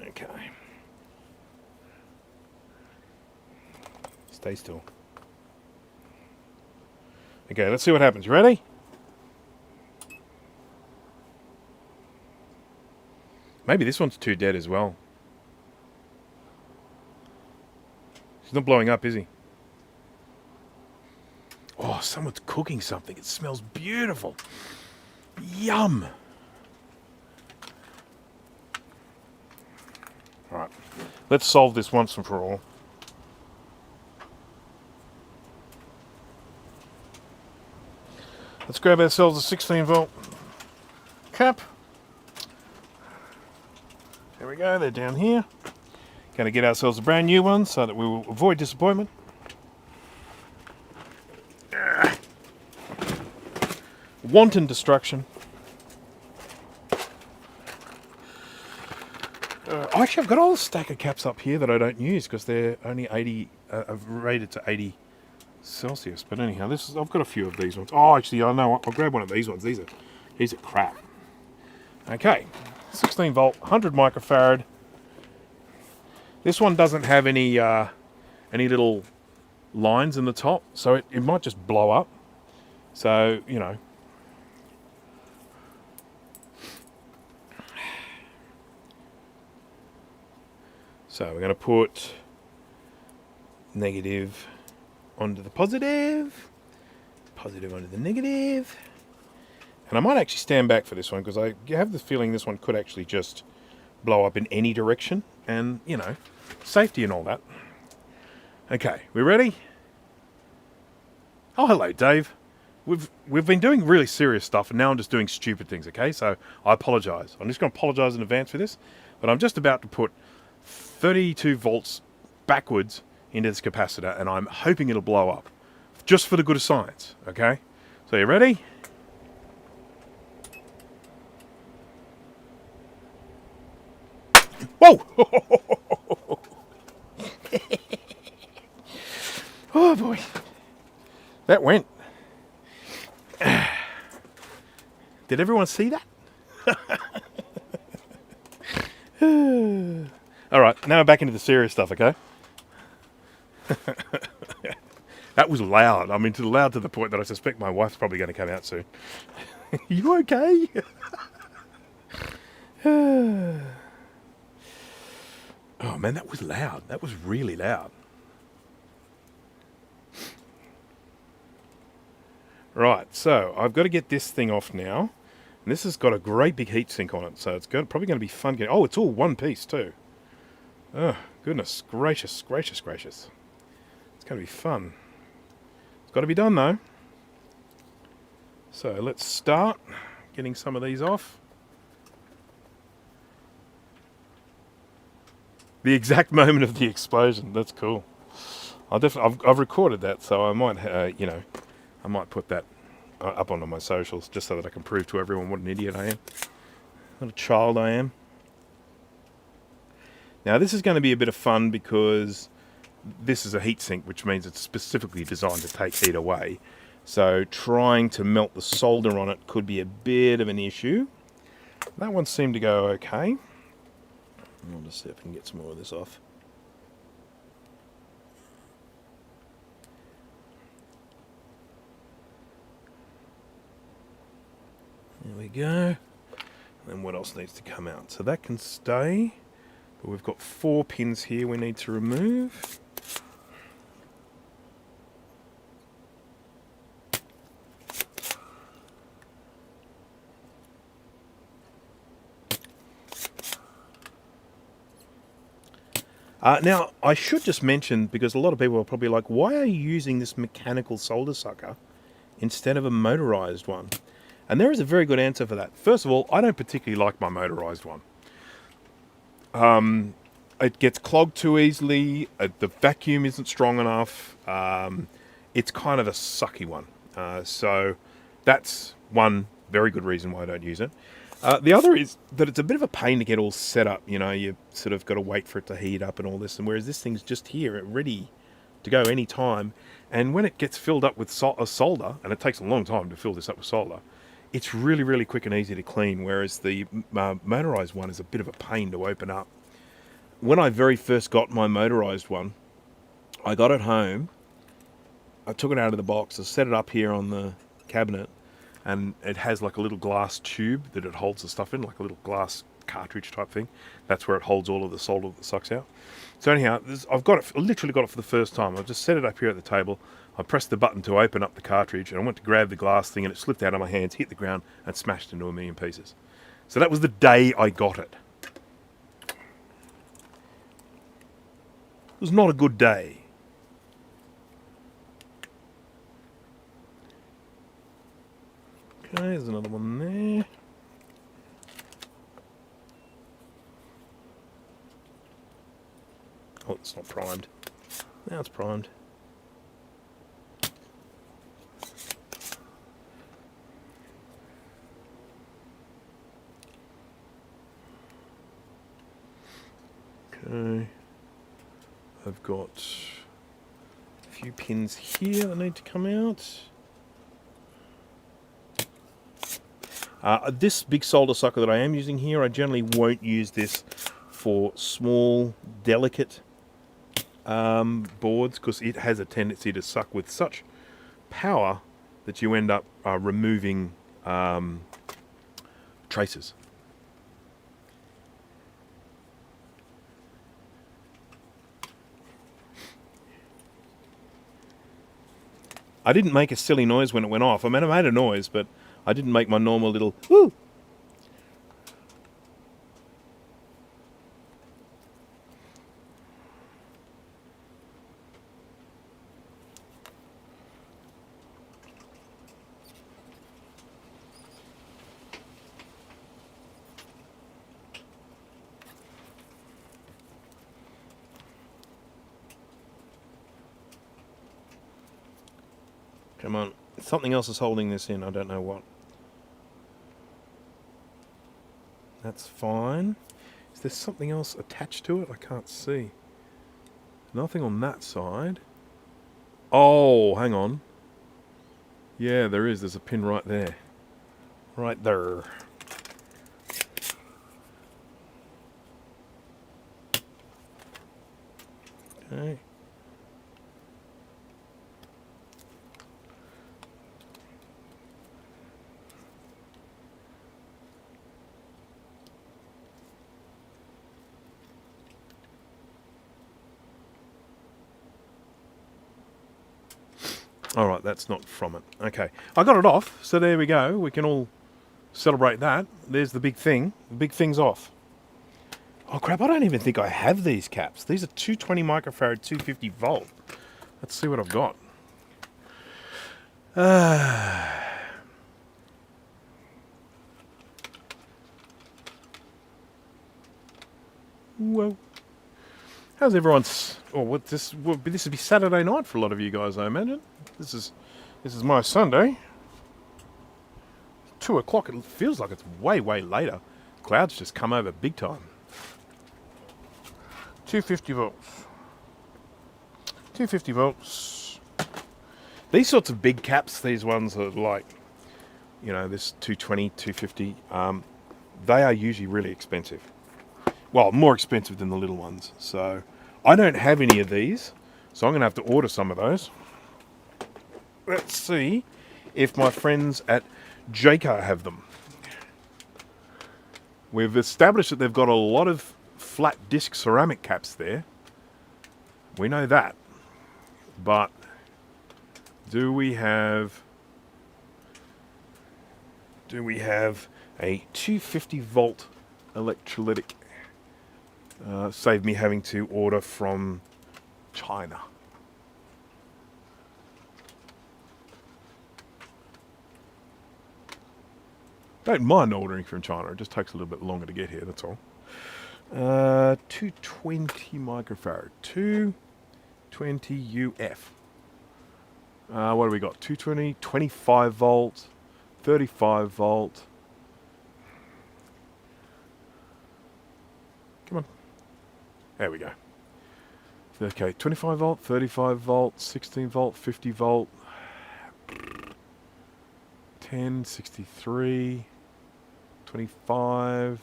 Okay. Stay still. Okay, let's see what happens. You ready? Maybe this one's too dead as well. He's not blowing up, is he? Oh, someone's cooking something. It smells beautiful. Yum. Let's solve this once and for all. Let's grab ourselves a 16 volt cap. There we go, they're down here. Going to get ourselves a brand new one so that we will avoid disappointment. Wanton destruction. Actually, I've got a whole stack of caps up here that I don't use because they're only 80, rated to 80 Celsius. But anyhow, I've got a few of these ones. Oh, actually, I know what, I'll grab one of these ones. These are crap. Okay, 16 volt, 100 microfarad. This one doesn't have any little lines in the top, so it might just blow up. So, you know. So we're going to put negative onto the positive, positive onto the negative. And I might actually stand back for this one because I have the feeling this one could actually just blow up in any direction. And, you know, safety and all that. Okay, we ready? Oh, hello, Dave. We've been doing really serious stuff, and now I'm just doing stupid things, okay? So I apologise. I'm just going to apologise in advance for this, but I'm just about to put 32 volts backwards into this capacitor, and I'm hoping it'll blow up, just for the good of science, okay? So you ready? Whoa! Oh boy, that went. Did everyone see that? All right, now back into the serious stuff, okay? That was loud. I mean, loud to the point that I suspect my wife's probably going to come out soon. You okay? Oh man, that was loud. That was really loud. Right, so I've got to get this thing off now. And this has got a great big heatsink on it, so it's probably going to be fun getting... Oh, it's all one piece too. Oh, goodness gracious, gracious, gracious. It's going to be fun. It's got to be done though. So let's start getting some of these off. The exact moment of the explosion. That's cool. I've recorded that, so I might, you know, I might put that up onto my socials just so that I can prove to everyone what an idiot I am. What a child I am. Now this is going to be a bit of fun because this is a heatsink, which means it's specifically designed to take heat away. So trying to melt the solder on it could be a bit of an issue. That one seemed to go okay. I'll just see if I can get some more of this off. There we go. And then what else needs to come out? So that can stay. But we've got 4 pins here we need to remove. Now, I should just mention, because a lot of people are probably like, why are you using this mechanical solder sucker instead of a motorized one? And there is a very good answer for that. First of all, I don't particularly like my motorized one. It gets clogged too easily. The vacuum isn't strong enough. It's kind of a sucky one. So that's one very good reason why I don't use it. The other is that it's a bit of a pain to get all set up. You know, you sort of got to wait for it to heat up and all this. And whereas this thing's just here, ready to go any time. And when it gets filled up with solder, and it takes a long time to fill this up with solder, it's really, really quick and easy to clean. Whereas the motorized one is a bit of a pain to open up. When I very first got my motorized one, I got it home. I took it out of the box. I set it up here on the cabinet. And it has like a little glass tube that it holds the stuff in, like a little glass cartridge type thing. That's where it holds all of the solder that sucks out. So anyhow, I've got it, I literally got it for the first time. I just set it up here at the table. I pressed the button to open up the cartridge, and I went to grab the glass thing, and it slipped out of my hands, hit the ground, and smashed into a million pieces. So that was the day I got it. was not a good day. Okay, there's another one there. Oh, it's not primed. Now it's primed. Okay. I've got a few pins here that need to come out. This big solder socket that I am using here, I generally won't use this for small, delicate boards because it has a tendency to suck with such power that you end up removing traces. I didn't make a silly noise when it went off. I mean, I made a noise, but I didn't make my normal little woo. Come on. Something else is holding this in. I don't know what. That's fine. Is there something else attached to it? I can't see. Nothing on that side. Oh, hang on. Yeah, there is. There's a pin right there. Right there. Okay. Alright, that's not from it. Okay. I got it off, so there we go. We can all celebrate that. There's the big thing. The big thing's off. Oh crap, I don't even think I have these caps. These are 220 microfarad, 250 volt. Let's see what I've got. Whoa. How's everyone's... Oh, what this would be Saturday night for a lot of you guys, I imagine. This is my Sunday. 2 o'clock. It feels like it's way later. Clouds just come over big time. 250 volts. 250 volts. These sorts of big caps, these ones are like, you know, this 220, 250. They are usually really expensive. Well, more expensive than the little ones. So I don't have any of these, so I'm going to have to order some of those. Let's see if my friends at Jayco have them. We've established that they've got a lot of flat disc ceramic caps there. We know that. But do we have a 250 volt electrolytic? Save me having to order from China. Don't mind ordering from China. It just takes a little bit longer to get here, that's all. 220 microfarad. 220 UF. What do we got? 220, 25 volt, 35 volt. Come on. There we go. Okay, 25 volt, 35 volt, 16 volt, 50 volt, 10, 63, 25.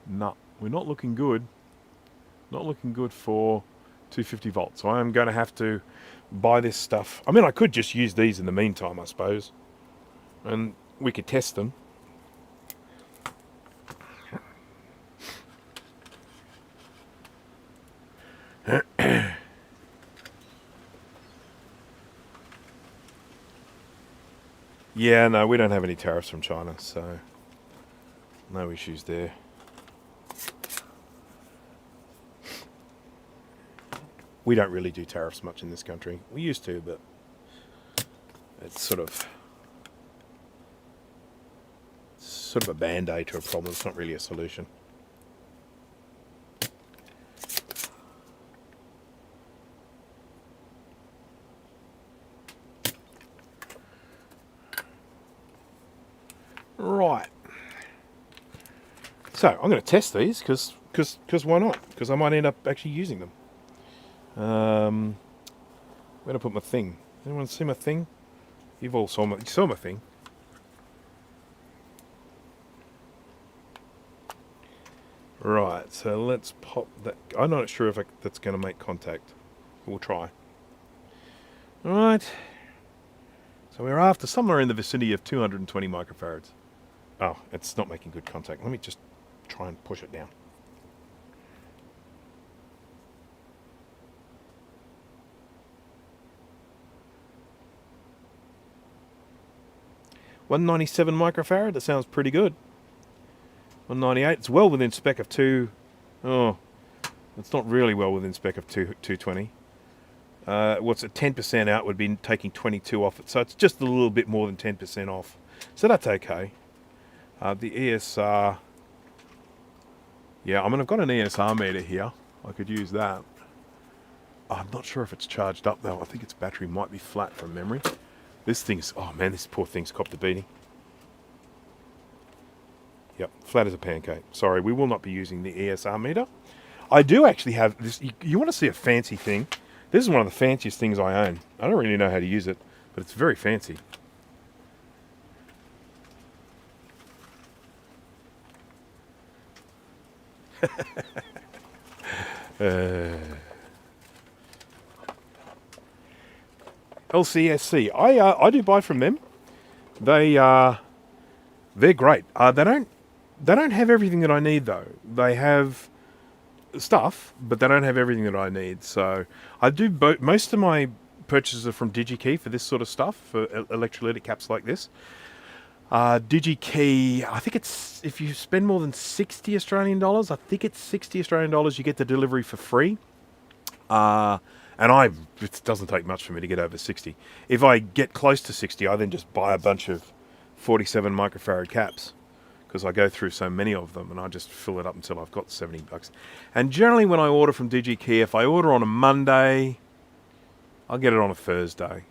No, we're not looking good. Not looking good for 250 volts. So I am going to have to buy this stuff. I mean, I could just use these in the meantime, I suppose. And we could test them. Yeah, no, we don't have any tariffs from China, so no issues there. We don't really do tariffs much in this country. We used to, but it's sort of a band-aid to a problem. It's not really a solution. Right. So I'm going to test these because why not? Because I might end up actually using them. I'm going to put my thing. Anyone see my thing? You've all saw my thing. Right, so let's pop that. I'm not sure if that's going to make contact. We'll try. Alright. So we're after somewhere in the vicinity of 220 microfarads. Oh, it's not making good contact. Let me just try and push it down. $197 microfarad, that sounds pretty good. 198, it's well within spec of 2. Oh, it's not really well within spec of 220. What's a 10% out would be taking 22 off it, so it's just a little bit more than 10% off. So that's okay. The ESR, yeah, I mean, I've got an ESR meter here. I could use that. I'm not sure if it's charged up though. I think its battery might be flat from memory. This thing's, oh man, this poor thing's copped a beating. Yep, flat as a pancake. Sorry, we will not be using the ESR meter. I do actually have this. You want to see a fancy thing? This is one of the fanciest things I own. I don't really know how to use it, but it's very fancy. LCSC. I do buy from them. They're great. They don't have everything that I need though. They have stuff, but they don't have everything that I need. So I do most of my purchases are from DigiKey for this sort of stuff, for electrolytic caps like this. DigiKey, I think it's, if you spend more than 60 Australian dollars, I think it's 60 Australian dollars, you get the delivery for free. And it doesn't take much for me to get over 60. If I get close to 60, I then just buy a bunch of 47 microfarad caps, because I go through so many of them and I just fill it up until I've got $70. And generally when I order from DigiKey, if I order on a Monday, I'll get it on a Thursday.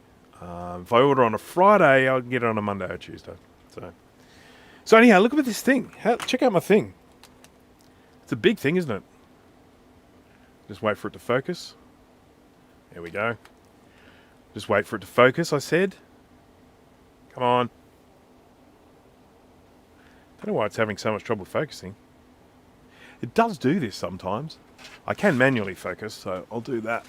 If I order on a Friday, I'll get it on a Monday or Tuesday. So anyhow, look at this thing. Check out my thing. It's a big thing, isn't it? Just wait for it to focus. There we go. Just wait for it to focus, I said. Come on. Don't know why it's having so much trouble focusing. It does do this sometimes. I can manually focus, so I'll do that.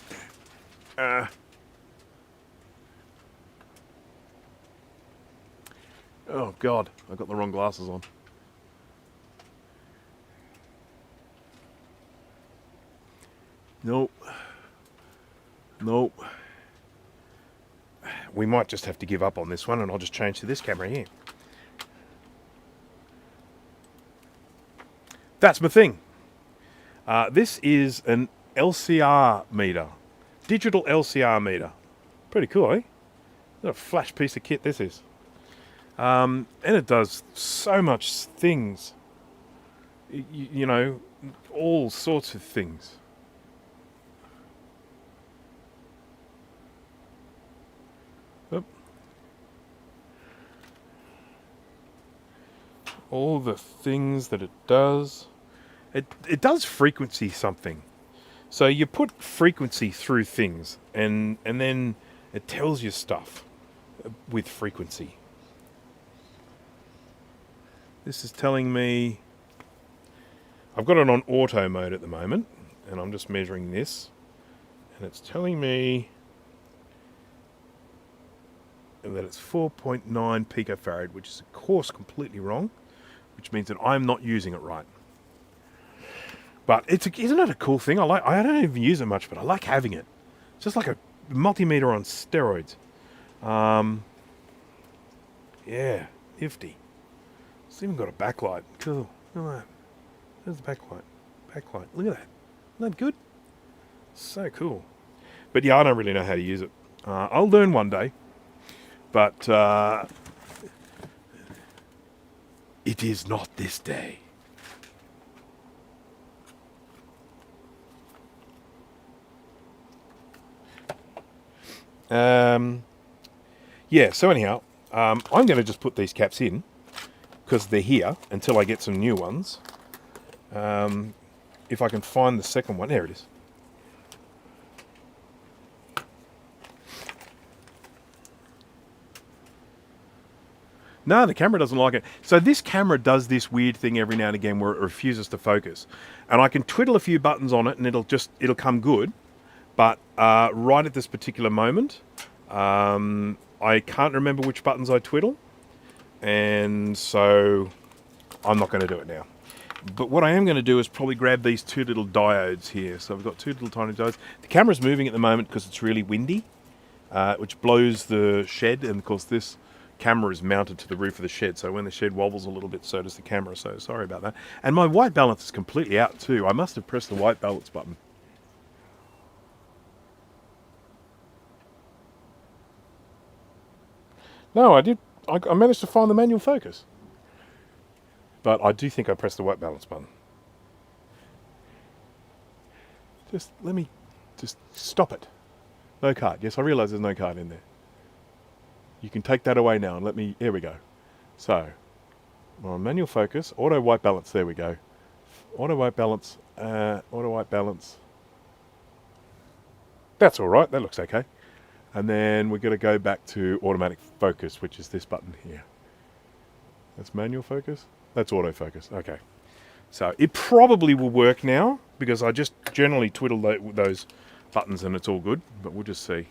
Oh God, I got the wrong glasses on. Nope. We might just have to give up on this one, and I'll just change to this camera here. That's my thing. This is an LCR meter. Digital LCR meter. Pretty cool, eh? What a flash piece of kit this is. And it does so much things. You know, all sorts of things. Oop. All the things that it does. It does frequency something. So you put frequency through things, and then it tells you stuff with frequency. This is telling me, I've got it on auto mode at the moment, and I'm just measuring this, and it's telling me that it's 4.9 picofarad, which is of course completely wrong, which means that I'm not using it right. But isn't it a cool thing? I don't even use it much, but I like having it. It's just like a multimeter on steroids. Yeah, nifty. It's even got a backlight. Cool. Look at that. There's the backlight. Look at that. Isn't that good? So cool. But yeah, I don't really know how to use it. I'll learn one day. But it is not this day. Yeah, so anyhow, I'm going to just put these caps in because they're here until I get some new ones. If I can find the second one, there it is. No, the camera doesn't like it. So this camera does this weird thing every now and again where it refuses to focus. And I can twiddle a few buttons on it and it'll come good. But right at this particular moment, I can't remember which buttons I twiddle. And so I'm not going to do it now. But what I am going to do is probably grab these two little diodes here. So I've got two little tiny diodes. The camera's moving at the moment because it's really windy, which blows the shed. And of course this camera is mounted to the roof of the shed. So when the shed wobbles a little bit, so does the camera. So sorry about that. And my white balance is completely out too. I must have pressed the white balance button. No, I did. I managed to find the manual focus. But I do think I pressed the white balance button. Just let me just stop it. No card. Yes, I realise there's no card in there. You can take that away now and let me... Here we go. So, manual focus, auto white balance. There we go. Auto white balance. Auto white balance. That's all right. That looks okay. And then we're going to go back to automatic focus, which is this button here. That's manual focus. That's autofocus. Okay. So it probably will work now because I just generally twiddle those buttons and it's all good. But we'll just see.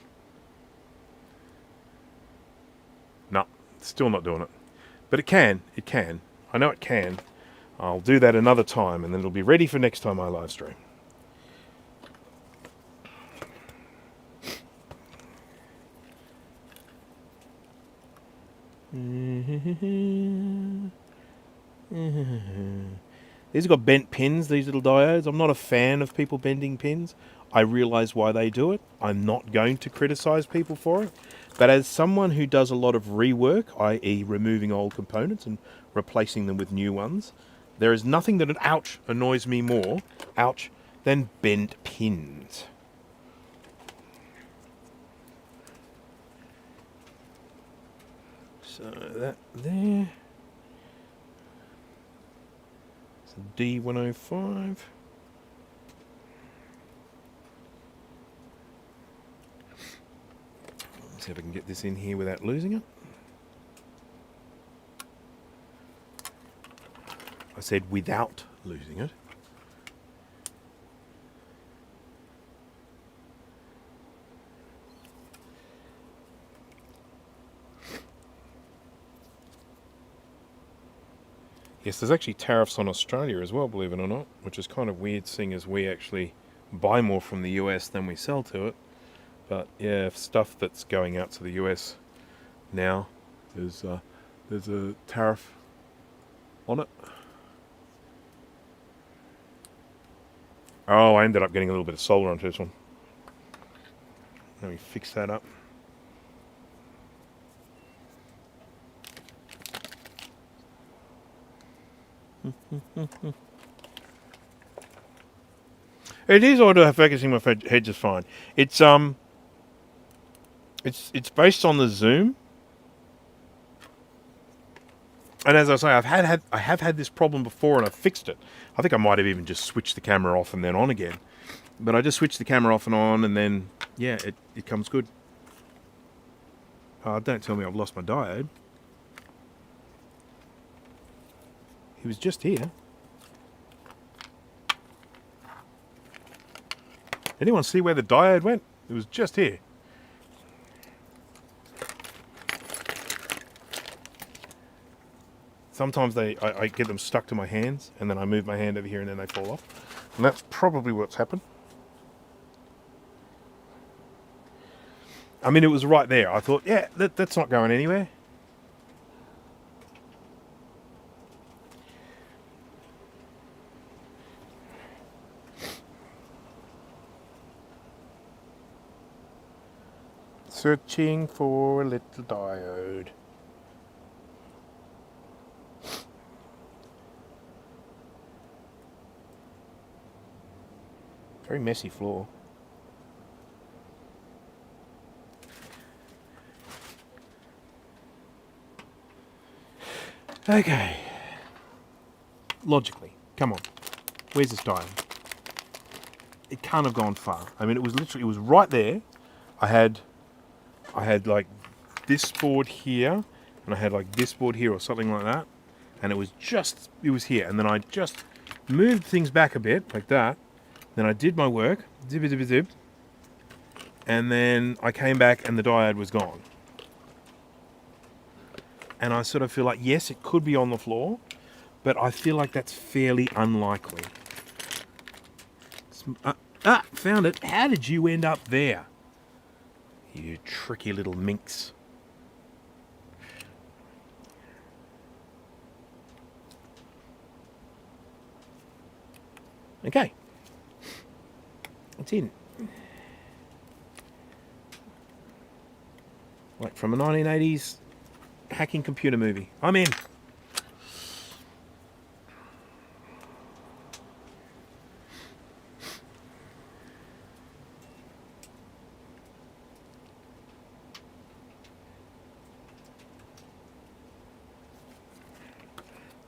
No, still not doing it. But it can. It can. I know it can. I'll do that another time and then it'll be ready for next time I live stream. These have got bent pins, these little diodes. I'm not a fan of people bending pins. I realise why they do it. I'm not going to criticise people for it. But as someone who does a lot of rework, i.e. removing old components and replacing them with new ones, there is nothing that, ouch, annoys me more, ouch, than bent pins. So that there. It's a D105. Let's see if I can get this in here without losing it. I said without losing it. Yes, there's actually tariffs on Australia as well, believe it or not, which is kind of weird seeing as we actually buy more from the US than we sell to it. But yeah, stuff that's going out to the US now, there's a tariff on it. Oh, I ended up getting a little bit of solder onto this one. Let me fix that up. It is auto focusing my head just fine. It's based on the zoom, and as I say, I have had this problem before, and I've fixed it. I think I might have even just switched the camera off and then on again. But I just switched the camera off and on, and then yeah, it comes good. Don't tell me I've lost my diode. He was just here. Anyone see where the diode went? It was just here. Sometimes I get them stuck to my hands, and then I move my hand over here, and then they fall off. And that's probably what's happened. I mean, it was right there. I thought, yeah, that's not going anywhere. Searching for a little diode. Very messy floor. Okay. Logically, come on. Where's this diode? It can't have gone far. I mean, it was literally, it was right there. I had like this board here, and I had like this board here or something like that. And it was here. And then I just moved things back a bit, like that. Then I did my work, zip, zip, zip. And then I came back and the diode was gone. And I sort of feel like, yes, it could be on the floor, but I feel like that's fairly unlikely. Found it. How did you end up there? You tricky little minx. Okay. It's in. Like from a 1980s hacking computer movie. I'm in.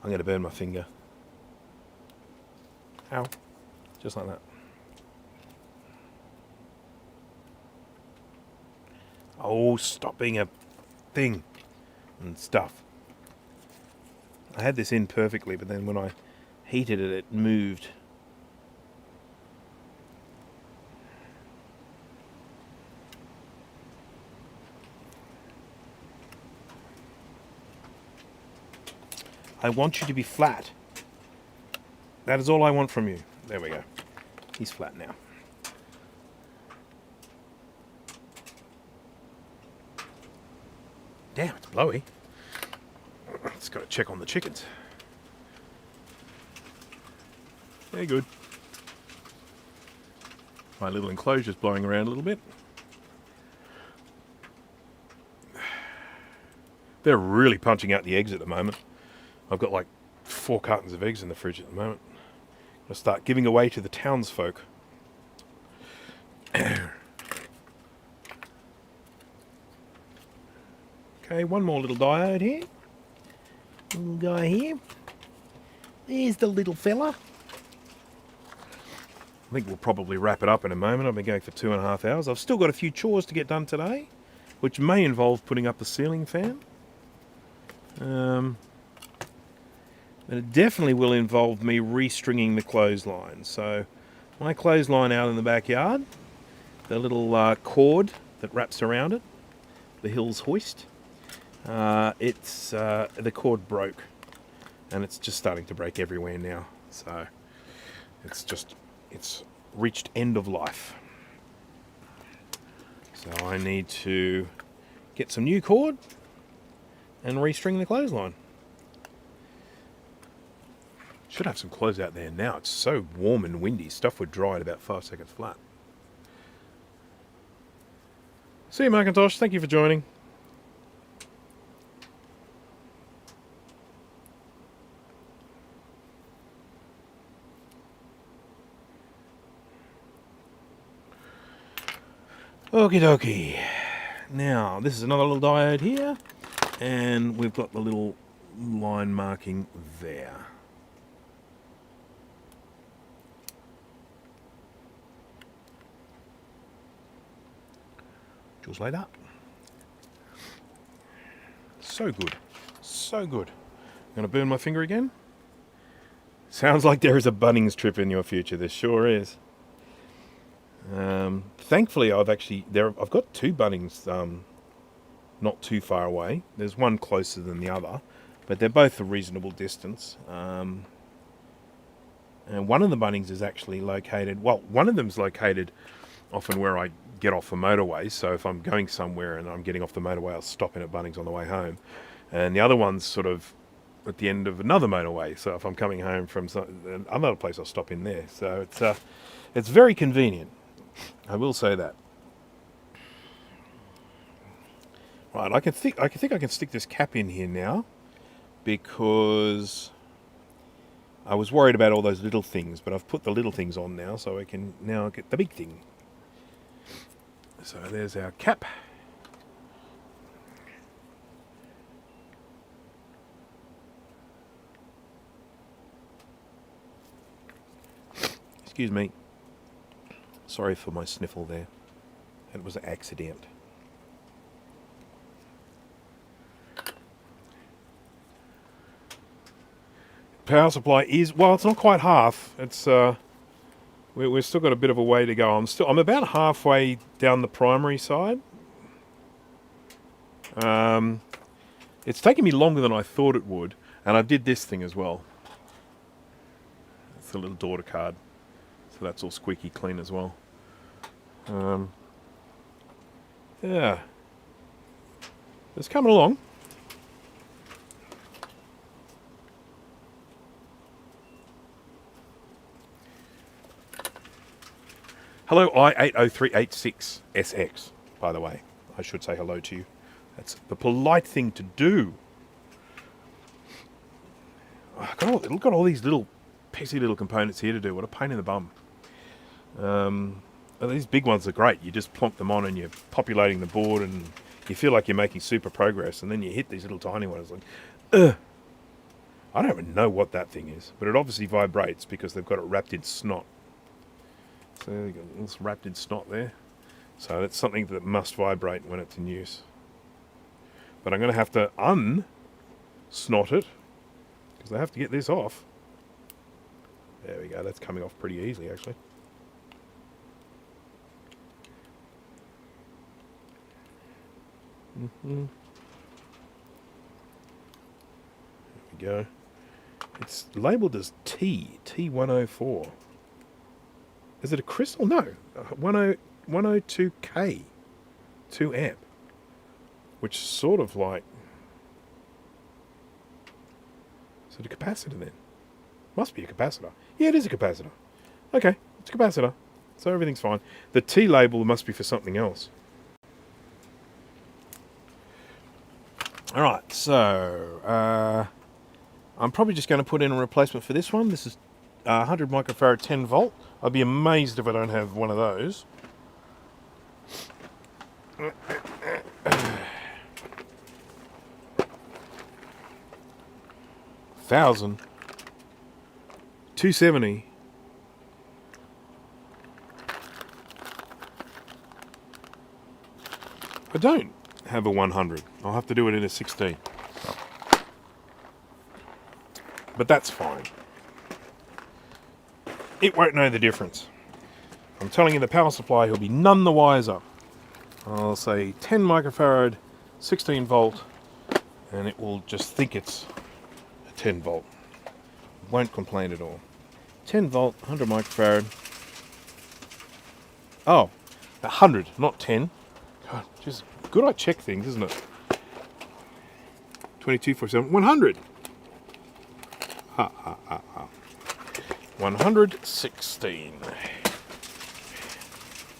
I'm going to burn my finger. Ow. Just like that. Oh, stop being a thing and stuff. I had this in perfectly, but then when I heated it, it moved. I want you to be flat. That is all I want from you. There we go. He's flat now. Damn, it's blowy. Just got to check on the chickens. They're good. My little enclosure's blowing around a little bit. They're really punching out the eggs at the moment. I've got like 4 cartons of eggs in the fridge at the moment. I'll start giving away to the townsfolk. Okay, one more little diode here. Little guy here. There's the little fella. I think we'll probably wrap it up in a moment. I've been going for 2.5 hours. I've still got a few chores to get done today, which may involve putting up the ceiling fan. But it definitely will involve me restringing the clothesline. So my clothesline out in the backyard, the little cord that wraps around it, the Hills hoist, the cord broke, and it's just starting to break everywhere now. So it's reached end of life. So I need to get some new cord and restring the clothesline. Should have some clothes out there now. It's so warm and windy. Stuff would dry at about 5 seconds flat. See you, Macintosh. Thank you for joining. Okie dokie. Now, this is another little diode here. And we've got the little line marking there. Just like that. So good. So good. I'm going to burn my finger again. Sounds like there is a Bunnings trip in your future. There sure is. Thankfully, I've got 2 Bunnings not too far away. There's one closer than the other, but they're both a reasonable distance. And one of the Bunnings is actually located, well, one of them's located often where I get off the motorway. So if I'm going somewhere and I'm getting off the motorway, I'll stop in at Bunnings on the way home. And the other one's sort of at the end of another motorway. So if I'm coming home from another place, I'll stop in there. So it's very convenient. I will say that. Right, I think I can stick this cap in here now, because I was worried about all those little things, but I've put the little things on now, so I can now get the big thing. So there's our cap. Excuse me. Sorry for my sniffle there. It was an accident. Power supply is, well, it's not quite half. It's we've still got a bit of a way to go. I'm about halfway down the primary side. It's taken me longer than I thought it would, and I did this thing as well. It's a little daughter card, so that's all squeaky clean as well. Yeah, it's coming along. Hello, I80386SX, by the way. I should say hello to you. That's the polite thing to do. I've got all these little pissy little components here to do. What a pain in the bum. These big ones are great. You just plonk them on and you're populating the board and you feel like you're making super progress, and then you hit these little tiny ones like, ugh. I don't even know what that thing is, but it obviously vibrates because they've got it wrapped in snot. So there you go, it's wrapped in snot there. So that's something that must vibrate when it's in use. But I'm going to have to unsnot it, because I have to get this off. There we go, that's coming off pretty easily actually. There we go. It's labelled as T104. Is it a crystal? No. 102K. 2 amp. Which is sort of like... Is it a capacitor then? Must be a capacitor. Yeah, it is a capacitor. Okay, it's a capacitor. So everything's fine. The T label must be for something else. Alright, so... I'm probably just going to put in a replacement for this one. This is 100 microfarad 10 volt. I'd be amazed if I don't have one of those. $1,000. $270. I don't have a 100. I'll have to do it in a 16. But that's fine. It won't know the difference. I'm telling you, the power supply, he'll be none the wiser. I'll say 10 microfarad, 16 volt, and it will just think it's a 10 volt. Won't complain at all. 10 volt, 100 microfarad. Oh, 100, not 10. God, just good I check things, isn't it? 2247, 100. Ha ha ha ha. 116.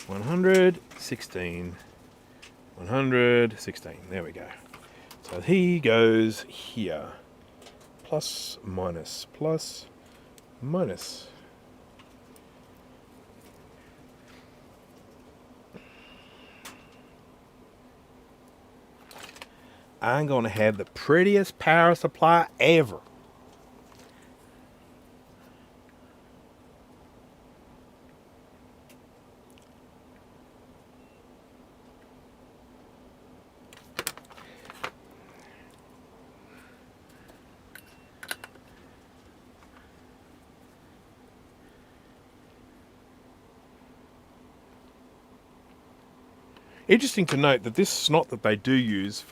116. 116. There we go. So he goes here. Plus, minus, plus, minus. I'm going to have the prettiest power supply ever. Interesting to note that this snot that they do use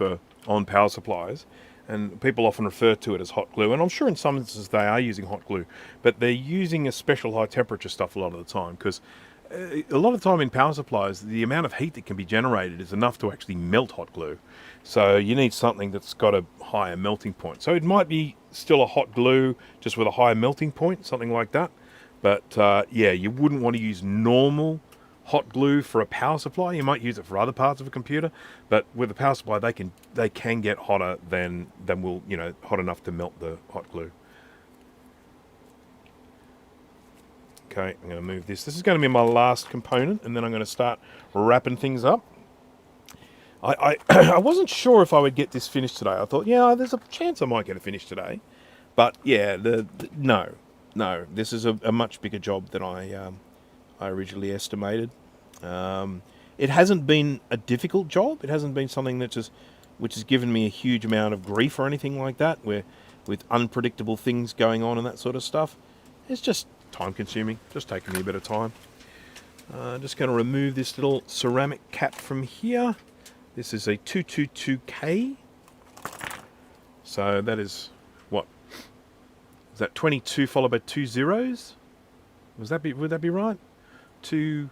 on power supplies, and people often refer to it as hot glue, and I'm sure in some instances they are using hot glue, but they're using a special high temperature stuff a lot of the time, because a lot of the time in power supplies, the amount of heat that can be generated is enough to actually melt hot glue. So you need something that's got a higher melting point. So it might be still a hot glue, just with a higher melting point, something like that. But yeah, you wouldn't want to use normal hot glue for a power supply. You might use it for other parts of a computer, but with a power supply, they can get hotter than will, you know, hot enough to melt the hot glue. Okay, I'm going to move this. This is going to be my last component, and then I'm going to start wrapping things up. I wasn't sure if I would get this finished today. I thought, yeah, there's a chance I might get it finished today. But yeah, no. This is a much bigger job than I originally estimated. It hasn't been a difficult job. It hasn't been something which has given me a huge amount of grief or anything like that, where with unpredictable things going on and that sort of stuff. It's just time consuming, just taking me a bit of time. Just going to remove this little ceramic cap from here. This is a 222K. So that is, what? Is that 22 followed by 2 zeros? Would that be right? So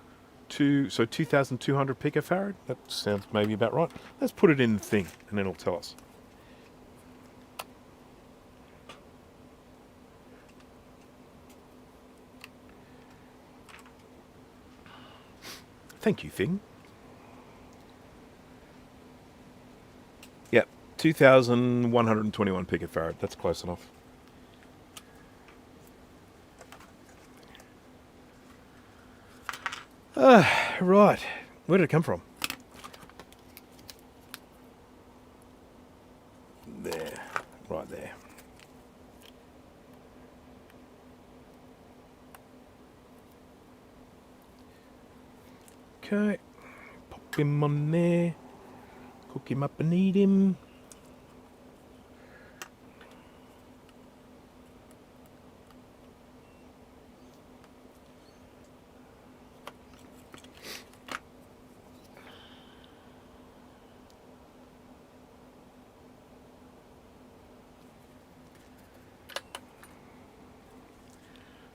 2,200 picofarad? That sounds maybe about right. Let's put it in the thing and then it'll tell us. Thank you, thing. Yep, 2,121 picofarad. That's close enough. Right. Where did it come from? There. Right there. Okay. Pop him on there. Cook him up and eat him.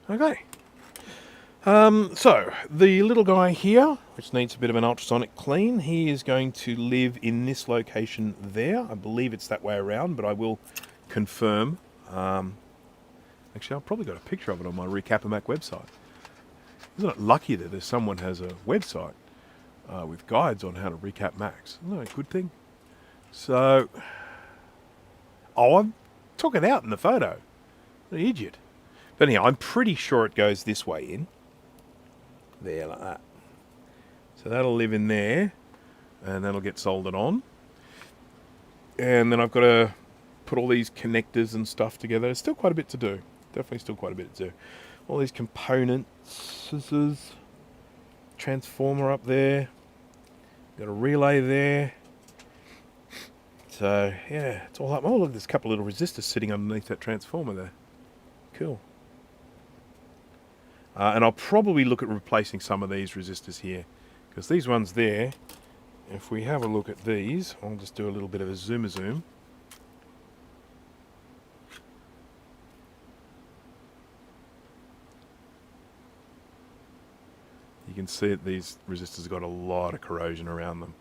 Okay. So, the little guy here, which needs a bit of an ultrasonic clean, he is going to live in this location there. I believe it's that way around, but I will confirm. Actually, I've probably got a picture of it on my Recap-A-Mac website. Isn't it lucky that there's someone has a website with guides on how to recap Macs? Isn't that a good thing? So, I took it out in the photo. What an idiot. But anyhow, I'm pretty sure it goes this way in. There, like that. So that'll live in there, and that'll get soldered on. And then I've got to put all these connectors and stuff together. There's still quite a bit to do. Definitely still quite a bit to do. All these components. Scissors. Transformer up there. Got a relay there. So, yeah, it's all up. Oh, look, there's a couple of little resistors sitting underneath that transformer there. Cool. And I'll probably look at replacing some of these resistors here, because these ones there, if we have a look at these, I'll just do a little bit of a zoom. You can see that these resistors have got a lot of corrosion around them,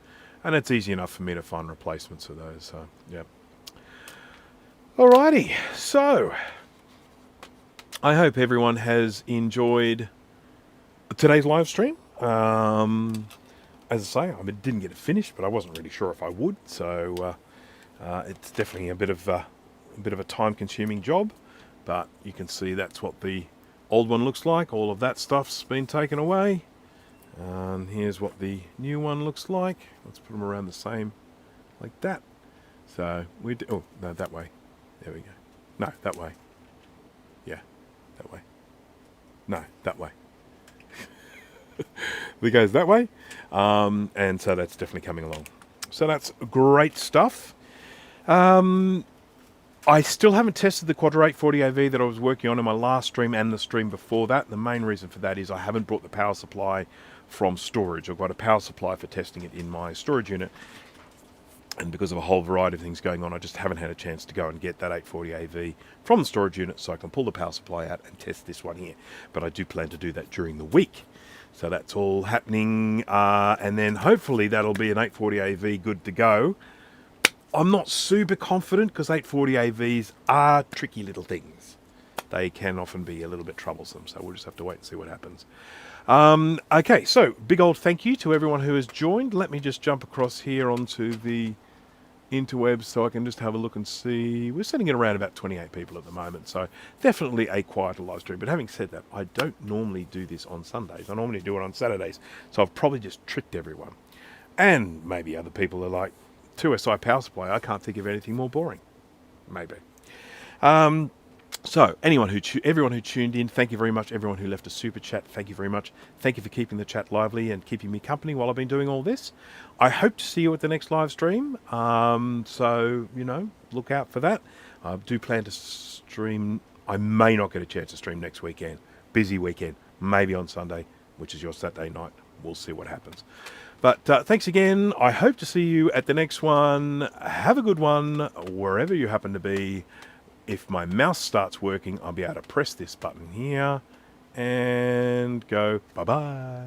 and it's easy enough for me to find replacements of those. So, yeah. Alrighty, so I hope everyone has enjoyed today's live stream. As I say, I didn't get it finished, but I wasn't really sure if I would. So it's definitely a bit of a time-consuming job. But you can see that's what the old one looks like. All of that stuff's been taken away. And here's what the new one looks like. Let's put them around the same, like that. So we do. Oh no, that way. There we go. No, that way. Yeah. That way. No, that way. It goes that way. And so that's definitely coming along. So that's great stuff. I still haven't tested the Quadro 840 AV that I was working on in my last stream and the stream before that. The main reason for that is I haven't brought the power supply from storage. I've got a power supply for testing it in my storage unit. And because of a whole variety of things going on, I just haven't had a chance to go and get that 840 AV from the storage unit so I can pull the power supply out and test this one here. But I do plan to do that during the week. So that's all happening. And then hopefully that'll be an 840 AV good to go. I'm not super confident because 840 AVs are tricky little things. they can often be a little bit troublesome. So we'll just have to wait and see what happens. Okay, so big old thank you to everyone who has joined. Let me just jump across here onto the interwebs so I can just have a look and see. We're sitting at around about 28 people at the moment, so definitely a quieter live stream. But having said that, I don't normally do this on Sundays. I normally do it on Saturdays, so I've probably just tricked everyone. And maybe other people are like, 2SI power supply, I can't think of anything more boring. Maybe. So, everyone who tuned in, thank you very much. Everyone who left a super chat, thank you very much. Thank you for keeping the chat lively and keeping me company while I've been doing all this. I hope to see you at the next live stream. So, look out for that. I do plan to stream. I may not get a chance to stream next weekend. Busy weekend. Maybe on Sunday, which is your Saturday night. We'll see what happens. But thanks again. I hope to see you at the next one. Have a good one, wherever you happen to be. If my mouse starts working, I'll be able to press this button here and go bye-bye.